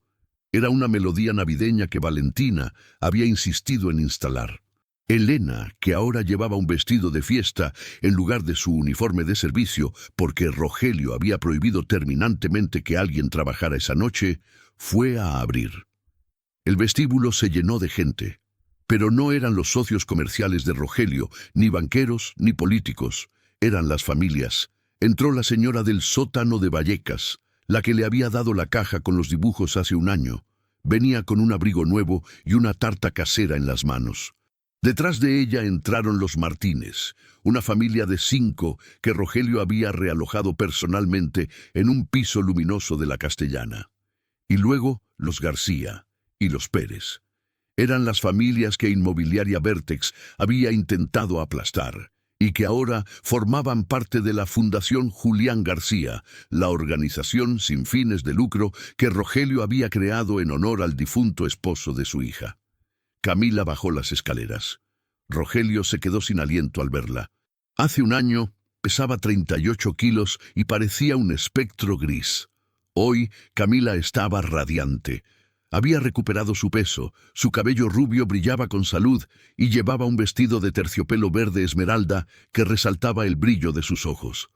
Era una melodía navideña que Valentina había insistido en instalar. Elena, que ahora llevaba un vestido de fiesta en lugar de su uniforme de servicio porque Rogelio había prohibido terminantemente que alguien trabajara esa noche, fue a abrir. El vestíbulo se llenó de gente, pero no eran los socios comerciales de Rogelio, ni banqueros, ni políticos. Eran las familias. Entró la señora del sótano de Vallecas, la que le había dado la caja con los dibujos hace un año. Venía con un abrigo nuevo y una tarta casera en las manos. Detrás de ella entraron los Martínez, una familia de 5 que Rogelio había realojado personalmente en un piso luminoso de la Castellana. Y luego los García y los Pérez. Eran las familias que Inmobiliaria Vértex había intentado aplastar y que ahora formaban parte de la Fundación Julián García, la organización sin fines de lucro que Rogelio había creado en honor al difunto esposo de su hija. Camila bajó las escaleras. Rogelio se quedó sin aliento al verla. Hace un año pesaba 38 kilos y parecía un espectro gris. Hoy Camila estaba radiante. Había recuperado su peso, su cabello rubio brillaba con salud y llevaba un vestido de terciopelo verde esmeralda que resaltaba el brillo de sus ojos.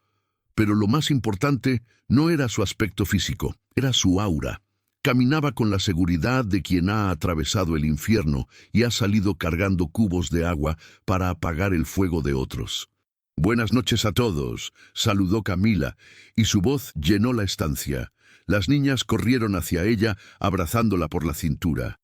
Pero lo más importante no era su aspecto físico, era su aura. Caminaba con la seguridad de quien ha atravesado el infierno y ha salido cargando cubos de agua para apagar el fuego de otros. «Buenas noches a todos», saludó Camila, y su voz llenó la estancia. Las niñas corrieron hacia ella, abrazándola por la cintura.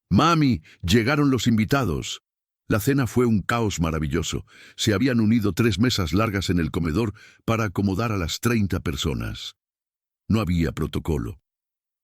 «Mami, llegaron los invitados». La cena fue un caos maravilloso. Se habían unido 3 mesas largas en el comedor para acomodar a las 30 personas. No había protocolo.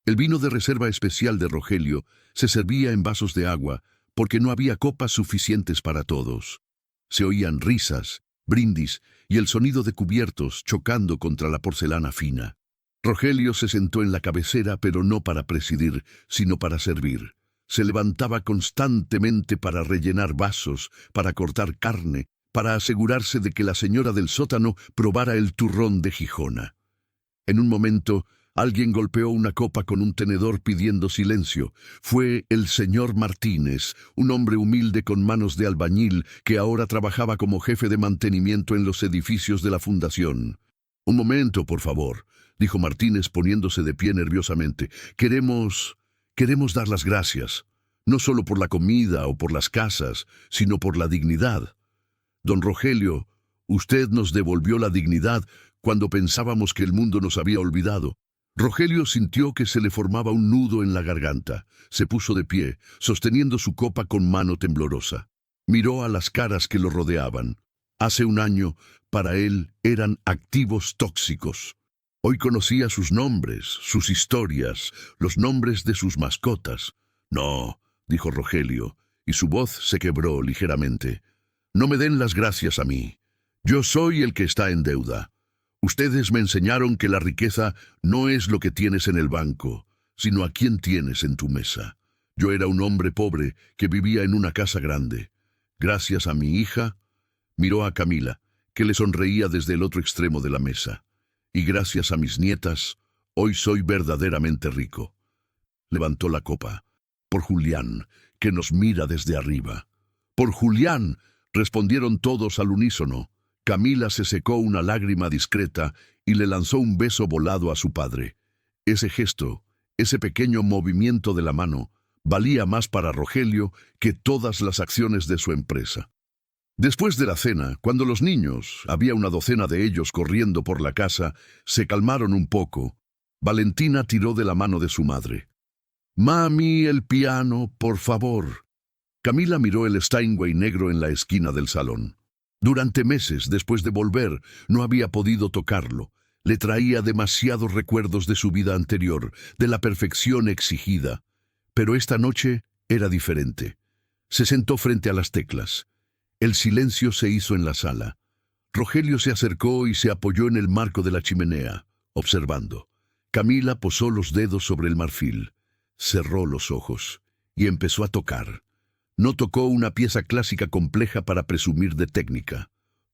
El vino de reserva especial de Rogelio se servía en vasos de agua porque no había copas suficientes para todos. Se oían risas, brindis y el sonido de cubiertos chocando contra la porcelana fina. Rogelio se sentó en la cabecera, pero no para presidir, sino para servir. Se levantaba constantemente para rellenar vasos, para cortar carne, para asegurarse de que la señora del sótano probara el turrón de Gijona. En un momento, alguien golpeó una copa con un tenedor pidiendo silencio. Fue el señor Martínez, un hombre humilde con manos de albañil que ahora trabajaba como jefe de mantenimiento en los edificios de la fundación. «Un momento, por favor», dijo Martínez poniéndose de pie nerviosamente. Queremos dar las gracias, no solo por la comida o por las casas, sino por la dignidad. Don Rogelio, usted nos devolvió la dignidad cuando pensábamos que el mundo nos había olvidado». Rogelio sintió que se le formaba un nudo en la garganta. Se puso de pie, sosteniendo su copa con mano temblorosa. Miró a las caras que lo rodeaban. Hace un año, para él, eran activos tóxicos. Hoy conocía sus nombres, sus historias, los nombres de sus mascotas. «No», dijo Rogelio, y su voz se quebró ligeramente. «No me den las gracias a mí. Yo soy el que está en deuda. Ustedes me enseñaron que la riqueza no es lo que tienes en el banco, sino a quién tienes en tu mesa. Yo era un hombre pobre que vivía en una casa grande. Gracias a mi hija», miró a Camila, que le sonreía desde el otro extremo de la mesa, «y gracias a mis nietas, hoy soy verdaderamente rico». Levantó la copa. «Por Julián, que nos mira desde arriba». «Por Julián», respondieron todos al unísono. Camila se secó una lágrima discreta y le lanzó un beso volado a su padre. Ese gesto, ese pequeño movimiento de la mano, valía más para Rogelio que todas las acciones de su empresa. Después de la cena, cuando los niños, había una docena de ellos corriendo por la casa, se calmaron un poco, Valentina tiró de la mano de su madre. «Mami, el piano, por favor». Camila miró el Steinway negro en la esquina del salón. Durante meses, después de volver, no había podido tocarlo. Le traía demasiados recuerdos de su vida anterior, de la perfección exigida. Pero esta noche era diferente. Se sentó frente a las teclas. El silencio se hizo en la sala. Rogelio se acercó y se apoyó en el marco de la chimenea, observando. Camila posó los dedos sobre el marfil, cerró los ojos y empezó a tocar. No tocó una pieza clásica compleja para presumir de técnica.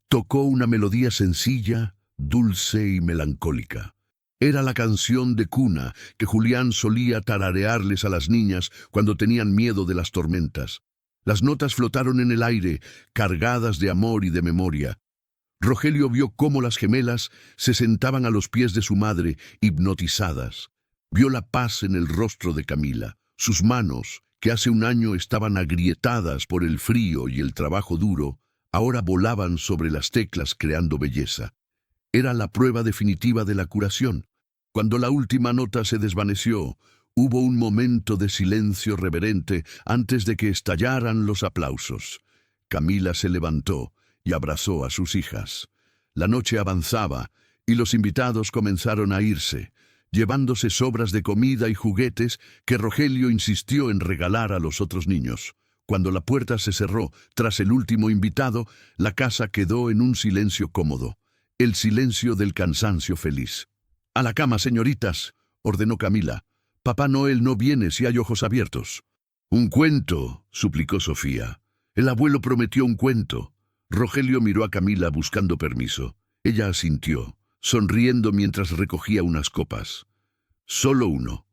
Tocó una melodía sencilla, dulce y melancólica. Era la canción de cuna que Julián solía tararearles a las niñas cuando tenían miedo de las tormentas. Las notas flotaron en el aire, cargadas de amor y de memoria. Rogelio vio cómo las gemelas se sentaban a los pies de su madre, hipnotizadas. Vio la paz en el rostro de Camila. Sus manos, que hace un año estaban agrietadas por el frío y el trabajo duro, ahora volaban sobre las teclas creando belleza. Era la prueba definitiva de la curación. Cuando la última nota se desvaneció, hubo un momento de silencio reverente antes de que estallaran los aplausos. Camila se levantó y abrazó a sus hijas. La noche avanzaba y los invitados comenzaron a irse, llevándose sobras de comida y juguetes que Rogelio insistió en regalar a los otros niños. Cuando la puerta se cerró tras el último invitado, la casa quedó en un silencio cómodo, el silencio del cansancio feliz. «A la cama, señoritas», ordenó Camila. «Papá Noel no viene si hay ojos abiertos». «Un cuento», suplicó Sofía. «El abuelo prometió un cuento». Rogelio miró a Camila buscando permiso. Ella asintió, sonriendo mientras recogía unas copas. «Solo uno.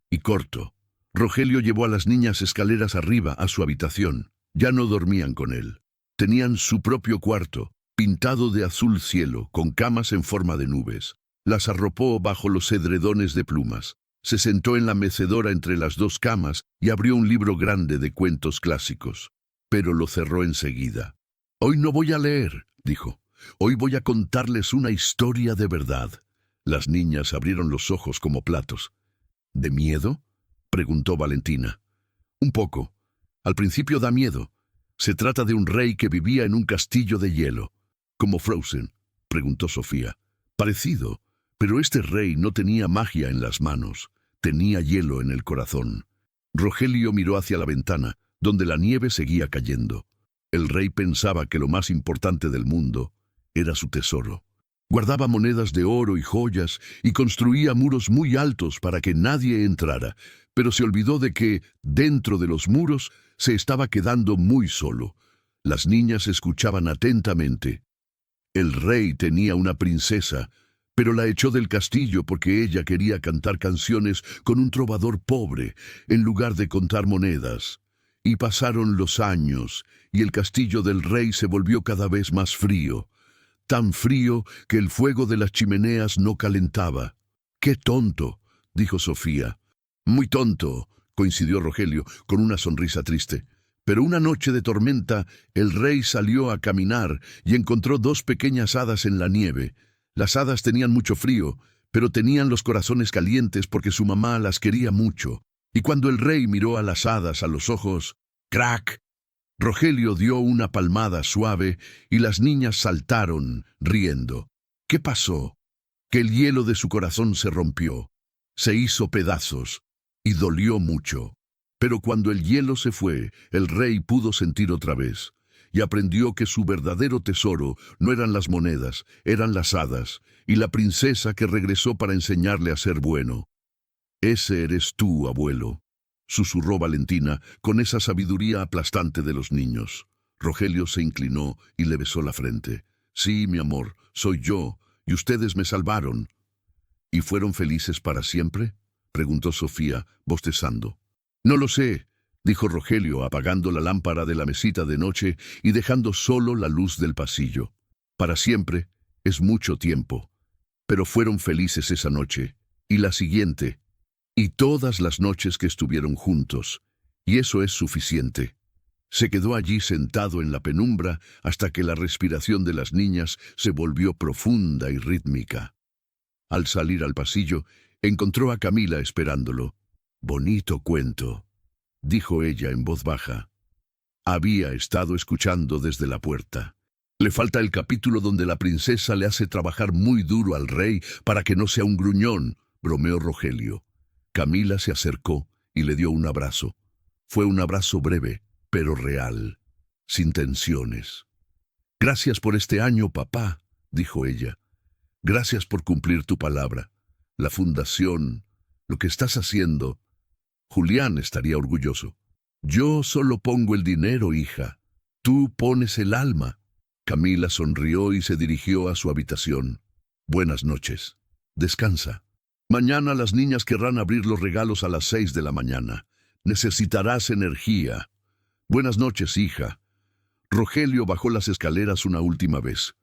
Y corto». Rogelio llevó a las niñas escaleras arriba a su habitación. Ya no dormían con él. Tenían su propio cuarto, pintado de azul cielo, con camas en forma de nubes. Las arropó bajo los edredones de plumas. Se sentó en la mecedora entre las dos camas y abrió un libro grande de cuentos clásicos. Pero lo cerró enseguida. «Hoy no voy a leer», dijo. «Hoy voy a contarles una historia de verdad». Las niñas abrieron los ojos como platos. «¿De miedo?», preguntó Valentina. «Un poco. Al principio da miedo. Se trata de un rey que vivía en un castillo de hielo». «¿Como Frozen?», preguntó Sofía. «Parecido. Pero este rey no tenía magia en las manos, tenía hielo en el corazón». Rogelio miró hacia la ventana, donde la nieve seguía cayendo. El rey pensaba que lo más importante del mundo era su tesoro. Guardaba monedas de oro y joyas y construía muros muy altos para que nadie entrara, pero se olvidó de que, dentro de los muros, se estaba quedando muy solo. Las niñas escuchaban atentamente. El rey tenía una princesa, pero la echó del castillo porque ella quería cantar canciones con un trovador pobre, en lugar de contar monedas. Y pasaron los años, y el castillo del rey se volvió cada vez más frío, tan frío que el fuego de las chimeneas no calentaba. «¡Qué tonto!», dijo Sofía. «Muy tonto», coincidió Rogelio, con una sonrisa triste. Pero una noche de tormenta, el rey salió a caminar y encontró dos pequeñas hadas en la nieve. Las hadas tenían mucho frío, pero tenían los corazones calientes porque su mamá las quería mucho. Y cuando el rey miró a las hadas a los ojos, ¡crack!, Rogelio dio una palmada suave y las niñas saltaron, riendo. ¿Qué pasó? Que el hielo de su corazón se rompió, se hizo pedazos y dolió mucho. Pero cuando el hielo se fue, el rey pudo sentir otra vez y aprendió que su verdadero tesoro no eran las monedas, eran las hadas y la princesa que regresó para enseñarle a ser bueno. «Ese eres tú, abuelo», susurró Valentina con esa sabiduría aplastante de los niños. Rogelio se inclinó y le besó la frente. «Sí, mi amor, soy yo, y ustedes me salvaron». «¿Y fueron felices para siempre?», preguntó Sofía, bostezando. «No lo sé», dijo Rogelio, apagando la lámpara de la mesita de noche y dejando solo la luz del pasillo. «Para siempre es mucho tiempo, pero fueron felices esa noche, y la siguiente, y todas las noches que estuvieron juntos, y eso es suficiente». Se quedó allí sentado en la penumbra hasta que la respiración de las niñas se volvió profunda y rítmica. Al salir al pasillo, encontró a Camila esperándolo. «Bonito cuento», dijo ella en voz baja. Había estado escuchando desde la puerta. «Le falta el capítulo donde la princesa le hace trabajar muy duro al rey para que no sea un gruñón», bromeó Rogelio. Camila se acercó y le dio un abrazo. Fue un abrazo breve, pero real, sin tensiones. «Gracias por este año, papá», dijo ella. «Gracias por cumplir tu palabra. La fundación, lo que estás haciendo. Julián estaría orgulloso. Yo solo pongo el dinero, hija. Tú pones el alma». Camila sonrió y se dirigió a su habitación. «Buenas noches. Descansa. Mañana las niñas querrán abrir los regalos a las 6 de la mañana. Necesitarás energía. Buenas noches, hija». Rogelio bajó las escaleras una última vez.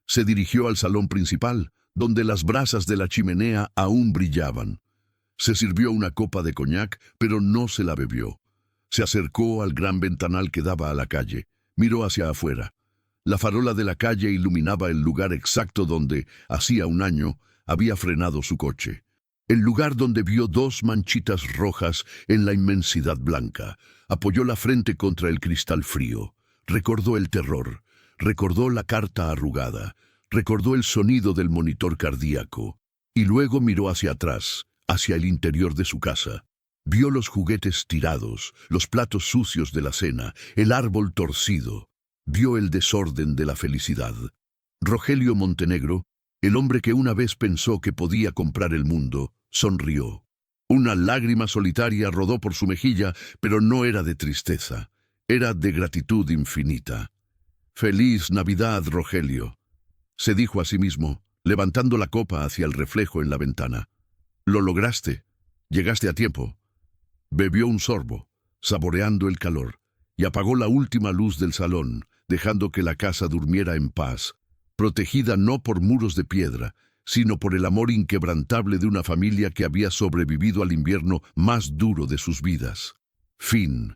Se dirigió al salón principal, donde las brasas de la chimenea aún brillaban. Se sirvió una copa de coñac, pero no se la bebió. Se acercó al gran ventanal que daba a la calle. Miró hacia afuera. La farola de la calle iluminaba el lugar exacto donde, hacía un año, había frenado su coche. El lugar donde vio dos manchitas rojas en la inmensidad blanca. Apoyó la frente contra el cristal frío. Recordó el terror. Recordó la carta arrugada. Recordó el sonido del monitor cardíaco. Y luego miró hacia atrás, hacia el interior de su casa. Vio los juguetes tirados, los platos sucios de la cena, el árbol torcido. Vio el desorden de la felicidad. Rogelio Montenegro, el hombre que una vez pensó que podía comprar el mundo, sonrió. Una lágrima solitaria rodó por su mejilla, pero no era de tristeza. Era de gratitud infinita. «Feliz Navidad, Rogelio», se dijo a sí mismo, levantando la copa hacia el reflejo en la ventana. «Lo lograste. Llegaste a tiempo». Bebió un sorbo, saboreando el calor, y apagó la última luz del salón, dejando que la casa durmiera en paz, protegida no por muros de piedra, sino por el amor inquebrantable de una familia que había sobrevivido al invierno más duro de sus vidas. Fin.